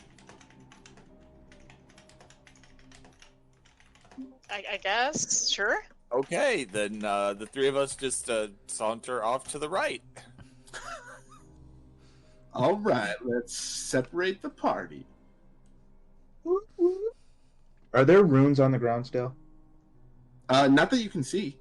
I guess, sure. Okay, then the three of us just saunter off to the right. All right, let's separate the party. Are there runes on the ground still? Not that you can see.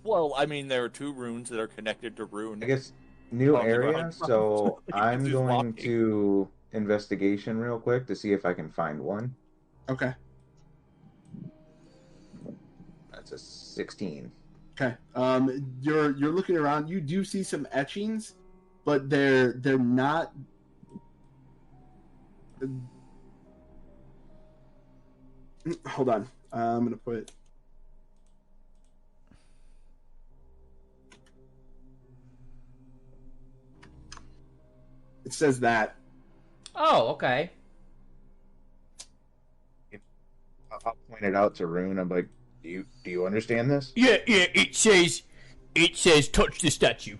Well, I mean, there are two runes that are connected to Rune. I guess new On the area, ground. so You can I'm just going walk. to investigation real quick to see if I can find one. Okay. That's a 16. Okay. You're looking around. You do see some etchings, but they're not. Hold on. I'm gonna put. It says that. Oh, okay. I'll point it out to Rune. I'm like, do you understand this? Yeah, it says touch the statue.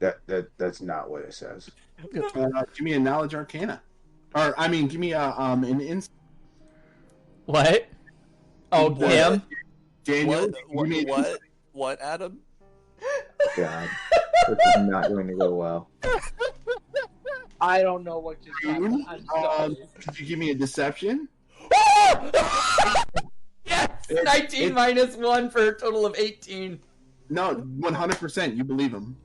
That's not what it says. Give me a knowledge arcana, or I mean, give me an insight. What? Oh, What? him? Daniel. What, Adam? God, this is not going to go well. I don't know what just happened. I'm sorry. Could you give me a deception? Yes! 19 minus 1 for a total of 18. No, 100%. You believe him.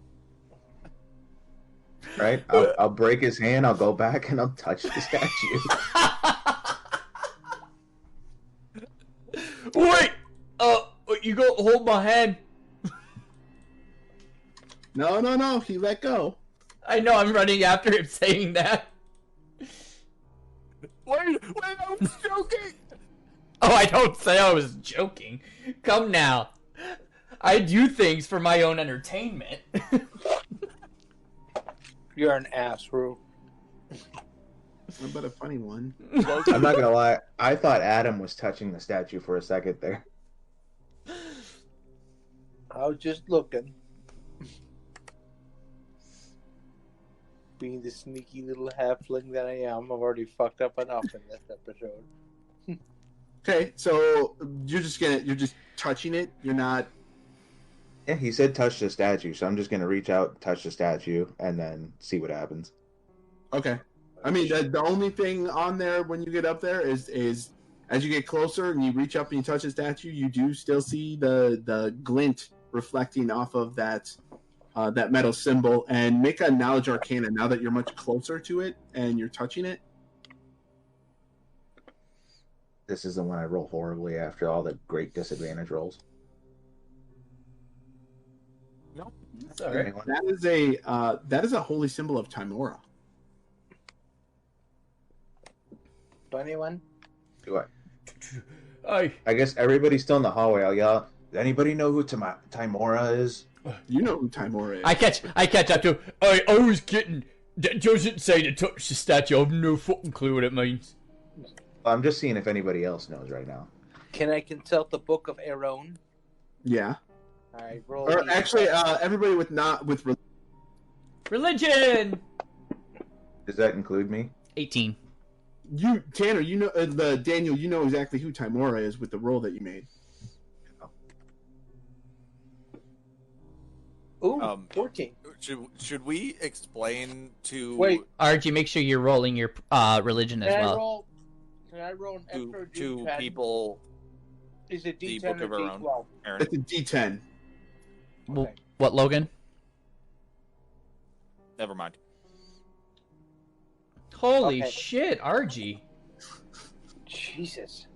Right? I'll break his hand. I'll go back and I'll touch the statue. Wait! You go hold my hand. No. He let go. I know, I'm running after him saying that. Wait, I was joking! Oh, I don't say I was joking. Come now. I do things for my own entertainment. You're an ass, Rue. But a funny one. I'm not gonna lie. I thought Adam was touching the statue for a second there. I was just looking. Being the sneaky little halfling that I am, I've already fucked up enough in this episode. Okay, so you're just touching it. You're not. Yeah, he said touch the statue, so I'm just gonna reach out, touch the statue, and then see what happens. Okay. I mean, the only thing on there when you get up there is as you get closer and you reach up and you touch the statue, you do still see the glint reflecting off of that metal symbol. And make a knowledge arcana now that you're much closer to it and you're touching it. This is the one I roll horribly after all the great disadvantage rolls. No, that's all right. That is a holy symbol of Timora. 21? Do I guess everybody's still in the hallway. I'll yell, does anybody know who Timora is? You know who Timora is. I catch up to. I was kidding. That doesn't say to touch the statue. I've no fucking clue what it means. I'm just seeing if anybody else knows right now. Can I consult the Book of Aaron? Yeah. Alright, roll. Or actually, everybody with religion. Does that include me? 18. Tanner, you know Daniel, you know exactly who Timora is with the roll that you made. Ooh, 14. Should we explain to Wait, RG, make sure you're rolling your religion as well. Can I roll an extra to D10? people? Is it the D10 Book or of our own? D12? Aaron? It's a D10. Okay. What, Logan? Never mind. Holy Okay. shit, RG. Jesus.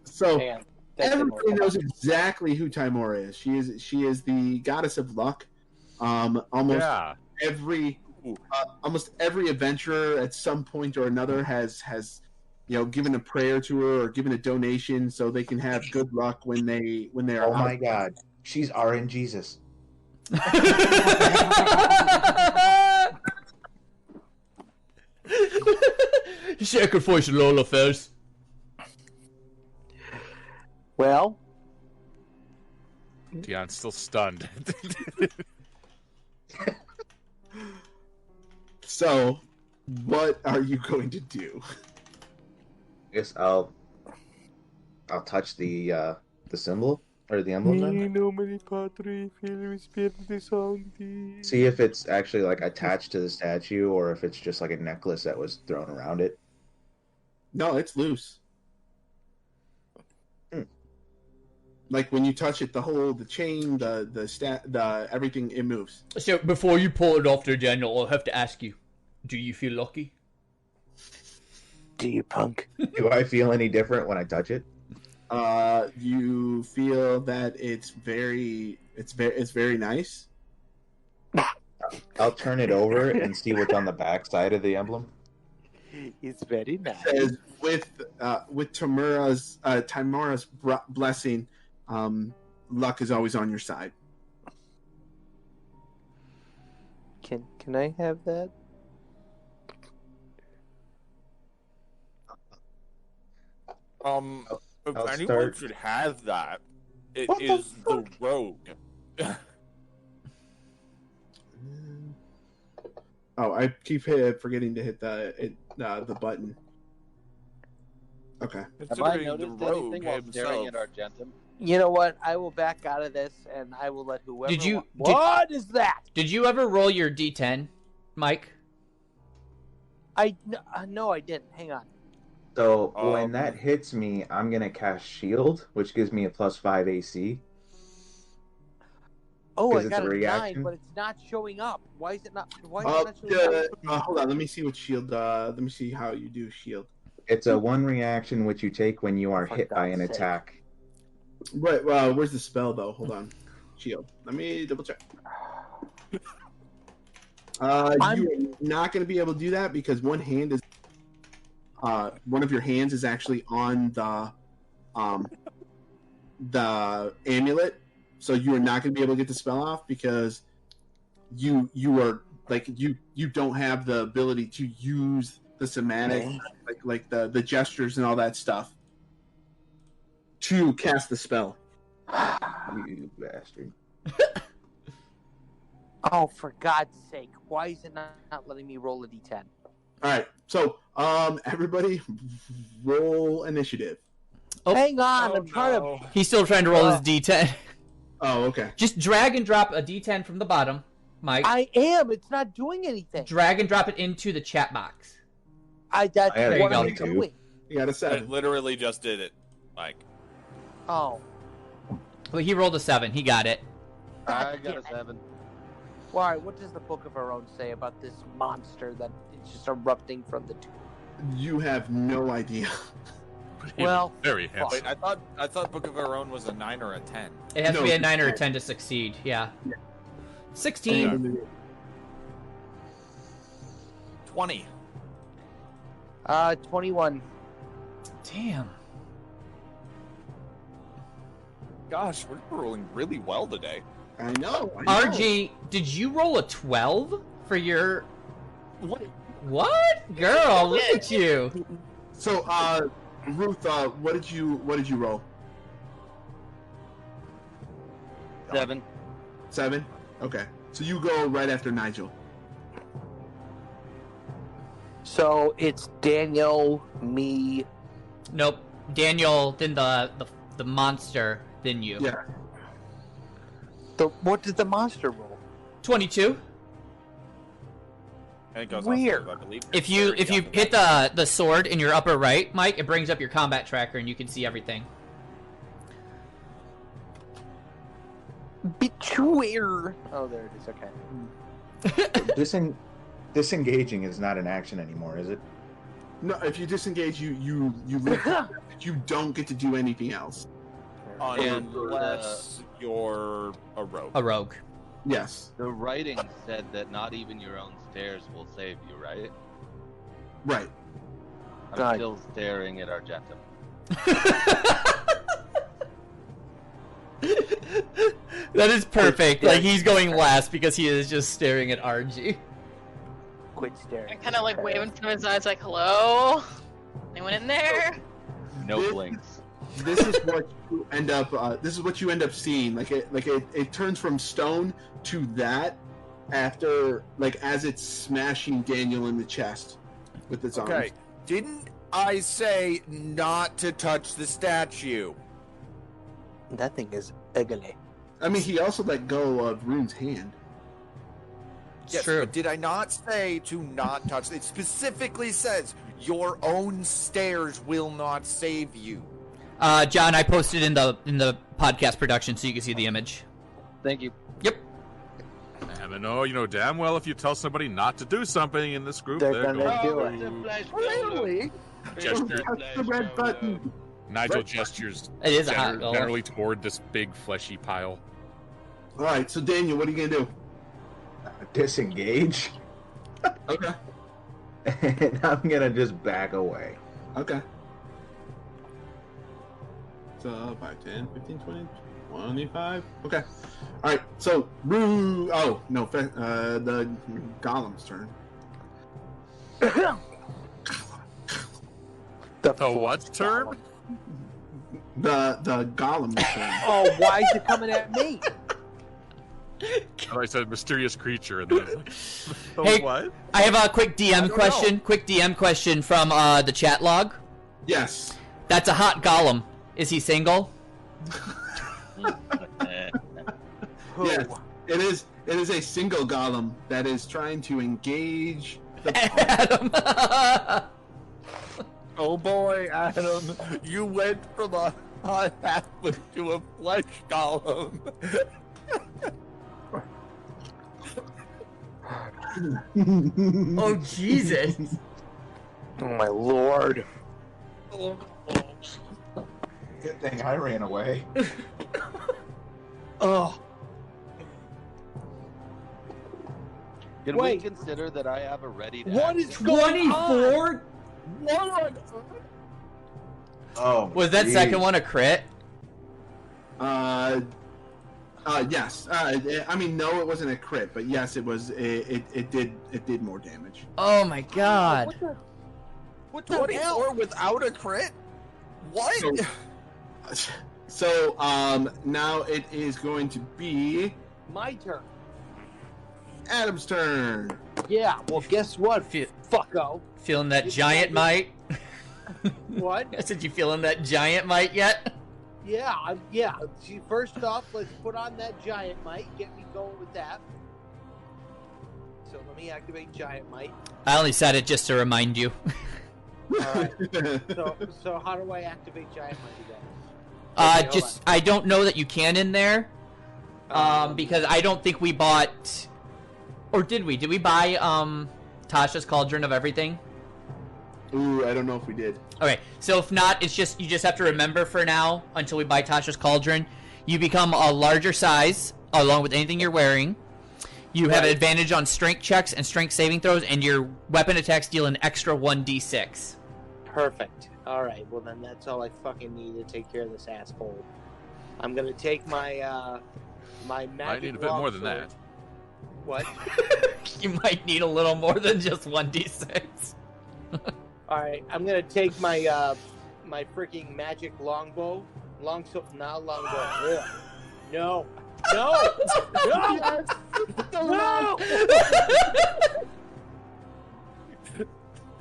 So Man, that didn't everybody work. knows exactly who Timora is. She is the goddess of luck. Almost every adventurer at some point or another has given a prayer to her or given a donation so they can have good luck when they are. Oh my god, she's RN Jesus. Sacrifice all affairs. Well, Dion's still stunned. So, what are you going to do? I guess I'll touch the symbol or the emblem then. See if it's actually like attached to the statue or if it's just like a necklace that was thrown around it. No, it's loose. Like when you touch it, the chain, the everything, it moves. So before you pull it off there, Daniel, I'll have to ask you: do you feel lucky? do you, punk? Do I feel any different when I touch it? You feel that it's very nice. I'll turn it over and see what's on the back side of the emblem. It's very nice. Says, with Timora's blessing, luck is always on your side. Can I have that? If I'll anyone start- should have that, it What the is the fuck? rogue. Oh, I keep forgetting to hit the button. Okay. Have I Considering noticed the rogue anything while staring himself. at Argentum? You know what? I will back out of this, and I will let whoever. Did you- What is that? Did you ever roll your D10, Mike? No, I didn't. Hang on. So when that hits me, I'm gonna cast Shield, which gives me a +5 AC. Oh, I 'Cause it's got a a 9, reaction? but it's not showing up. Why is it not? Why is it not showing up? Hold on. Let me see what shield. Let me see how you do shield. It's a 1 reaction which you take when you are For hit by an God's sake. attack. Right. Where's the spell though? Hold on. Shield. Let me double check. You're not going to be able to do that because one of your hands is actually on the amulet, so you are not going to be able to get the spell off because you are like you don't have the ability to use the somatic like the gestures and all that stuff to cast the spell. You bastard. Oh, for God's sake! Why is it not letting me roll a d10? All right, so everybody, roll initiative. Oh. Hang on, I'm trying to. He's still trying to roll his D10. Oh, okay. Just drag and drop a D10 from the bottom, Mike. I am. It's not doing anything. Drag and drop it into the chat box. That's I have what I'm 22. doing. You got a I 7. literally just did it, Mike. Oh, Well, he rolled a 7. He got it. I got a 7. why? What does the Book of Our Own say about this monster that is just erupting from the tomb? You have no idea. He was Well, very handsome. Wait, I thought Book of Our Own was a 9 or a 10. It has No, to be a it's 9 or a 10. 10 to succeed. Yeah. Yeah. 16. 20. 21. Damn. Gosh, we're rolling really well today. I know. RG, did you roll a 12 for your... What? Girl, look at you. So, Ruth, what did you roll? 7. 7. Okay. So you go right after Nigel. So it's Daniel, me. Nope. Daniel, then the monster, then you. Yeah. What did the monster roll? 22. And it goes Weird. off of, I believe. If you hit the sword in your upper right, Mike, it brings up your combat tracker and you can see everything. Beware. Oh, there it is. Okay. Disengaging is not an action anymore, is it? No, if you disengage, you leave. You don't get to do anything else. Unless you're a rogue. A rogue. Yes. The writing said that not even your own stairs will save you, right? Right. I'm God. still staring at Argentum. That is perfect. Like, he's going last because he is just staring at RG. Quit staring. I kind of like waving from his eyes, like, hello? Anyone in there? No This- blinks. This is what you end up. This is what you end up seeing. It turns from stone to that after, like, as it's smashing Daniel in the chest with its arms. Okay. Didn't I say not to touch the statue? That thing is ugly. I mean, he also let go of Rune's hand. It's Yes, true. but did I not say to not touch? It specifically says your own stairs will not save you. John, I posted in the podcast production so you can see the image. Thank you. Yep. And I know, you know damn well if you tell somebody not to do something in this group, They're they're gonna going do to... it. Really? Gesture. Press the red button. Nigel gestures It is a hot goal. generally toward this big fleshy pile. All right, so Daniel, what are you gonna do? Disengage. Okay. And I'm gonna just back away. Okay. So 5, 10, 15, 20, 25. Okay. All right. So Rune. Oh no, the Golem's turn. The what term? The Golem's turn. Oh, why is it coming at me? I said mysterious creature, and then I was like, Hey, what? I have a quick DM don't question. know. Quick DM question from the chat log. Yes. That's a hot golem. Is he single? Who? Yes. It is. It is a single Golem that is trying to engage the. Adam. Oh boy, Adam, you went from a hot halfling to a flesh golem. Oh, Jesus. Oh my lord. Good thing I ran away. Oh. Can we consider that I have a ready to What action? is going on? 24? What? Oh, Was that geez. second one a crit? Yes. I mean, no, it wasn't a crit, but yes, it was. It did more damage. Oh my god. What the 24 hell? without a crit? What? So, now it is going to be My turn. Adam's turn. Yeah, well, guess what, fucko? Feeling that giant might? What? I said, you feeling that giant might yet? Yeah, yeah. First off, let's put on that giant might. Get me going with that. So let me activate giant might. I only said it just to remind you. Alright. So how do I activate giant might again? Okay, Just, I don't know that you can in there. Because I don't think we bought... Or did we? Did we buy, Tasha's Cauldron of Everything? Ooh, I don't know if we did. Okay, so if not, it's just, you just have to remember for now, until we buy Tasha's Cauldron, you become a larger size, along with anything you're wearing. You have an advantage on strength checks and strength saving throws, and your weapon attacks deal an extra 1d6. Perfect. Alright, well then that's all I fucking need to take care of this asshole. I'm gonna take my, my magic I need a bit more than that. What? You might need a little more than just 1d6. Alright, I'm gonna take my, my freaking magic longbow. Longbow. Ugh. No. No! No! No!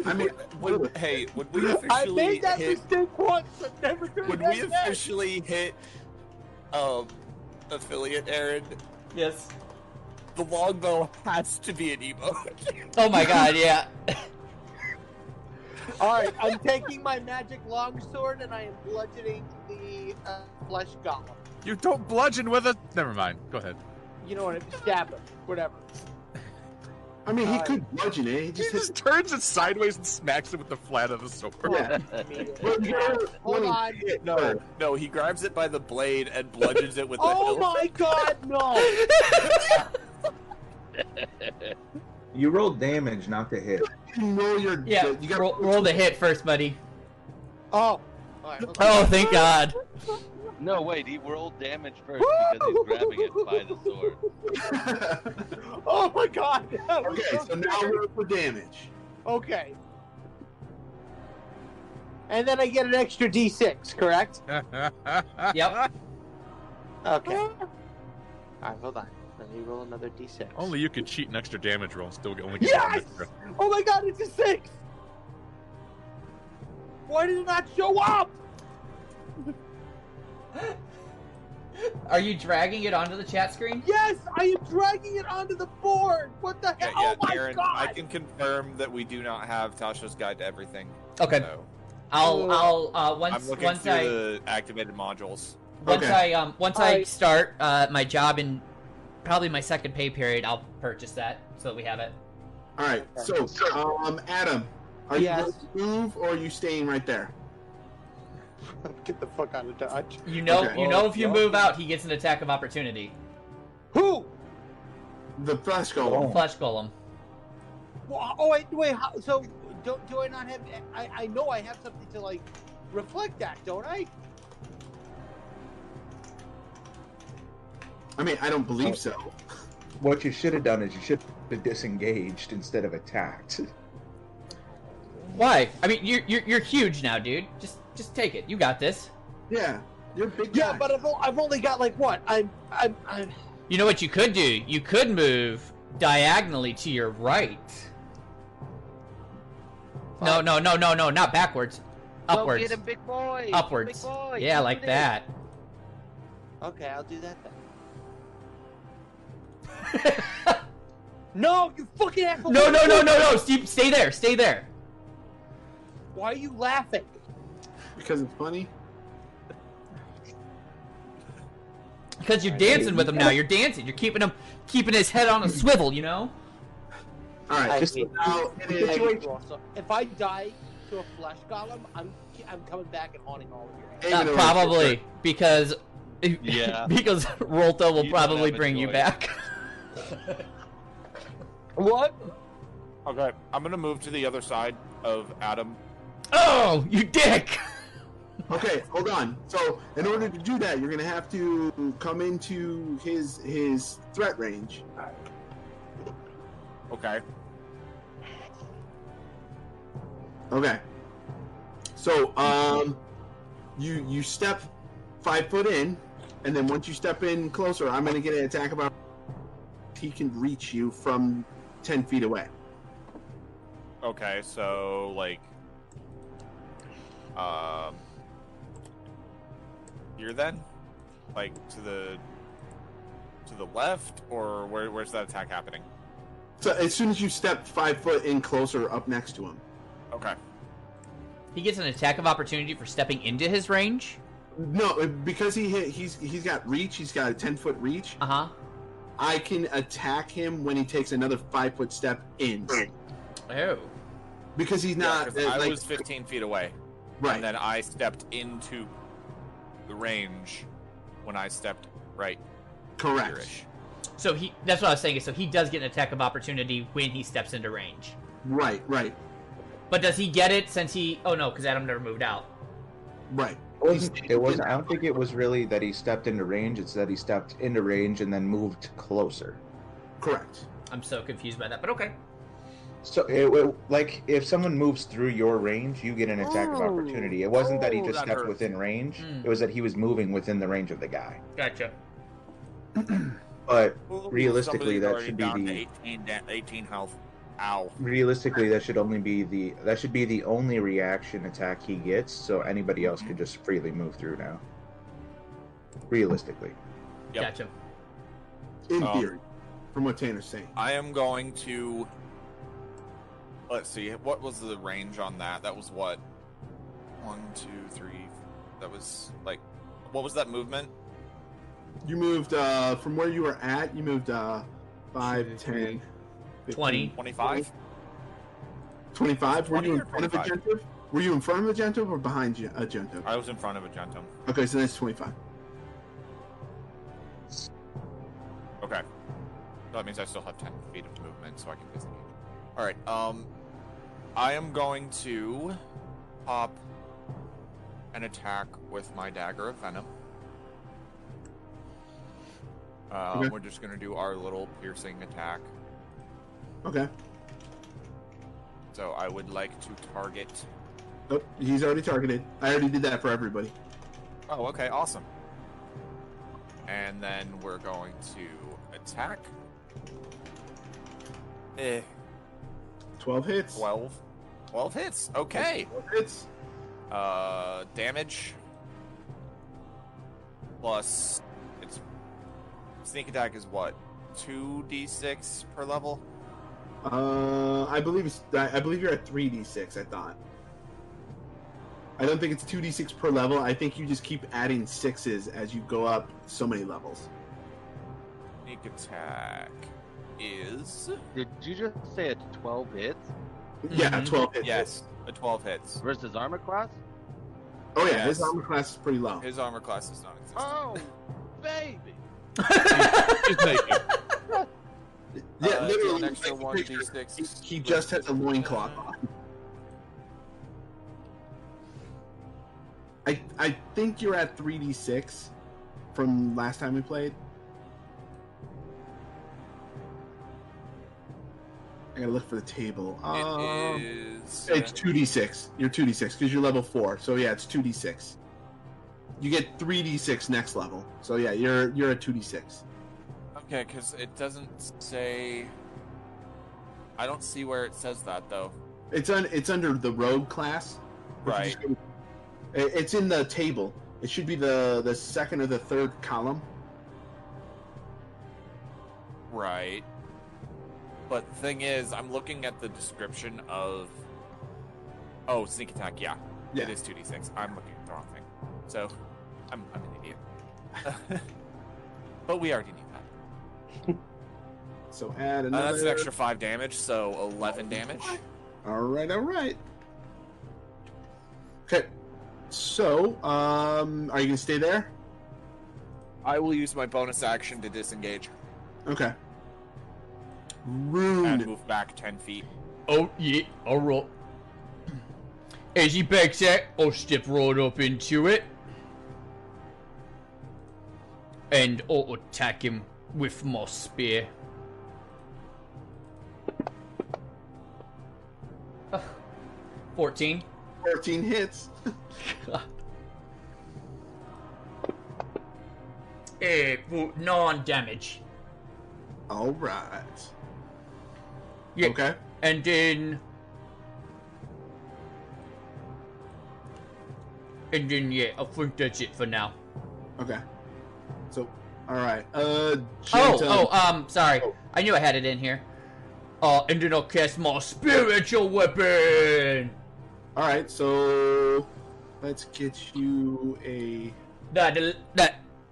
I mean, Would we I officially made that hit? mistake once. I'm never doing Would that we again. officially hit? Affiliate Aaron. Yes. The longbow has to be an emote. Oh my god, yeah. Alright, I'm taking my magic longsword and I am bludgeoning the flesh golem. You don't bludgeon with it. Never mind. Go ahead. You know what? I stab him. Whatever. I mean, he could bludgeon it. He He just just turns it sideways and smacks it with the flat of the sword. Yeah. I mean, Hold on. No, he grabs it by the blade and bludgeons it with the Oh hilt. my god, no! You rolled damage, not the hit. You roll your. Yeah, You got roll the hit first, buddy. Oh. Alright, Oh, thank god. No, wait, he rolled damage first because he's grabbing it by the sword. Oh my god! Okay, so now roll for damage. Okay. And then I get an extra d6, correct? Yep. Okay. Alright, hold on. Let me roll another d6. Only you could cheat an extra damage roll and still only get one Yes! extra. Oh my god, it's a 6! Why did it not show up? Are you dragging it onto the chat screen? Yes, I am dragging it onto the board. What the hell? Yeah, Oh my Aaron, god! I can confirm that we do not have Tasha's Guide to Everything. Okay. So I'll I'm once looking through the activated modules. once Okay. I start my job in probably my second pay period, I'll purchase that so that we have it. All right. So, Adam, are you Yes. going to move or are you staying right there? Get the fuck out of Dodge. You know, Okay. if you move out, he gets an attack of opportunity. Who? The flesh golem. Flesh golem. Well, oh wait. How, so do I not have? I know I have something to like reflect that, don't I? I mean, I don't believe so. What you should have done is you should have disengaged instead of attacked. Why? I mean, you're huge now, dude. Just take it. You got this. Yeah, you're a big Yeah, guy. but I've only got like what? I'm. You know what you could do? You could move diagonally to your right. No, not backwards. Upwards. Go get him, big boy. Upwards. Big boy. Yeah, You like do that. Okay, I'll do that then. No, you fucking asshole! No. Stay there. Stay there. Why are you laughing? Because it's funny. Because you're dancing with him now. You're dancing. You're keeping his head on a swivel. You know. All right. Just now, If I die to a flesh golem, I'm coming back and haunting all of your hands. Probably because Yeah. because Rolta will You don't probably have a bring you choice. back. What? Okay, I'm gonna move to the other side of Adam. Oh, you dick! Okay, hold on. So, in order to do that, you're gonna have to come into his threat range. Okay. Okay. So, you step 5 foot in, and then once you step in closer, I'm gonna get an attack about. He can reach you from 10 feet away. Okay, so like, here then, like to the left, or where's that attack happening? So as soon as you step 5 foot in closer, up next to him. Okay. He gets an attack of opportunity for stepping into his range. No, because he's got reach. He's got a 10-foot reach. I can attack him when he takes another 5 foot step in. Oh. Because he's not. 'cause I was 15 feet away. Right. And then I stepped into the range when I stepped right. Correct. here-ish. So that's what I was saying. So he does get an attack of opportunity when he steps into range. Right. But does he get it since he? Oh no, because Adam never moved out. Right. It wasn't. I don't think it was really that he stepped into range. It's that he stepped into range and then moved closer. Correct. I'm so confused by that, but okay. So, like, if someone moves through your range, you get an attack of opportunity. It wasn't that he just that stepped hurts. within range. Mm. It was that he was moving within the range of the guy. Gotcha. But Ooh, realistically, somebody's that already should down be to 18 health. Ow. realistically that should be the only reaction attack he gets. So anybody else could just freely move through now. Realistically. Yep. Gotcha. In theory, from what Tanner's saying. I am going to. Let's see. What was the range on that? That was what? 1, 2, 3. That was like. What was that movement? You moved from where you were at. You moved 5, 10, 15, 20. 25? 25. Were 20 you in or front of 25? Agentive? Were you in front of Agentive or behind Agentive? I was in front of Agentum. Okay, so that's 25. Okay. That means I still have 10 feet of movement, so I can disengage. Alright, I am going to pop an attack with my Dagger of Venom. Okay. We're just going to do our little piercing attack. Okay. So I would like to target... Oh, he's already targeted. I already did that for everybody. Oh, okay, awesome. And then we're going to attack. 12 hits. 12 hits, okay. 12 hits. Damage. Plus, it's... Sneak attack is what? 2d6 per level? I believe you're at 3d6. I thought. I don't think it's 2d6 per level. I think you just keep adding 6s as you go up so many levels. Sneak attack is... Did you just say a 12 hits? Yeah, 12 hits. Yes, a 12 hits. Versus armor class? Oh yeah, Yes. his armor class is pretty low. His armor class is non-existent. Oh, baby! Just make it. Yeah, do literally, an extra like, 1d6. he just has a loincloth on. I think you're at 3d6 from last time we played. I gotta look for the table. It is... It's 2d6. You're 2d6 because you're level 4. So yeah, it's 2d6. You get 3d6 next level. So yeah, you're at 2d6. Okay, because it doesn't say... I don't see where it says that, though. It's under the rogue class. Right. It's in the table. It should be the second or the third column. Right. But the thing is, I'm looking at the description of... Oh, sneak attack, yeah. Yeah. It is 2d6. I'm looking at the wrong thing. So, I'm an idiot. But we already knew that. So add another. That's an extra 5 damage, so 11 damage. All right. Okay. So, are you gonna stay there? I will use my bonus action to disengage. Okay. And Rude. move back 10 feet. Oh, yeah, alright. As he backs out, I'll step right up into it. And I'll attack him with my spear. 14. 14 hits. Well, 9 damage. All right. Yeah. Okay. And then... yeah, I think that's it for now. Okay. So, all right. Sorry. I knew I had it in here. And then I'll cast my spiritual weapon. All right. So, let's get you a. That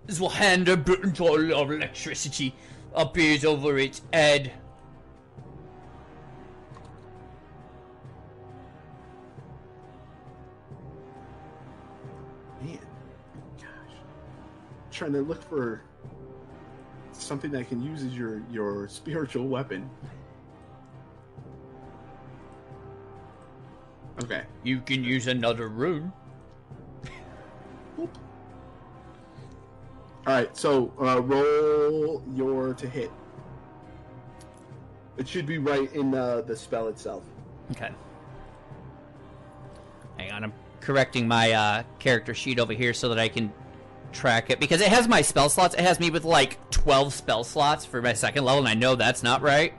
is will hand a brutal of electricity appears over its head. Man, gosh, trying to look for something that can use as your spiritual weapon. Okay. You can use another rune. All right, so roll your to hit. It should be right in the spell itself. Okay. Hang on, I'm correcting my character sheet over here so that I can track it. Because it has my spell slots. It has me with like 12 spell slots for my second level, and I know that's not right.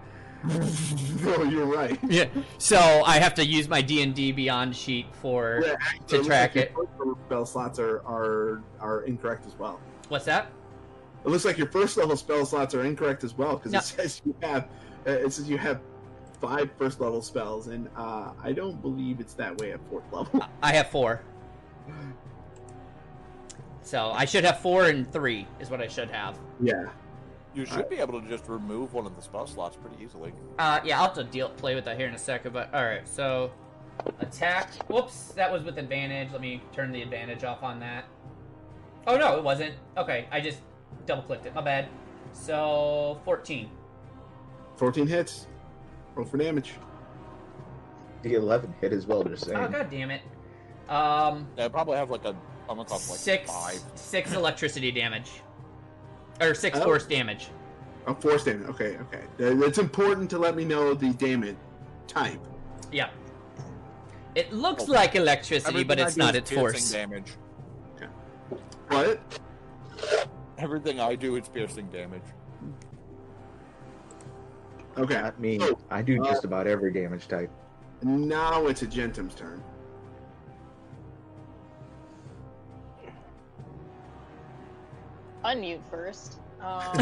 No, you're right. Yeah. So I have to use my D&D Beyond sheet to track it. Your spell slots are incorrect as well. What's that? It looks like your first level spell slots are incorrect as well because No. it says you have 5 first level spells, and I don't believe it's that way at 4th level. I have 4. So I should have 4 and 3 is what I should have. Yeah. You should be able to just remove one of the spell slots pretty easily. Yeah, I'll have to play with that here in a second, but alright, so attack. Whoops, that was with advantage. Let me turn the advantage off on that. Oh no, it wasn't. Okay, I just double clicked it. My bad. So 14. 14 hits. Roll for damage. The 11 hit as well, just saying. Oh god damn it. They probably have like a almost like 5. 6 electricity damage. Or 6 force damage. Oh, force damage. Okay. It's important to let me know the damage type. Yeah. It looks like electricity, but it's not. It's force. Damage. Okay. What? Everything I do is piercing damage. Okay. Not me. I do just about every damage type. Now it's Agentum's turn. Unmute first. I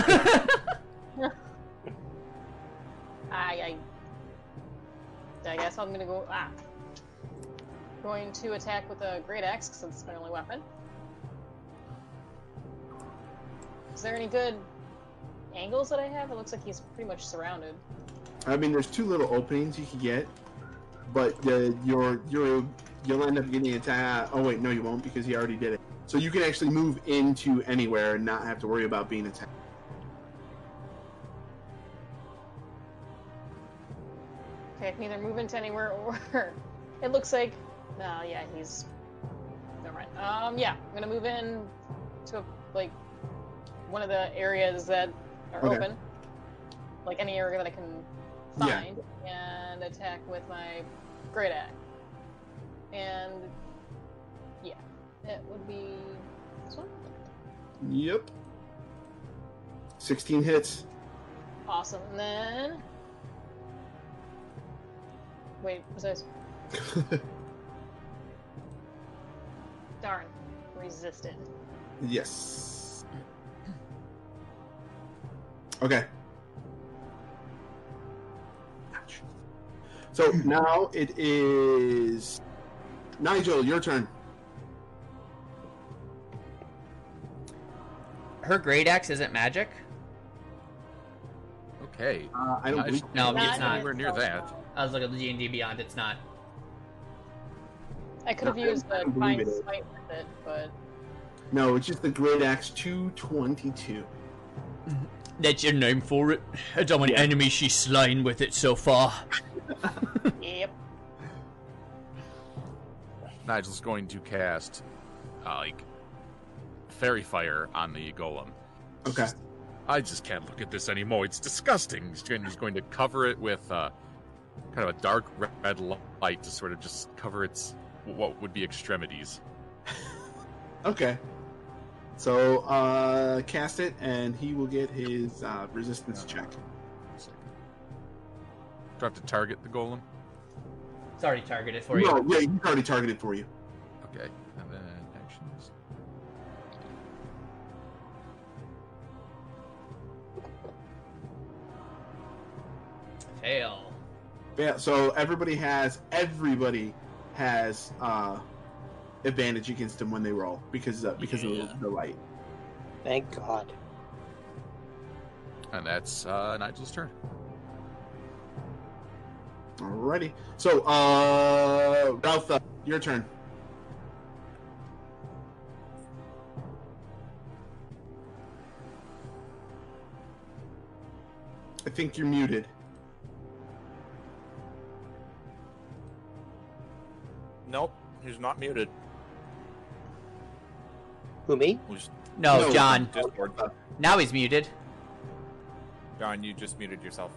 guess I'm gonna go. Going to attack with a great axe because it's my only weapon. Is there any good angles that I have? It looks like he's pretty much surrounded. I mean, there's 2 little openings you can get, but you'll end up getting attacked. Oh wait, no, you won't because he already did it. So you can actually move into anywhere and not have to worry about being attacked. Okay, I can either move into anywhere or it looks like. No, yeah, he's. Never mind. Yeah, I'm gonna move in to like one of the areas that are open, like any area that I can find, and attack with my great axe. And yeah, it would be this one. Yep. 16 hits. Awesome. And then wait, was I? Darn, resisted. Yes. Okay. So now it is Nigel, your turn. Her great axe isn't magic? Okay. I don't believe. No, Not it's not. Anywhere near that. I was looking at the D&D Beyond. It's not. I could have I used don't the believe Divine it is. Smite with it, but No, it's just the Great Axe 222. That's your name for it. That's how many Yeah. enemies she's slain with it so far. yep. Nigel's going to cast, fairy fire on the golem. Okay. I just can't look at this anymore. It's disgusting. He's going to cover it with kind of a dark red light to sort of just cover its what would be extremities. Okay. So, cast it, and he will get his resistance check. Do I have to target the golem? It's already targeted for you. No, yeah, he's already targeted for you. Okay, and then actions. Fail. Yeah. So everybody has advantage against them when they roll because of the light. Thank God. And that's Nigel's turn. Alrighty. So, Ralph, your turn. I think you're muted. Nope, he's not muted. Who, me? No, John. Discord. Now he's muted. John, you just muted yourself.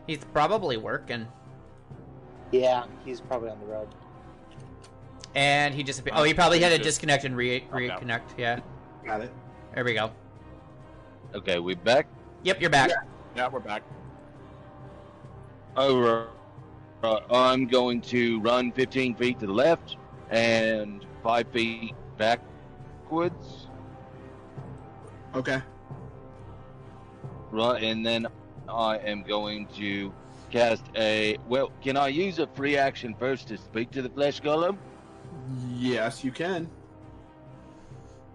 He's probably working. Yeah, he's probably on the road. And he disappeared. Oh, he probably had to just disconnect and dropped out. reconnect. Yeah. Got it. There we go. Okay, we back? Yep, you're back. Yeah, we're back. Alright. I'm going to run 15 feet to the left and 5 feet backwards. Okay. Right, and then I am going to cast a... Well, can I use a free action first to speak to the flesh golem? Yes, you can.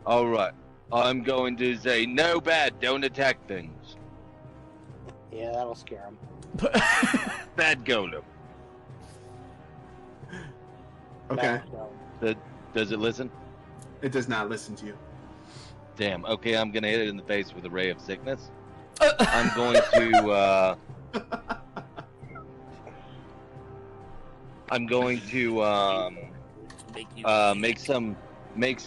Alright. I'm going to say, no bad, don't attack things. Yeah, that'll scare him. Bad golem. Okay. Does it listen? It does not listen to you. Damn. Okay, I'm gonna hit it in the face with a ray of sickness. I'm going to. I'm going to make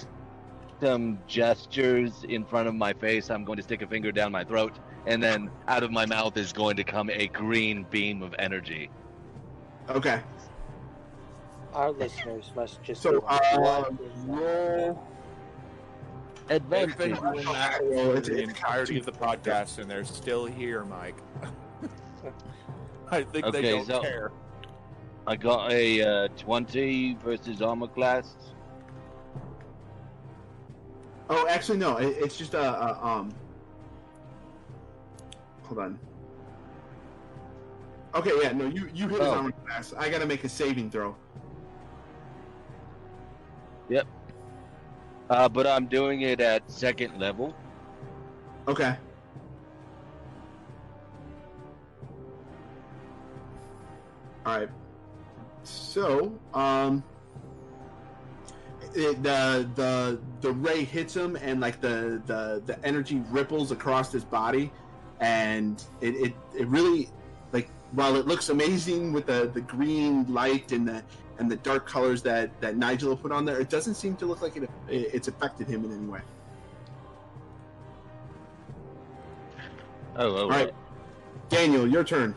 some gestures in front of my face. I'm going to stick a finger down my throat, and then out of my mouth is going to come a green beam of energy. Okay. Our listeners must just. So, go on. roll. Advantage. They've been doing that for the entirety of the podcast, and they're still here, Mike. I think they Okay, don't so- care. I got a 20 versus armor class. Oh, actually, no. It's just hold on. Okay, yeah, no, you hit his armor class. I gotta make a saving throw. Yep. But I'm doing it at second level. Okay. All right. So, the ray hits him, and like the energy ripples across his body, and it really, like, while it looks amazing with the green light and the dark colors that Nigel put on there, it doesn't seem to look like it's affected him in any way. Oh, All right, Daniel, your turn.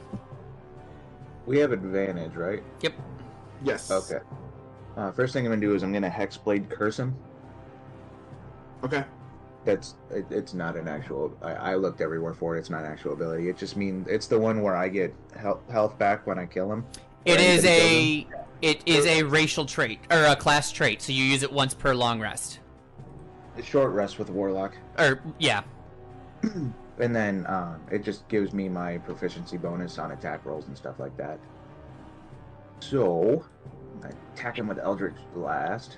We have advantage, right? Yep. Yes. Okay. First thing I'm gonna do is I'm gonna hexblade curse him. Okay. It's not an actual. I looked everywhere for it. It's not an actual ability. It just means it's the one where I get health back when I kill him. It is a racial trait or a class trait, so you use it once per long rest. A short rest with warlock. Or yeah. And then it just gives me my proficiency bonus on attack rolls and stuff like that. So, I attack him with Eldritch Blast,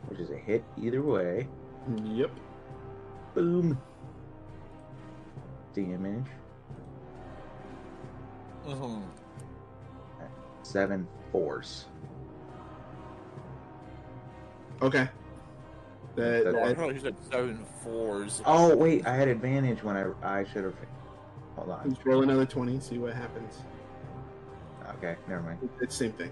which is a hit either way. Yep. Boom. Damage. 7 force. Okay. He said 7 4s. Oh wait, I had advantage when I should have. Hold on. Just roll another 20, see what happens. Okay, never mind. It's the same thing.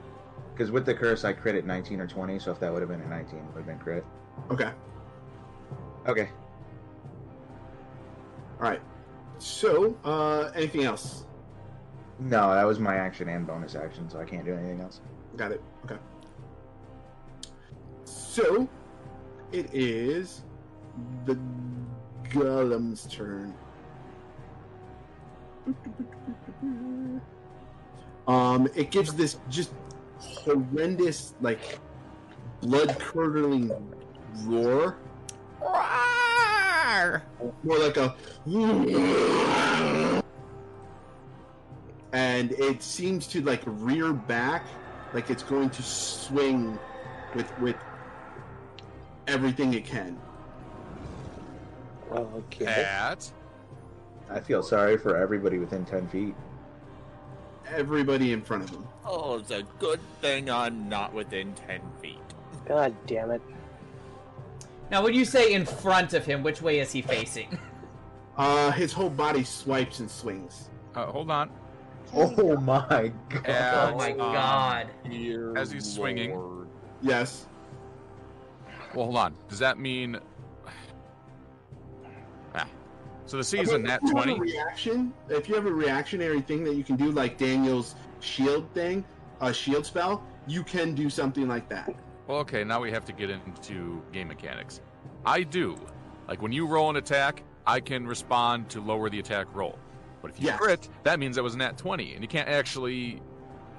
Because with the curse, I crit at 19 or 20, so if that would have been a 19, it would have been crit. Okay. Okay. All right. So, anything else? No, that was my action and bonus action, so I can't do anything else. Got it. Okay. So, it is the golem's turn. It gives this just horrendous, like, blood-curdling roar. More like a... And it seems to, like, rear back, like it's going to swing with everything it can. Okay. At I feel sorry for everybody within 10 feet. Everybody in front of him. Oh, it's a good thing I'm not within 10 feet. God damn it. Now, when you say in front of him, which way is he facing? His whole body swipes and swings. hold on. Oh my god. Oh my god. As he's swinging. Lord. Yes. Well, hold on. Does that mean... So the C is a nat 20? If you have a reactionary thing that you can do, like Daniel's shield thing, a shield spell, you can do something like that. Well, okay, now we have to get into game mechanics. I do. Like, when you roll an attack, I can respond to lower the attack roll. But if you crit, that means that was a nat 20, and you can't actually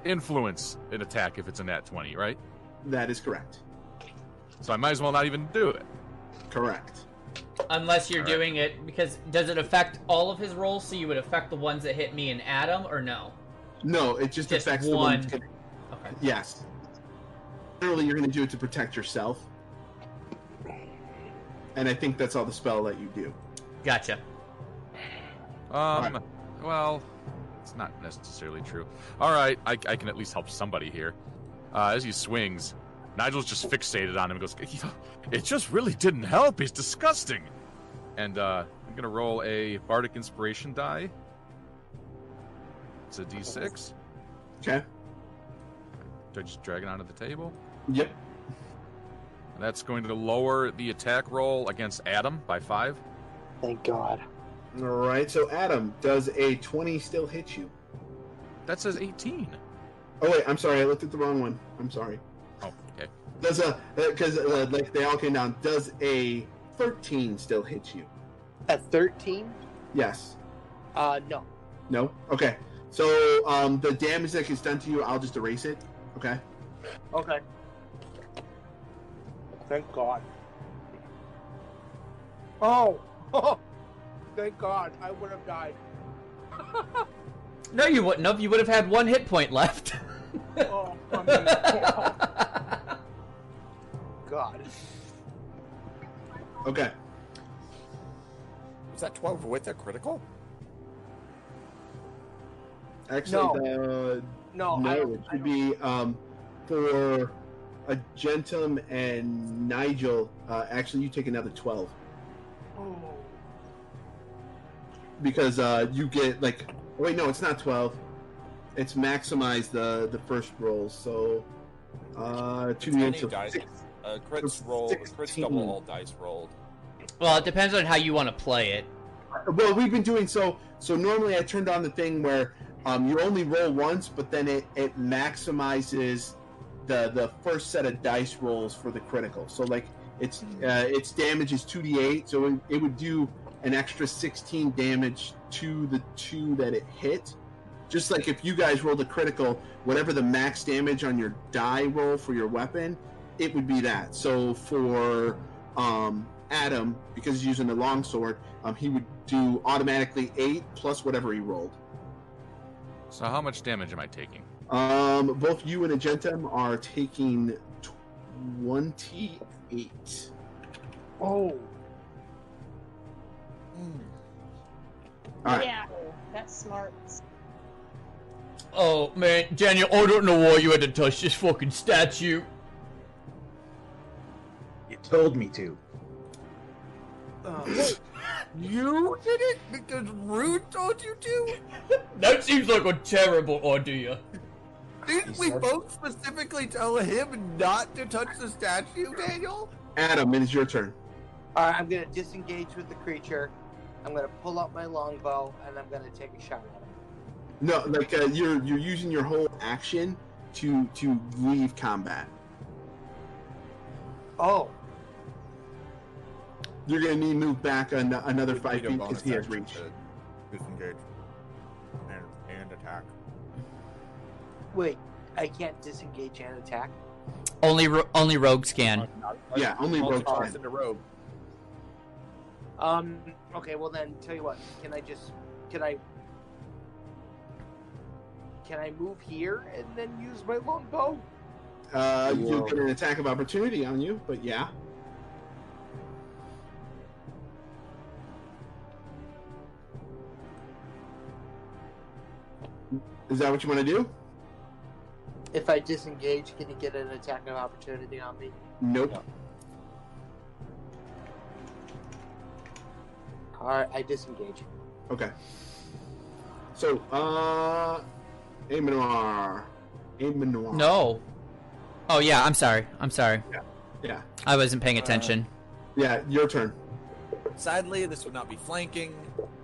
influence an attack if it's a nat 20, right? That is correct. So I might as well not even do it. Correct. Unless you're doing it, because does it affect all of his rolls, so you would affect the ones that hit me and Adam, or no? No, it just affects the one. ones. Okay. Yes. Generally, you're going to do it to protect yourself. And I think that's all the spell that you do. Gotcha. Well, it's not necessarily true. All right, I can at least help somebody here. As he swings, Nigel's just fixated on him and goes, it just really didn't help. He's disgusting. And I'm going to roll a Bardic Inspiration die. It's a D6. Okay. Do I just drag it onto the table? Yep. And that's going to lower the attack roll against Adam by 5. Thank God. All right, so Adam, does a 20 still hit you? That says 18. Oh, wait, I'm sorry. I looked at the wrong one. I'm sorry. Oh, okay. Does because like they all came down. Does a 13 still hit you? At 13? Yes. No. No? Okay. So, the damage that gets done to you, I'll just erase it. Okay? Okay. Thank God. Oh! Thank God. I would have died. No, you wouldn't have. You would have had 1 hit point left. Oh, God. Okay. Was that 12 with a critical? Actually, No, it should be for a Gentum and Nigel. Actually, you take another 12 Oh. because you get like. Oh, wait, no, it's not 12. It's maximize the first roll. So 2d8. So dice. Crits roll. Crits double all dice rolled. Well, it depends on how you want to play it. Well, we've been doing so normally I turned on the thing where you only roll once, but then it maximizes the first set of dice rolls for the critical. So like its damage is 2d8, so it would do an extra 16 damage to the 2 that it hit. Just like if you guys rolled a critical, whatever the max damage on your die roll for your weapon, it would be that. So for Adam, because he's using the longsword, he would do automatically 8 plus whatever he rolled. So how much damage am I taking? Both you and Agentum are taking 28. Oh. All right. Yeah, that's smart. Oh man, Daniel, I don't know why you had to touch this fucking statue. You told me to. You did it because Rude told you to? That seems like a terrible idea. Didn't we both specifically tell him not to touch the statue, Daniel? Adam, it is your turn. All right, I'm gonna disengage with the creature. I'm gonna pull out my longbow and I'm gonna take a shot at him. No, like you're using your whole action to leave combat. Oh. You're gonna need to move back another You 5 need a feet bonus because he has action reach. to disengage and attack. Wait, I can't disengage and attack? Only rogues can. Yeah, only rogues Toss can. into rogue. Okay, well then, tell you what, can I move here and then use my longbow? You'll get an attack of opportunity on you, but yeah. Is that what you want to do? If I disengage, can you get an attack of opportunity on me? Nope. Alright, I disengage. Okay. So, Amenoir. No. Oh yeah, I'm sorry. Yeah. I wasn't paying attention. Yeah, your turn. Sadly, this would not be flanking,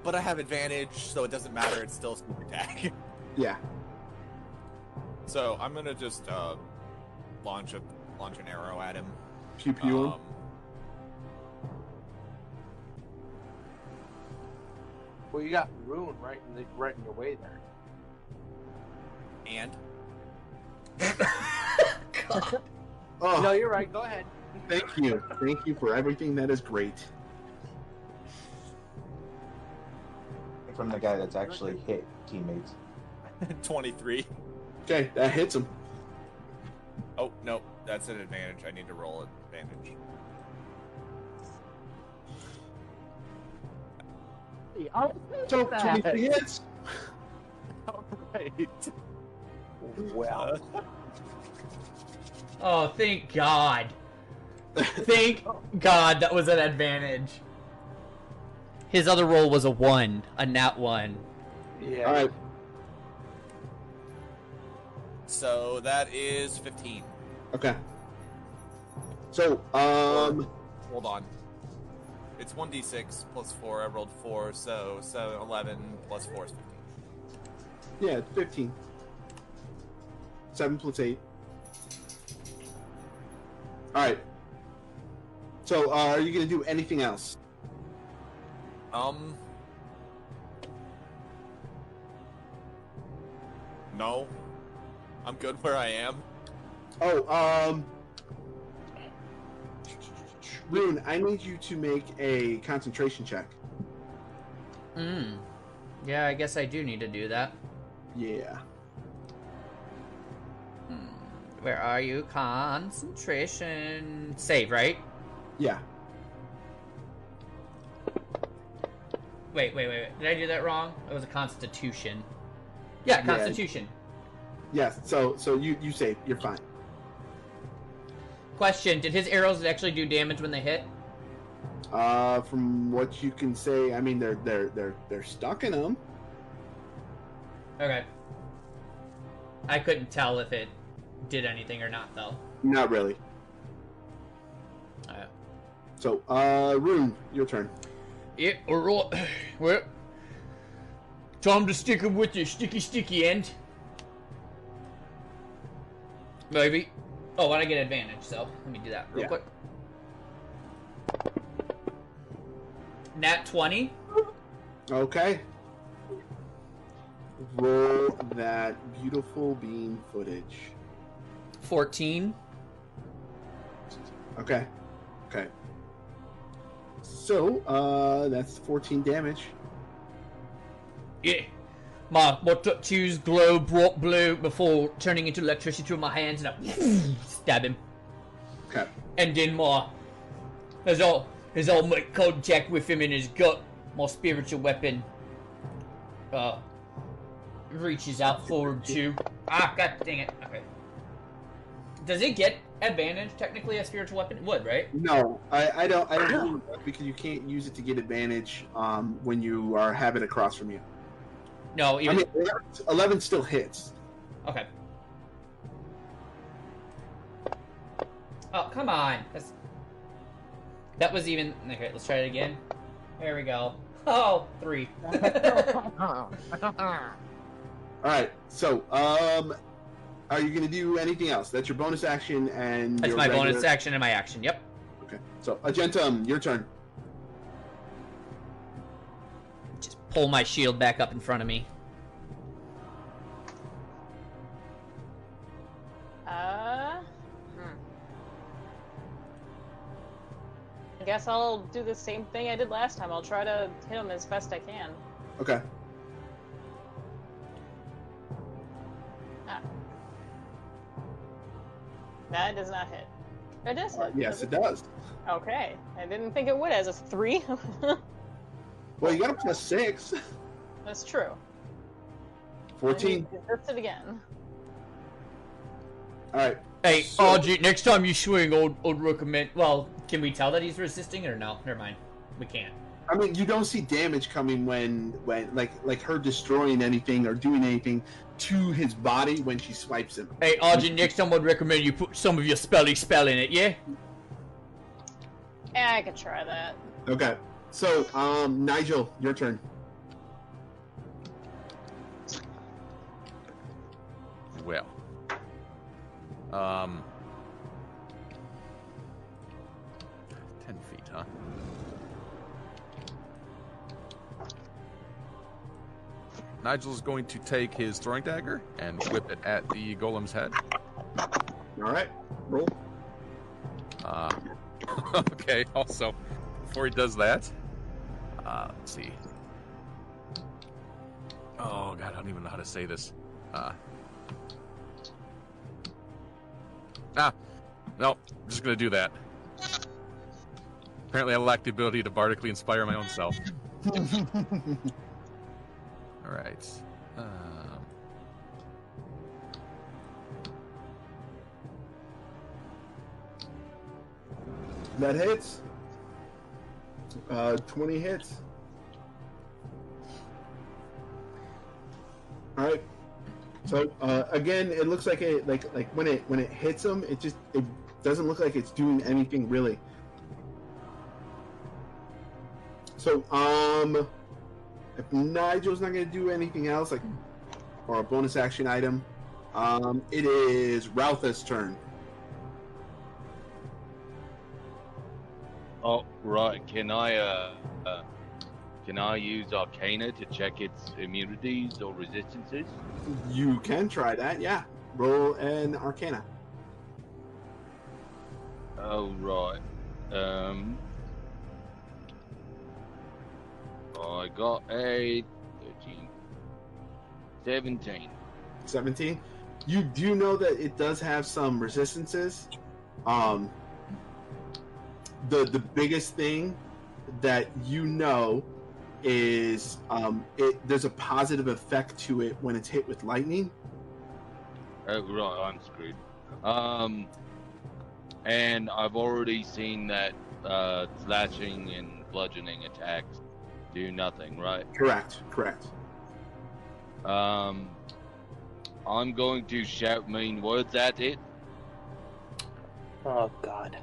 but I have advantage, so it doesn't matter. It's still sneak attack. Yeah. So I'm gonna just launch an arrow at him. Pew pew him. Well, you got Rune right in your way there. And Oh, No, you're right. Go ahead. thank you. Thank you for everything. That is great. From the guy that's actually hit teammates. 23. Okay, that hits him. Oh no, that's an advantage. I need to roll advantage. So, 23 hits. All right. Well, Oh, thank God. Thank God that was an advantage. His other roll was a 1, a nat 1. yeah. All right. So that is 15. Okay. So, Hold on. It's 1d6 plus 4. I rolled 4, so 11 plus 4 is 15. yeah, 15. 7 plus 8. All right. So, are you gonna do anything else? No. I'm good where I am. Oh, Rune, I need you to make a concentration check. Yeah, I guess I do need to do that. Yeah. Where are you? Concentration. Save, right? Yeah. Wait. Did I do that wrong? It was a constitution. Yeah, constitution. Yes. So you save. You're fine. Question, did his arrows actually do damage when they hit? From what you can say, I mean they're stuck in them. Okay. I couldn't tell if it did anything or not, though. Not really. So, Rune, your turn. Yeah, alright. Well, time to stick him with your sticky end. Maybe. Oh, and I get advantage, so let me do that real quick. Nat 20. Okay. Roll that beautiful bean footage. 14. Okay. So, that's 14 damage. Yeah. My tattoos glow bright blue before turning into electricity through my hands, and I stab him. Okay. And then as I'll make contact with him in his gut, my spiritual weapon reaches out forward too. Ah, god dang it. Okay. Does it get advantage technically a spiritual weapon? It would, right? No, I don't believe that because you can't use it to get advantage when you are having it across from you. No, even 11 still hits. Okay. Oh, come on. That was even okay, let's try it again. There we go. Oh, 3. Alright, so are you gonna do anything else? That's your bonus action and That's your my regular... bonus action and my action, yep. Okay. So Argentum, your turn. Just pull my shield back up in front of me. I guess I'll do the same thing I did last time. I'll try to hit him as best I can. Okay. That does not hit. It does hit. Yes, it does. Okay. I didn't think it would as a 3. Well, you got a +6. That's true. 14. Hits it again. Alright. Hey, Audrey, next time you swing, I'd recommend... Well, can we tell that he's resisting or no? Never mind. We can't. I mean, you don't see damage coming when like her destroying anything or doing anything to his body when she swipes him. Hey, Audrey, next time I'd recommend you put some of your spelly spell in it, yeah? Yeah, I could try that. Okay. So, Nigel, your turn. Well. 10 feet, huh? Nigel's going to take his throwing dagger and whip it at the golem's head. Alright, roll. Okay, also, before he does that, let's see. Oh, God, I don't even know how to say this. No, I'm just gonna do that. Apparently I lack the ability to bardically inspire my own self. Alright. That hits. 20 hits. Alright. So again, it looks like it like when it hits him, it doesn't look like it's doing anything really. So if Nigel's not gonna do anything else, like or a bonus action item, it is Routha's turn. Oh right, can I use Arcana to check its immunities or resistances? You can try that, yeah. Roll an Arcana. Oh right. I got a 13. 17. 17. You do know that it does have some resistances. The biggest thing that you know is there's a positive effect to it when it's hit with lightning. Oh right, I'm screwed. And I've already seen that slashing and bludgeoning attacks do nothing, right? Correct. I'm going to shout mean words at it. Oh God.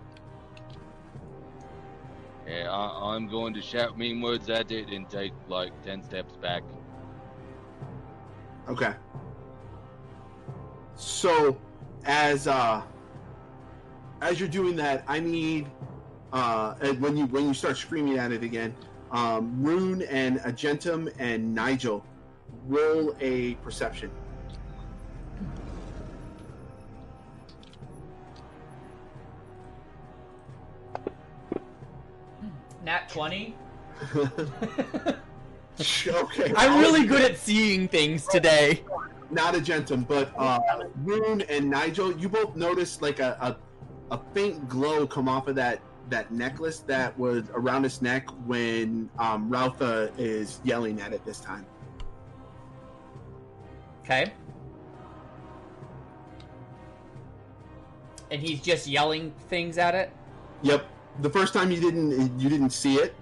Yeah, I'm going to shout mean words at it and take like 10 steps back. Okay. So, as you're doing that, I need and when you start screaming at it again, Rune and Agentum and Nigel, roll a perception. Nat 20. Okay. I'm really good at seeing things today. Not a gentleman, but Rune and Nigel, you both noticed like a faint glow come off of that necklace that was around his neck when Ralpha is yelling at it this time. Okay. And he's just yelling things at it? Yep. The first time you didn't see it,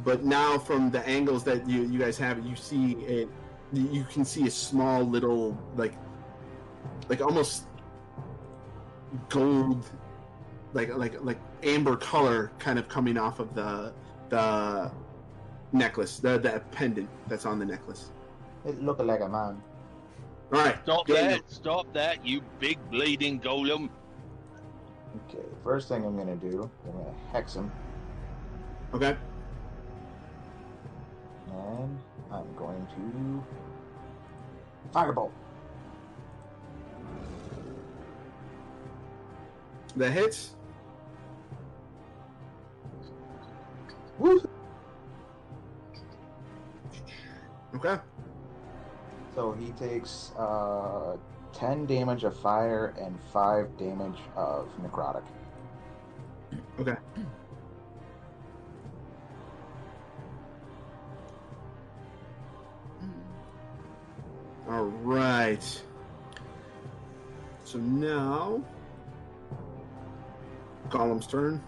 but now from the angles that you guys have it, you see it. You can see a small little like almost gold, like amber color kind of coming off of the necklace, the pendant that's on the necklace. It looked like a man. All right, Stop that, you big bleeding golem. Okay, first thing I'm gonna do, I'm gonna hex him. Okay. And I'm going to firebolt. That hits. Woo! Okay. So he takes 10 damage of fire and 5 damage of necrotic. Okay. All right. So now, Golem's turn.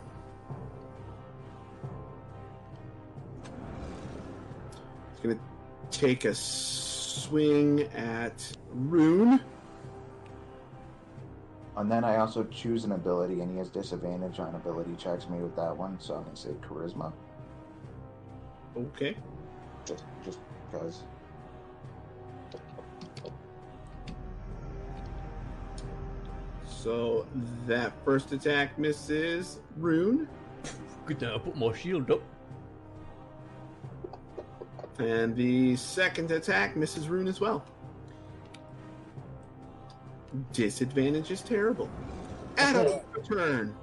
He's gonna take a swing at Rune. And then I also choose an ability, and he has disadvantage on ability checks me with that one, so I'm gonna say charisma. Okay. Just because. So that first attack misses Rune. Good to put my shield up. And the second attack misses Rune as well. Disadvantage is terrible. Adam, your turn.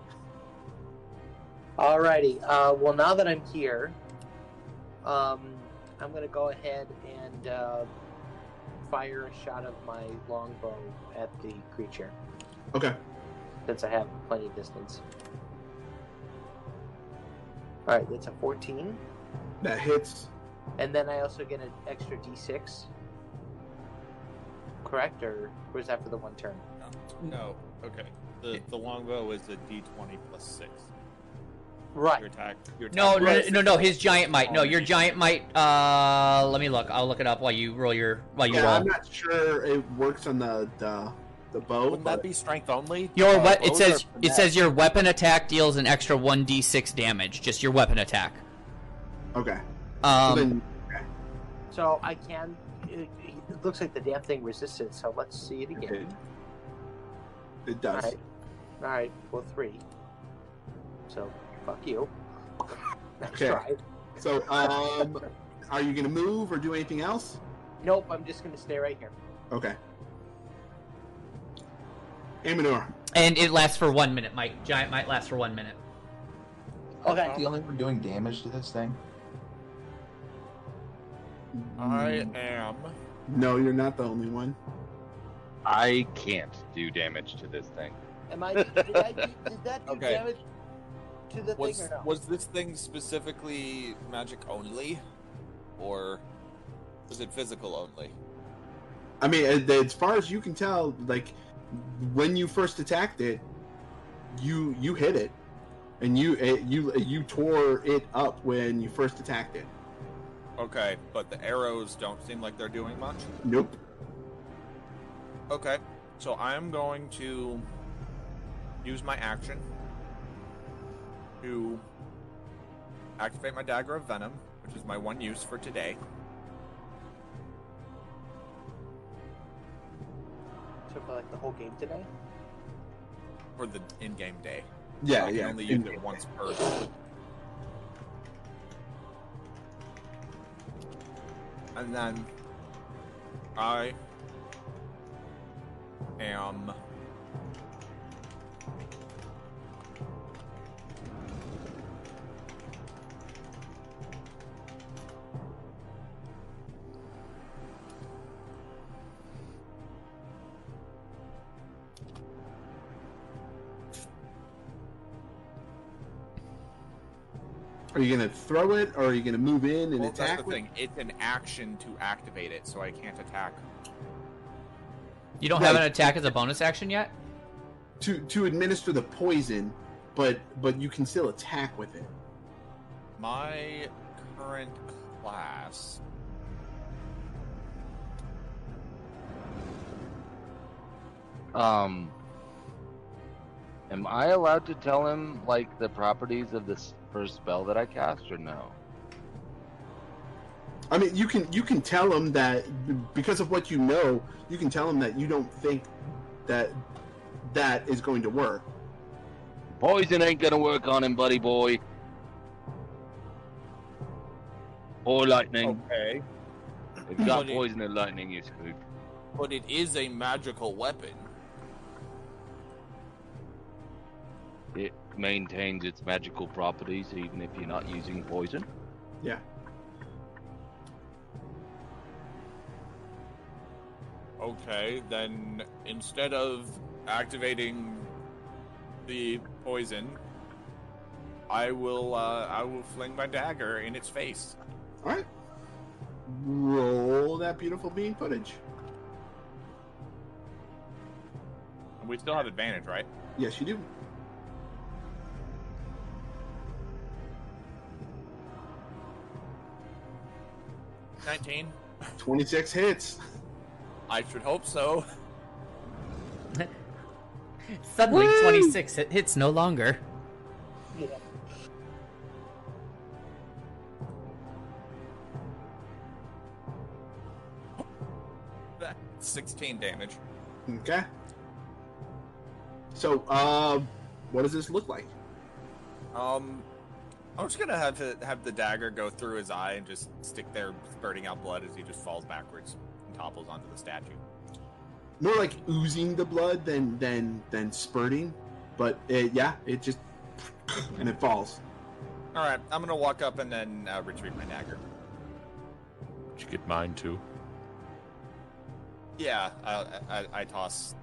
Alrighty. Well, now that I'm here, I'm going to go ahead and fire a shot of my longbow at the creature. Okay. Since I have plenty of distance. Alright, that's a 14. That hits. And then I also get an extra d6. Correct? Or was that for the one turn? No. Okay. The longbow is a d20 plus 6. Right. Your attack No. His giant might. No, your giant might. Let me look. I'll look it up while you roll. I'm not sure it works on the bow. Wouldn't that be strength only? It says your weapon attack deals an extra 1d6 damage. Just your weapon attack. Okay. So I can. It looks like the damn thing resisted. So let's see it again. It does. All right. Well, 3. So fuck you. Nice Okay. try. So are you gonna move or do anything else? Nope. I'm just gonna stay right here. Okay. Amador. And it lasts for 1 minute. My giant might last for 1 minute. Okay. Feeling we're doing damage to this thing. I am. No, you're not the only one. I can't do damage to this thing. Am I? Did that do Okay. damage to the thing or no? Was this thing specifically magic only, or was it physical only? I mean, as far as you can tell, like when you first attacked it, you hit it, and you tore it up when you first attacked it. Okay, but the arrows don't seem like they're doing much? Nope. Okay, so I'm going to use my action to activate my Dagger of Venom, which is my one use for today. So for like the whole game today? For the in-game day. Yeah, I can yeah, only use it once per. And then I am Are you gonna throw it, or are you gonna move in and Well, attack? that's the thing. It's an action to activate it, so I can't attack. You don't have an attack as a bonus action yet? To administer the poison, but you can still attack with it. My current class. Am I allowed to tell him like the properties of this first spell that I cast, or no? I mean, you can tell him that because of what you know, you can tell him that you don't think that is going to work. Poison ain't gonna work on him, buddy boy. Or lightning. Okay. If you got poison and lightning, you're screwed. But it is a magical weapon. It maintains its magical properties even if you're not using poison. Yeah. Okay, then instead of activating the poison, I will fling my dagger in its face. All right. Roll that beautiful bean footage. We still have advantage, right? Yes, you do. $19. 26 hits. I should hope so. Suddenly, 26 hits no longer. Yeah. That's 16 damage. Okay. So, what does this look like? I'm just gonna have the dagger go through his eye and just stick there, spurting out blood as he just falls backwards and topples onto the statue. More like oozing the blood than spurting, but it just and it falls. All right, I'm gonna walk up and then retrieve my dagger. Did you get mine too? Yeah, I toss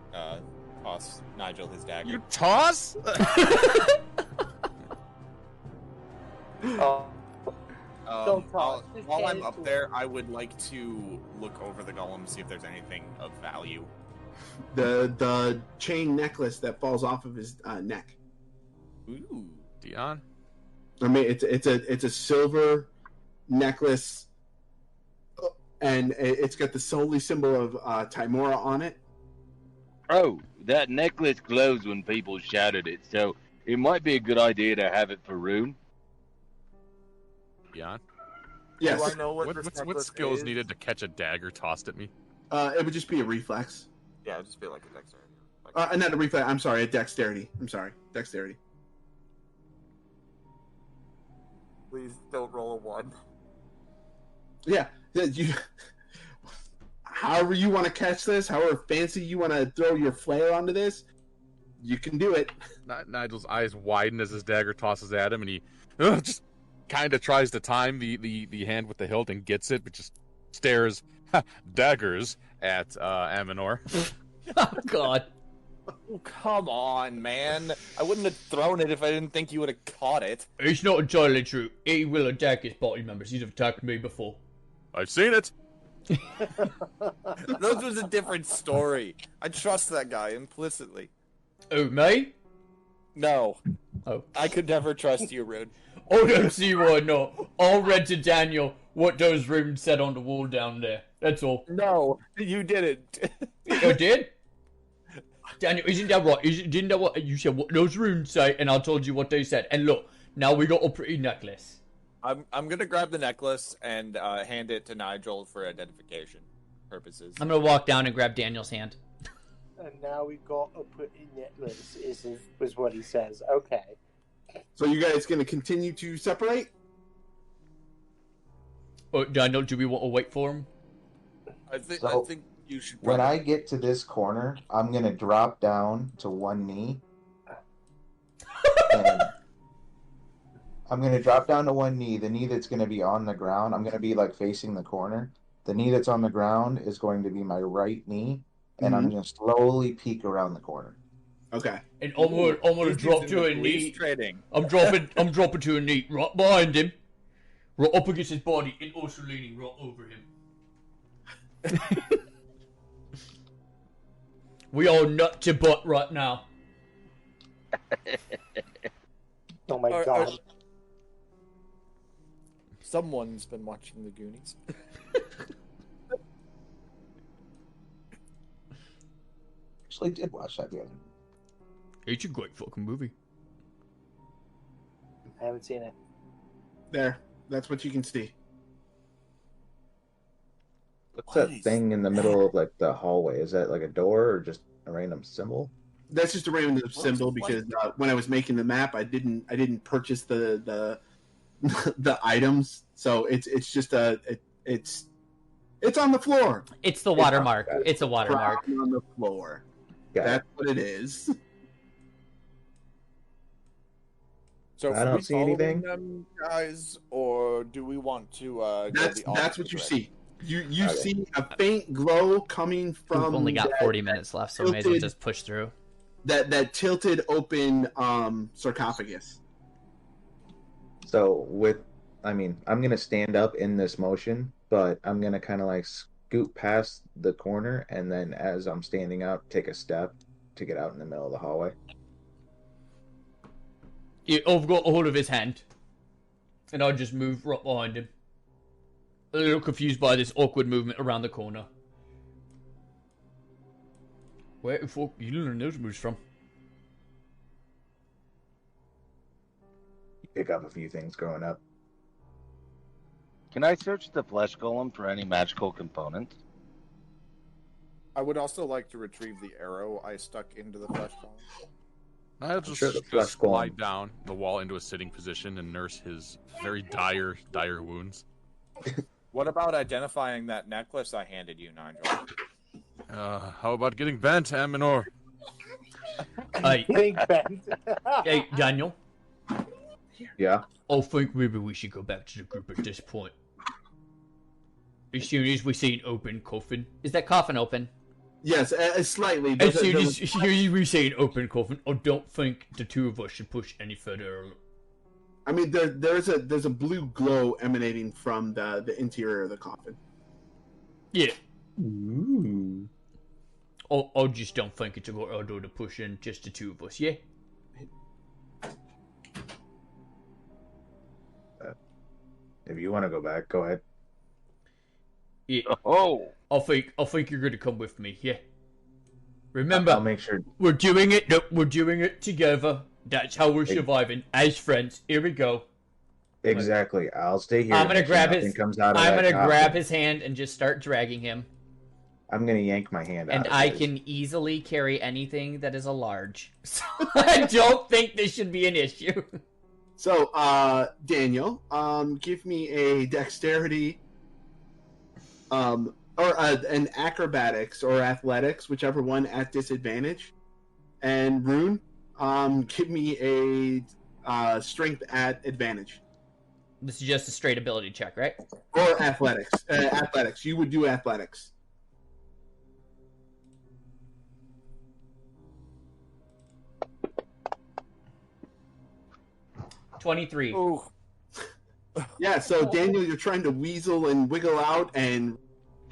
Nigel his dagger. You toss? Don't toss. Just While hand I'm it up to there, I would like to look over the golem, see if there's anything of value. The chain necklace that falls off of his neck. Ooh, Dion? I mean, it's a silver necklace, and it's got the solely symbol of Timora on it. Oh, that necklace glows when people shout at it, so it might be a good idea to have it for Rune. Dion? Yes. Do I know what What skills needed to catch a dagger tossed at me? It would just be a reflex. Yeah, it'd just be like a dexterity. Not a reflex. I'm sorry, a dexterity. Dexterity. Please don't roll a 1. Yeah, you. However you want to catch this, however fancy you want to throw your flair onto this, you can do it. Nigel's eyes widen as his dagger tosses at him, and he just kind of tries to time the hand with the hilt and gets it, but just stares daggers at Aminor. Oh, God. Oh, come on, man. I wouldn't have thrown it if I didn't think you would have caught it. It's not entirely true. He will attack his party members. He's attacked me before. I've seen it. That was a different story. I trust that guy implicitly. Oh, me? No. Oh. I could never trust you, Rune. I don't see why not. I read to Daniel what those runes said on the wall down there. That's all. No, you didn't. I did? Daniel, isn't that right? Didn't that what you said? What those runes say, and I told you what they said. And look, now we got a pretty necklace. I'm gonna grab the necklace and hand it to Nigel for identification purposes. I'm gonna walk down and grab Daniel's hand. And now we got a pretty necklace, is what he says. Okay. So you guys gonna continue to separate? Oh, Daniel, do we want to wait for him? I think you should. When I get to this corner, I'm gonna drop down to one knee. And I'm gonna drop down to one knee. The knee that's gonna be on the ground, I'm gonna be like facing the corner. The knee that's on the ground is going to be my right knee, and I'm gonna slowly peek around the corner. Okay. And I'm gonna He's drop using to the a police knee. trading. I'm dropping to a knee right behind him, right up against his body, and also leaning right over him. We all nut to butt right now. Oh my god. Someone's been watching the Goonies. Actually, did watch that the other. It's a great fucking movie. I haven't seen it. There. That's what you can see. What's that thing in the middle of like the hallway? Is that like a door or just a random symbol? That's just a random symbol because when I was making the map, I didn't purchase the the items, so it's just it's on the floor. It's the watermark. It's a watermark on the floor. That's what it is. So I don't see anything. Them, guys, or do we want to? That's what you see. You see a faint glow coming from. We've only got 40 minutes left, so may as well just push through. That tilted open sarcophagus. So I'm gonna stand up in this motion, but I'm gonna kind of like scoot past the corner, and then as I'm standing up, take a step to get out in the middle of the hallway. Yeah, I've got a hold of his hand, and I'll just move right behind him. A little confused by this awkward movement around the corner. Where the fuck you learn those moves from? You pick up a few things growing up. Can I search the flesh golem for any magical components? I would also like to retrieve the arrow I stuck into the flesh golem. I'll just lie down the wall into a sitting position and nurse his very dire wounds. What about identifying that necklace I handed you, Nigel? How about getting bent, Aminor? Getting bent. Hey, Daniel. Yeah? I think maybe we should go back to the group at this point. As soon as we see an open coffin. Is that coffin open? Yes, slightly. As soon as we see an open coffin, I don't think the two of us should push any further. I mean, there's a blue glow emanating from the interior of the coffin. Yeah. Ooh. I just don't think it's a good idea to push in just the two of us, yeah? If you want to go back, go ahead. Yeah. Oh. I think you're gonna come with me, yeah? Remember, I'll make sure. We're doing it together. That's how we're surviving as friends. Here we go. Exactly. I'll stay here. I'm gonna grab his. I'm grab his hand and just start dragging him. I'm gonna yank my hand out. And I can easily carry anything that is a large, so I don't think this should be an issue. So, Daniel, give me a dexterity, or an acrobatics or athletics, whichever one at disadvantage, and Rune, give me a strength at advantage. This is just a straight ability check, right? Or athletics. Athletics. You would do athletics. $23. Oh. Yeah, so Daniel, you're trying to weasel and wiggle out and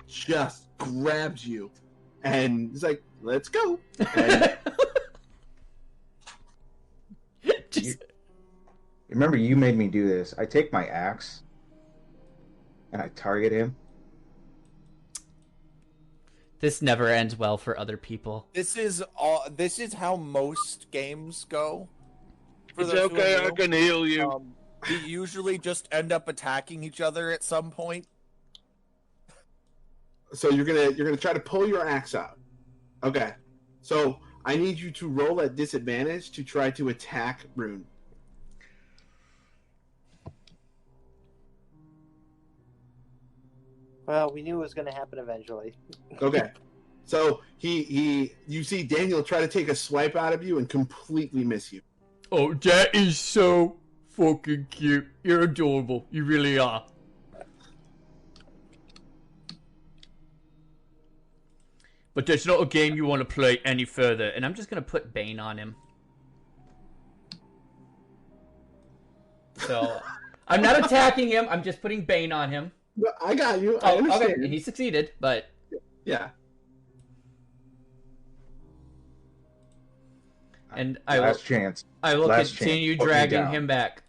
just grabs you. And he's like, let's go. And remember, you made me do this. I take my axe and I target him. This never ends well for other people. This is how most games go. It's okay, I can heal you. We usually just end up attacking each other at some point. So you're gonna try to pull your axe out. Okay. So I need you to roll at disadvantage to try to attack Rune. Well, we knew it was going to happen eventually. Okay. So you see Daniel try to take a swipe out of you and completely miss you. Oh, that is so fucking cute. You're adorable. You really are. But that's not a game you want to play any further. And I'm just going to put Bane on him. So, I'm not attacking him. I'm just putting Bane on him. No, I got you. I understand. Okay. He succeeded, but... Yeah. And last chance. I will Last continue chance. dragging him back.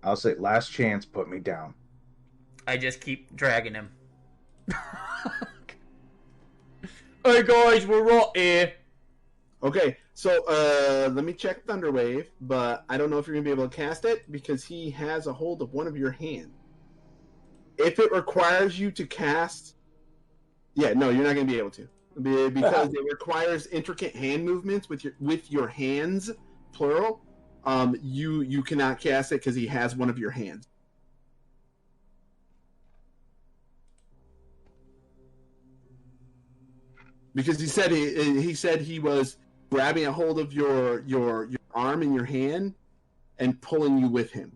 I'll say, last chance, put me down. I just keep dragging him. Hey guys, we're right here. Okay, so let me check Thunderwave, but I don't know if you're gonna be able to cast it because he has a hold of one of your hands. If it requires you to cast, yeah, no, you're not gonna be able to because it requires intricate hand movements with your hands, plural. You cannot cast it because he has one of your hands. Because he said he was grabbing a hold of your arm in your hand and pulling you with him.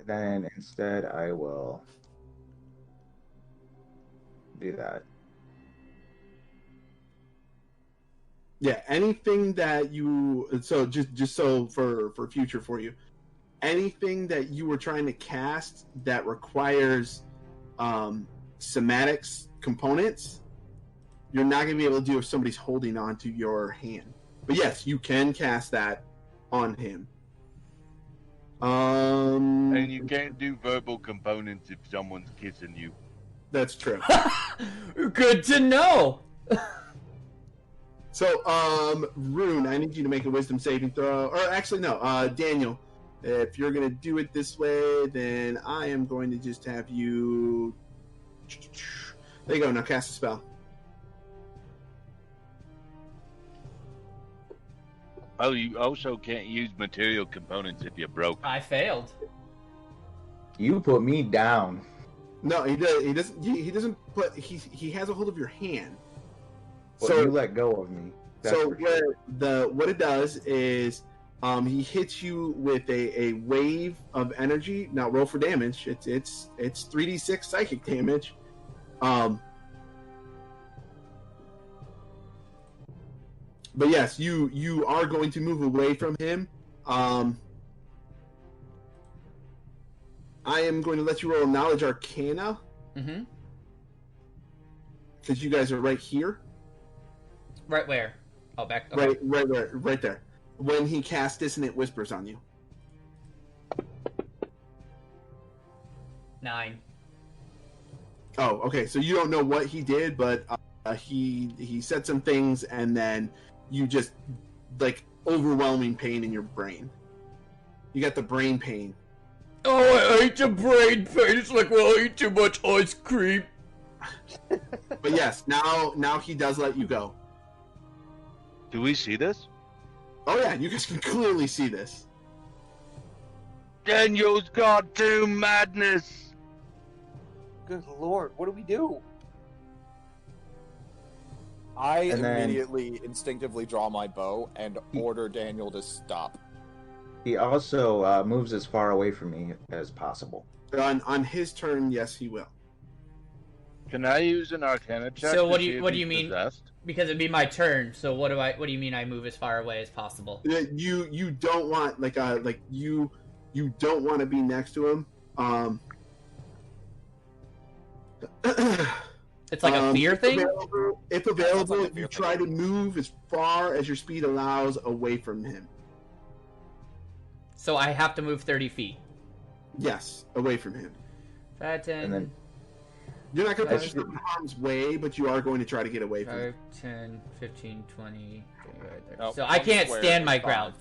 Then instead, I will do that. Yeah, anything that you just so for future for you, anything that you were trying to cast that requires somatics components, you're not going to be able to do if somebody's holding onto your hand. But yes, you can cast that on him. And you can't do verbal components if someone's kissing you. That's true. Good to know. So, Rune, I need you to make a wisdom saving throw. Or actually, no, Daniel, if you're going to do it this way, then I am going to just have you... There you go, now cast a spell. Oh, you also can't use material components if you're broke. I failed. You put me down. No, he doesn't. He doesn't put. He has a hold of your hand. Well, so you let go of me. That's so for sure. what it does is, he hits you with a wave of energy. Now roll for damage. It's 3d6 psychic damage. But yes, you are going to move away from him. I am going to let you roll Knowledge Arcana. Mm-hmm. Because you guys are right here. Right where? Oh, back. Okay. Right there. When he casts Dissonant Whispers on you. 9. Oh, okay. So you don't know what he did, but he said some things, and then you just like overwhelming pain in your brain. You got the brain pain. Oh, I hate the brain pain. It's like when I eat too much ice cream. But yes, now he does let you go. Do we see this? Oh yeah, you guys can clearly see this. Daniel's got to madness. Good lord, what do we do? I And then- immediately instinctively draw my bow and order Daniel to stop. He also moves as far away from me as possible. On his turn, yes, he will. Can I use an Arcana check? So to what do see you if what do he's you mean? possessed? Because it'd be my turn. So what do you mean I move as far away as possible? You don't want you don't want to be next to him. It's like a fear thing? If available, you try to move as far as your speed allows away from him. So I have to move 30 feet. Yes, away from him. 5, 10, And then You're not going to put yourself in harm's way, but you are going to try to get away from him. 5, 10, 15, 20, 30. Nope, So I one can't square stand my is fine. ground.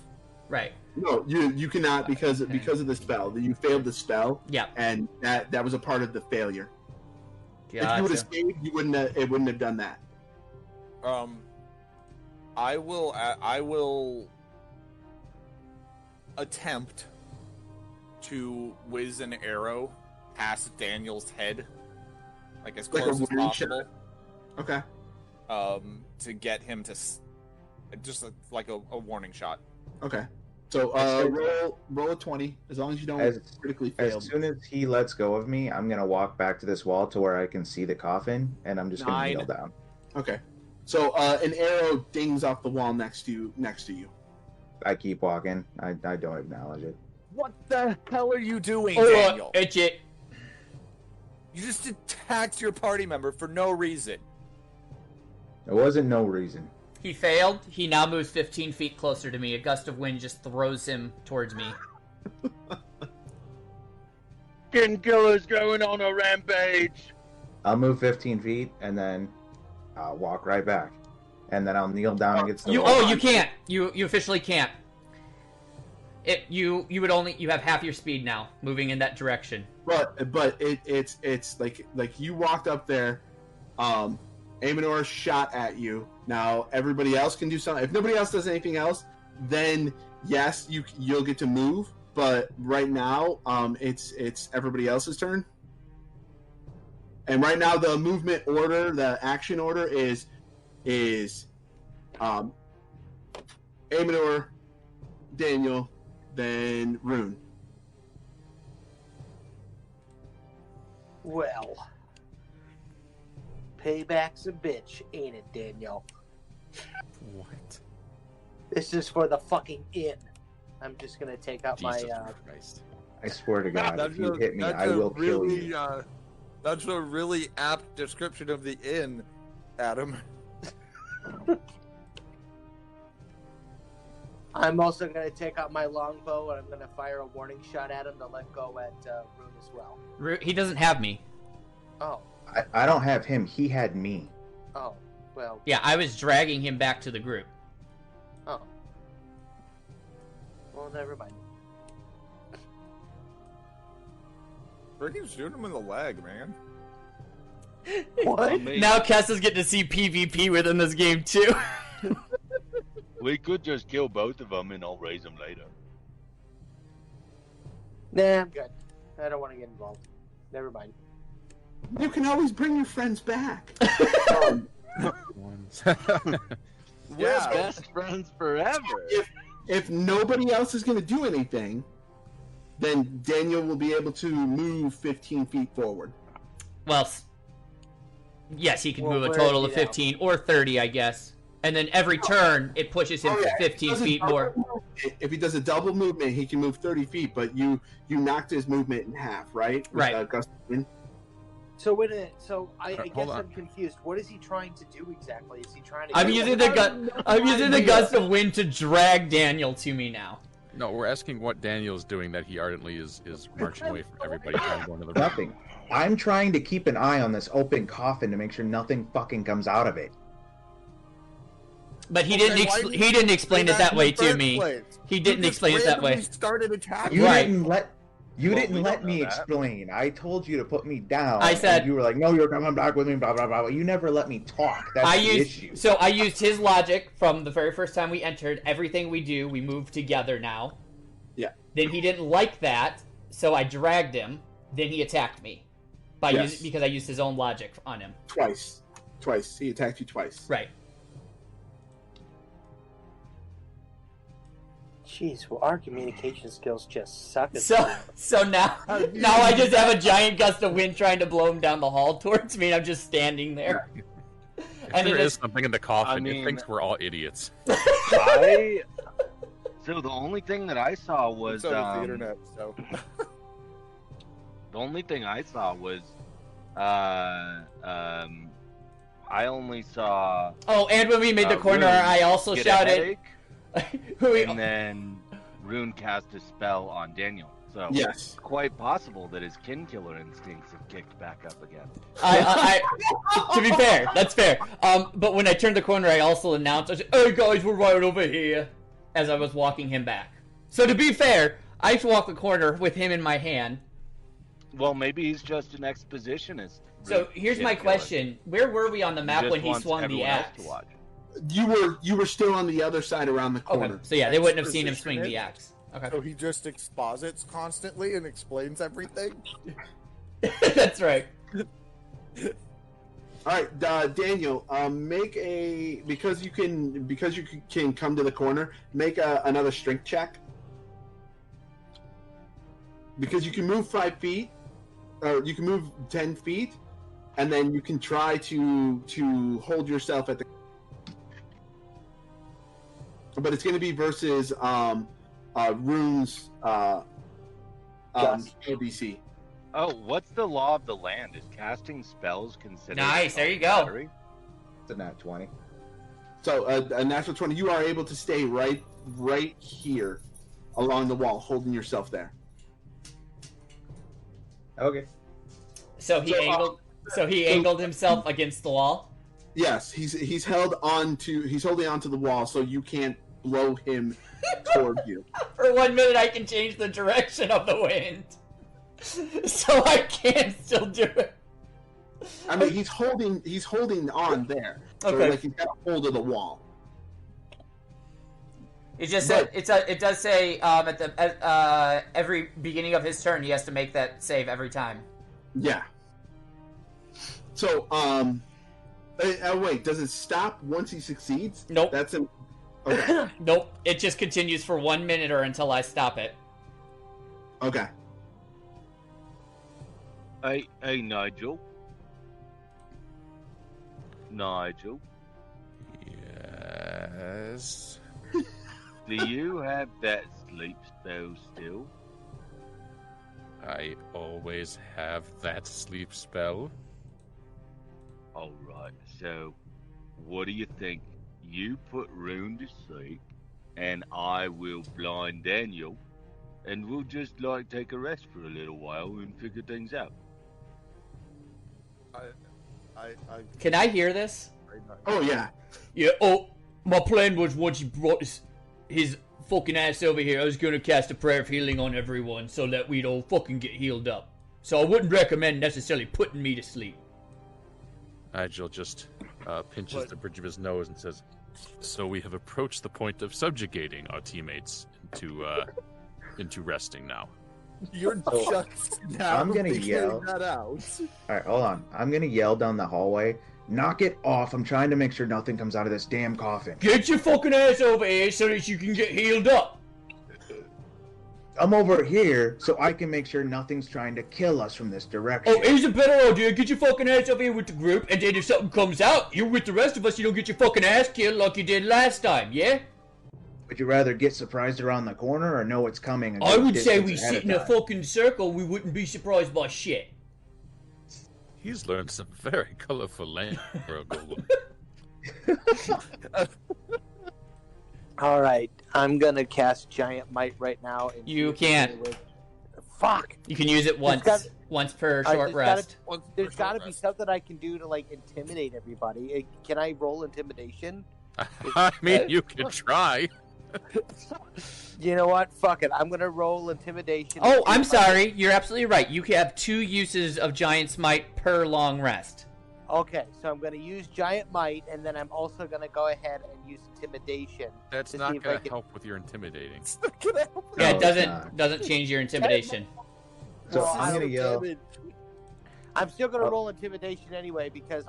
Right. No, you cannot because of the spell. You failed the spell. Yeah. And that was a part of the failure. If you would Gotcha. have saved, it wouldn't have done that. I will attempt to whiz an arrow past Daniel's head, like as Like a close as warning possible. Okay. To get him to like a warning shot. Okay. So roll a 20 as long as you don't critically fail. As soon as he lets go of me, I'm gonna walk back to this wall to where I can see the coffin, and I'm just gonna kneel down. Okay. So an arrow dings off the wall next to you. I keep walking. I don't acknowledge it. What the hell are you doing, Daniel? Itch it. You just attacked your party member for no reason. It wasn't no reason. He failed. He now moves 15 feet closer to me. A gust of wind just throws him towards me. Skin killer's going on a rampage. I'll move 15 feet, and then I'll walk right back. And then I'll kneel down against the wall. You can't. You officially can't. You have half your speed now, moving in that direction. But it's like you walked up there, Amador shot at you. Now everybody else can do something. If nobody else does anything else, then yes, you'll get to move. But right now, it's everybody else's turn. And right now, the movement order, the action order is Amador, Daniel, then Rune. Well, payback's a bitch, ain't it, Daniel? What? This is for the fucking inn. I'm just gonna take out Jesus my. Christ. I swear to God, if you hit me, I will kill you. That's a really apt description of the inn, Adam. I'm also going to take out my longbow and I'm going to fire a warning shot at him to let go at Rune as well. He doesn't have me. Oh. I don't have him. He had me. Oh, well. Yeah, I was dragging him back to the group. Oh. Well, never mind. Freaking shoot him in the leg, man. What? Now Kessa's getting to see PvP within this game, too. We could just kill both of them and I'll raise them later. Nah, I'm good. I don't want to get involved. Never mind. You can always bring your friends back. We're best friends forever. If nobody else is going to do anything, then Daniel will be able to move 15 feet forward. Well, yes, he can move a total of 15 or 30, I guess. And then every turn, it pushes him 15 feet more. If he does a double movement, he can move 30 feet, but you knocked his movement in half, right? Right. So I guess I'm confused. What is he trying to do exactly? Is he trying to? I'm using the gust of wind to drag Daniel to me now. No, we're asking what Daniel's doing that he ardently is marching away from everybody trying to go into the room. Nothing. I'm trying to keep an eye on this open coffin to make sure nothing fucking comes out of it. But he didn't explain it that way to me. He didn't explain it that way. Started attacking. You didn't let me explain. I told you to put me down. I said you were like, "No, you're coming back with me." Blah blah blah. You never let me talk. That's the issue. So I used his logic from the very first time we entered. Everything we do, we move together now. Yeah. Then he didn't like that, so I dragged him. Then he attacked me because I used his own logic on him. Twice. He attacked you twice. Right. Jeez, well, our communication skills just suck. So now I just have a giant gust of wind trying to blow him down the hall towards me, and I'm just standing there. And there is something in the coffin. It thinks we're all idiots. So the only thing that I saw was so does the internet. So the only thing I saw was I only saw. Oh, and when we made the corner, I also shouted. And then Rune cast a spell on Daniel. So yes, it's quite possible that his kin killer instincts have kicked back up again. To be fair, that's fair. But when I turned the corner, I also announced, I said, "Hey guys, we're right over here," as I was walking him back. So to be fair, I walked the corner with him in my hand. Well, maybe he's just an expositionist. So here's my question: where were we on the map when he swung the axe? You were still on the other side around the corner. Okay. So yeah, they wouldn't have seen him swing the axe. Okay. So he just exposits constantly and explains everything? That's right. Alright, Daniel, because you can come to the corner, make another strength check. because you can move 5 feet, or you can move 10 feet, and then you can try to hold yourself at the. But it's going to be versus Rune's ABC. Oh, what's the law of the land? Is casting spells considered? Nice, there you go. Battery? It's a nat 20. So a natural 20, you are able to stay right here along the wall, holding yourself there. Okay. So he angled himself against the wall. Yes, he's holding onto the wall, so you can't blow him toward you. For 1 minute, I can change the direction of the wind, so I can still do it. I mean, he's holding on there. So Okay. like he's got a hold of the wall. It just said it does say at the every beginning of his turn he has to make that save every time. Yeah. So wait, does it stop once he succeeds? Nope. That's an okay. Nope. It just continues for 1 minute or until I stop it. Okay. Hey, Nigel. Nigel, Yes. do you have that sleep spell still? I always have that sleep spell. Alright, so what do you think? You put Rune to sleep, and I will blind Daniel, and we'll just like take a rest for a little while and figure things out. Can I hear this? Oh yeah. Yeah. Oh, my plan was once he brought his fucking ass over here, I was gonna cast a prayer of healing on everyone so that we'd all fucking get healed up. So I wouldn't recommend necessarily putting me to sleep. Nigel just pinches the bridge of his nose and says, "So we have approached the point of subjugating our teammates into resting now." You're just now I'm gonna figuring yell. that out. All right, hold on. I'm gonna yell down the hallway. Knock it off! I'm trying to make sure nothing comes out of this damn coffin. Get your fucking ass over here so that you can get healed up. I'm over here so I can make sure nothing's trying to kill us from this direction. Oh, here's a better idea. Get your fucking ass over here with the group, and then if something comes out, you're with the rest of us. You don't get your fucking ass killed like you did last time, yeah? Would you rather get surprised around the corner or know it's coming? And I go would say distance we ahead sit of in a time? fucking circle. We wouldn't be surprised by shit. He's learned some very colorful language for a golem. All right, I'm gonna cast Giant Might right now. And You see if can't. it will- Fuck. You can use it once per short rest. There's got to be something I can do to like intimidate everybody. Can I roll intimidation? I mean, you can try. You know what? Fuck it. I'm gonna roll intimidation. Oh, I'm sorry. You're absolutely right. You can have 2 uses of Giant's Might per long rest. Okay, so I'm gonna use Giant Might, and then I'm also gonna go ahead and use intimidation. That's to see not if going I to can- help with your intimidating. Yeah, it No, doesn't change your intimidation. So Well, I'm gonna yell. I'm still gonna roll intimidation anyway because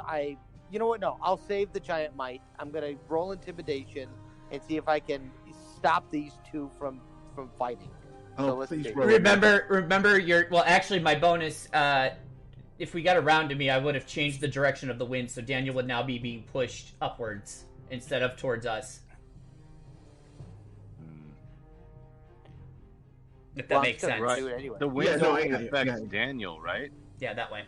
you know what? No, I'll save the Giant Might. I'm gonna roll intimidation and see if I can stop these two from fighting. Oh, So let's please see. roll. Remember your actually my bonus. If we got around to me, I would have changed the direction of the wind, so Daniel would now be being pushed upwards instead of towards us. If that Well, I'm makes still sense. gonna do it anyway. The wind Yeah, no, only I got it, I affects got it. Daniel, right? Yeah, that way.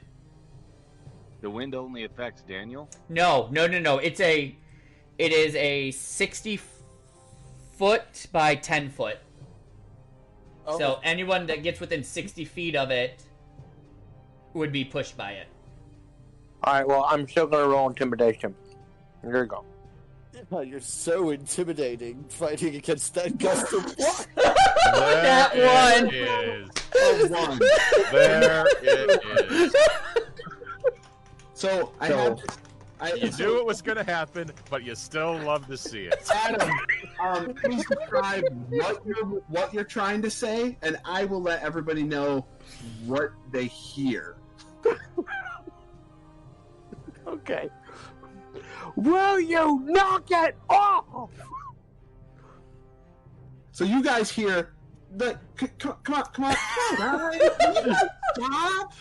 The wind only affects Daniel? No. It is a 60 foot by 10 foot. Okay. So anyone that gets within 60 feet of it would be pushed by it. All right. Well, I'm still gonna roll intimidation. Here we go. Oh, you're so intimidating fighting against that gust of wind. That There one. it is. One. There it is. So I So- have. You knew it was going to happen, but you still love to see it. Adam, please describe what you're trying to say, and I will let everybody know what they hear. Okay. Will you knock it off? So you guys hear Come on, guys. Can you stop?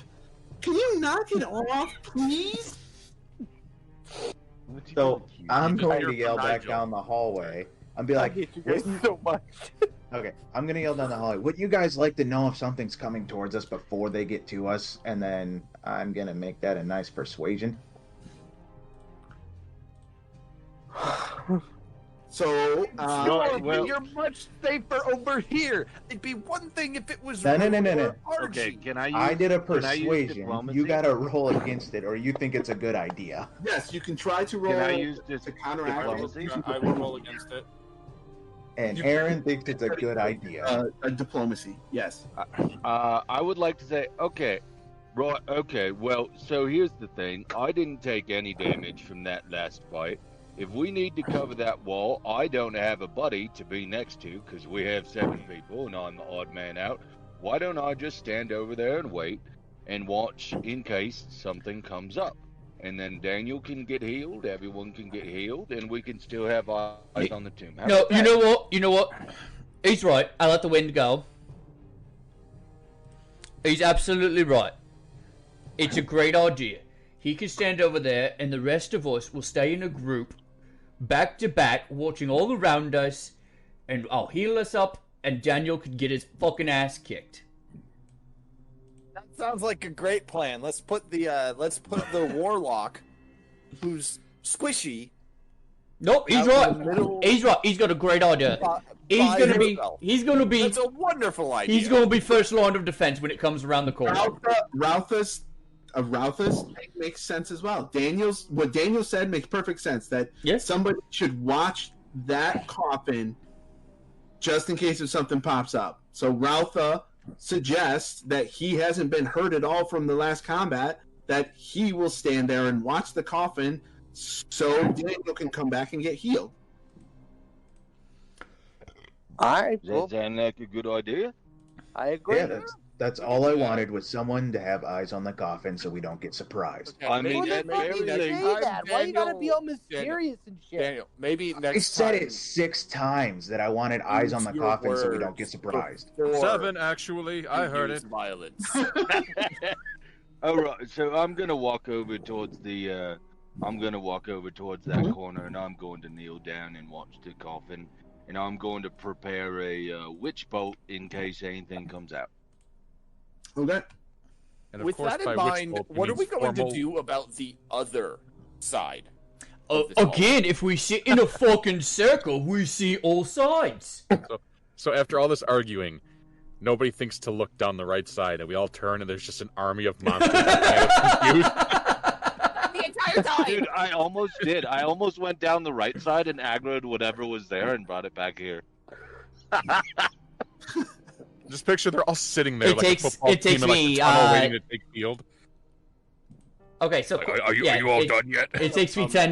Can you knock it off, please? So I'm going to You're yell back Nigel. down the hallway. I'm be like, I hate you guys so much. okay, I'm gonna yell down the hallway. Would you guys like to know if something's coming towards us before they get to us? And then I'm gonna make that a nice persuasion. So, you're much safer over here. It'd be one thing if it was No. Archie. Okay, can I use? I did a can I use persuasion. diplomacy? You gotta roll against it, or you think it's a good idea. yes, you can try to roll Can I use this to counteract diplomacy? it. I will roll against it. And Aaron thinks it's a good idea. A diplomacy, yes. I would like to say, okay, right, okay. Well, so here's the thing. I didn't take any damage from that last fight. If we need to cover that wall, I don't have a buddy to be next to because we have 7 people and I'm the odd man out. Why don't I just stand over there and wait and watch in case something comes up? And then Daniel can get healed, everyone can get healed, and we can still have eyes on the tomb. How No, about you that? know what? He's right. I let the wind go. He's absolutely right. It's a great idea. He can stand over there, and the rest of us will stay in a group, back to back, watching all around us, and I'll heal us up, and Daniel could get his fucking ass kicked. That sounds like a great plan. Let's put the warlock, who's squishy. Nope, he's out in right. the middle He's right. He's got a great idea. He's by gonna be. himself. He's gonna be. That's a wonderful idea. He's gonna be first line of defense when it comes around the corner. Ralphus makes sense as well. What Daniel said makes perfect sense. That somebody should watch that coffin just in case if something pops up. So Ralpha suggests that he hasn't been hurt at all from the last combat. That he will stand there and watch the coffin so Daniel can come back and get healed. All right. Does that sound like a good idea? I agree. Yeah, that's all I wanted was someone to have eyes on the coffin so we don't get surprised. I mean, Well, at then why very did you least, say that? Why you gotta be all Daniel, mysterious and shit? Daniel, maybe I next said time. it 6 times that I wanted eyes on the use your coffin so we don't words get surprised. before 7, actually. I you heard use it. Violence. All right, so I'm gonna walk over towards the. I'm gonna walk over towards that corner, and I'm going to kneel down and watch the coffin, and I'm going to prepare a witch bolt in case anything comes out. Okay. And of With course, that in by mind, witch bolt, he what are we means going formal- to do about the other side? of this Again, if we sit in a fucking circle, we see all sides. So after all this arguing, nobody thinks to look down the right side, and we all turn, and there's just an army of monsters confused. The entire time. Dude, I almost did. I almost went down the right side and aggroed whatever was there and brought it back here. Just picture they're all sitting there It like takes- a football it takes team in like me, a tunnel uh, waiting to take field. Okay, so Are you all done yet? It takes me 10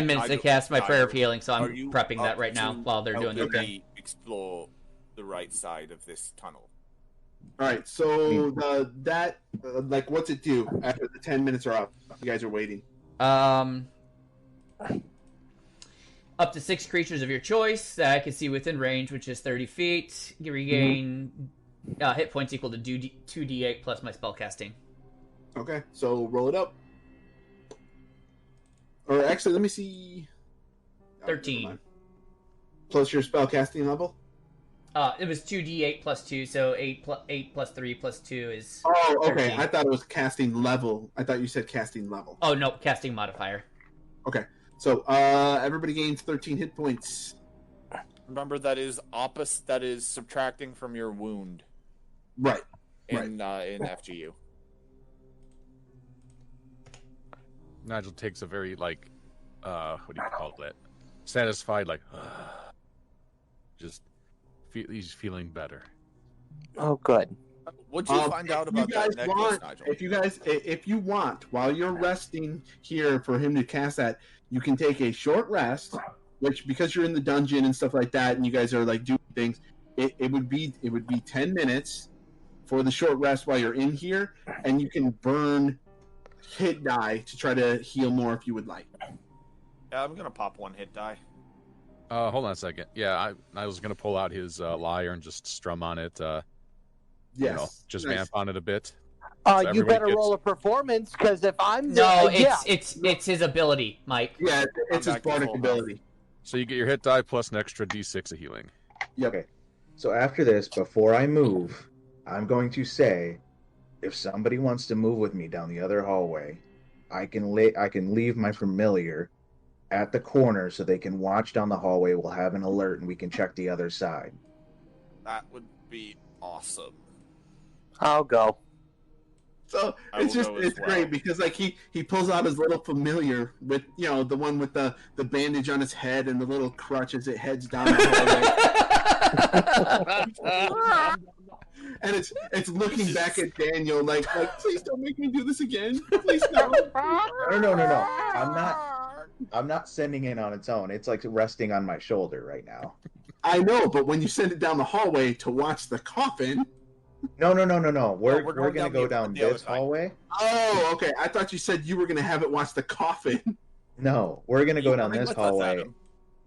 minutes to cast my prayer of healing, so Are I'm you prepping that up right now to while they're doing their helping thing. me explore the right side of this tunnel? All right. So what's it do after the 10 minutes are up? You guys are waiting. Up to 6 creatures of your choice that I can see within range, which is 30 feet. You regain hit points equal to 2d8 plus my spell casting. Okay. So roll it up. Or actually, let me see. 13. Never mind. Plus your spell casting level. It was 2d8 plus 2, so 8 plus 3 plus 2 is. Oh, okay. 13. I thought it was casting level. I thought you said casting level. Oh no, casting modifier. Okay. So everybody gains 13 hit points. Remember, that is opposite. That is subtracting from your wound Right. in FGU. Nigel takes a very what do you call it? Satisfied, he's feeling better. Oh, good. What'd you find out about that necklace, Nigel? If you want, while you're resting here for him to cast that, you can take a short rest. Which, because you're in the dungeon and stuff like that, and you guys are doing things, it would be 10 minutes for the short rest while you're in here, and you can burn hit die to try to heal more if you would like. Yeah, I'm gonna pop one hit die. Hold on a second. Yeah, I was gonna pull out his lyre and just strum on it. Just vamp on it a bit. So You better roll a performance, because if I'm it's his ability, Mike. Yeah, it's his bardic ability. So you get your hit die plus an extra d6 of healing. Yep. Okay. So after this, before I move, I'm going to say, if somebody wants to move with me down the other hallway, I can leave my familiar at the corner so they can watch down the hallway. We'll have an alert and we can check the other side. That would be awesome. I'll go. So it's great because like he pulls out his little familiar with the one with the bandage on his head and the little crutch as it heads down the hallway. And it's looking back at Daniel like please don't make me do this again. Please no. No. I'm not sending it on its own. It's like resting on my shoulder right now. I know, but when you send it down the hallway to watch the coffin. No. We're going to go down this hallway. Oh, okay. I thought you said you were going to have it watch the coffin. No, we're going to go down this hallway,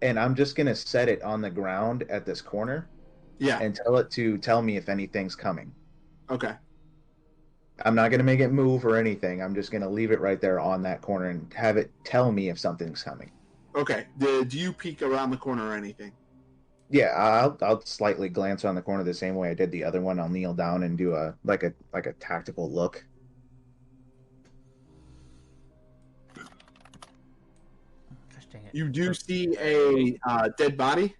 and I'm just going to set it on the ground at this corner. Yeah. And tell it to tell me if anything's coming. Okay. I'm not going to make it move or anything. I'm just going to leave it right there on that corner and have it tell me if something's coming. Okay. Do you peek around the corner or anything? Yeah, I'll slightly glance around the corner the same way I did the other one. I'll kneel down and do a tactical look. You do see a dead body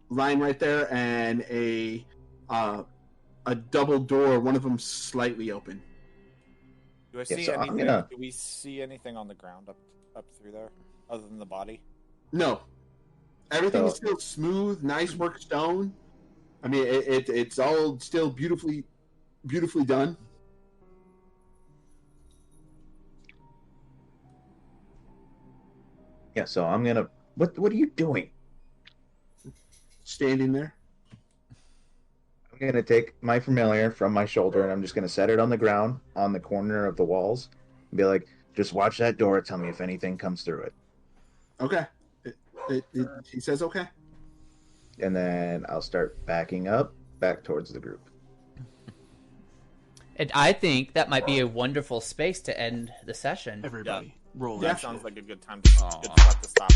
lying right there, and a double door. One of them slightly open. Do I see anything? Do we see anything on the ground up through there, other than the body? No. Everything is still smooth, nice work stone. I mean, it's all still beautifully done. Yeah, so I'm gonna. What are you doing? Standing there. I'm gonna take my familiar from my shoulder and I'm just gonna set it on the ground on the corner of the walls and be like, just watch that door. Tell me if anything comes through it. Okay. He says okay. And then I'll start backing up, back towards the group. And I think that might be a wonderful space to end the session. Everybody, roll. That sounds like a good time to stop.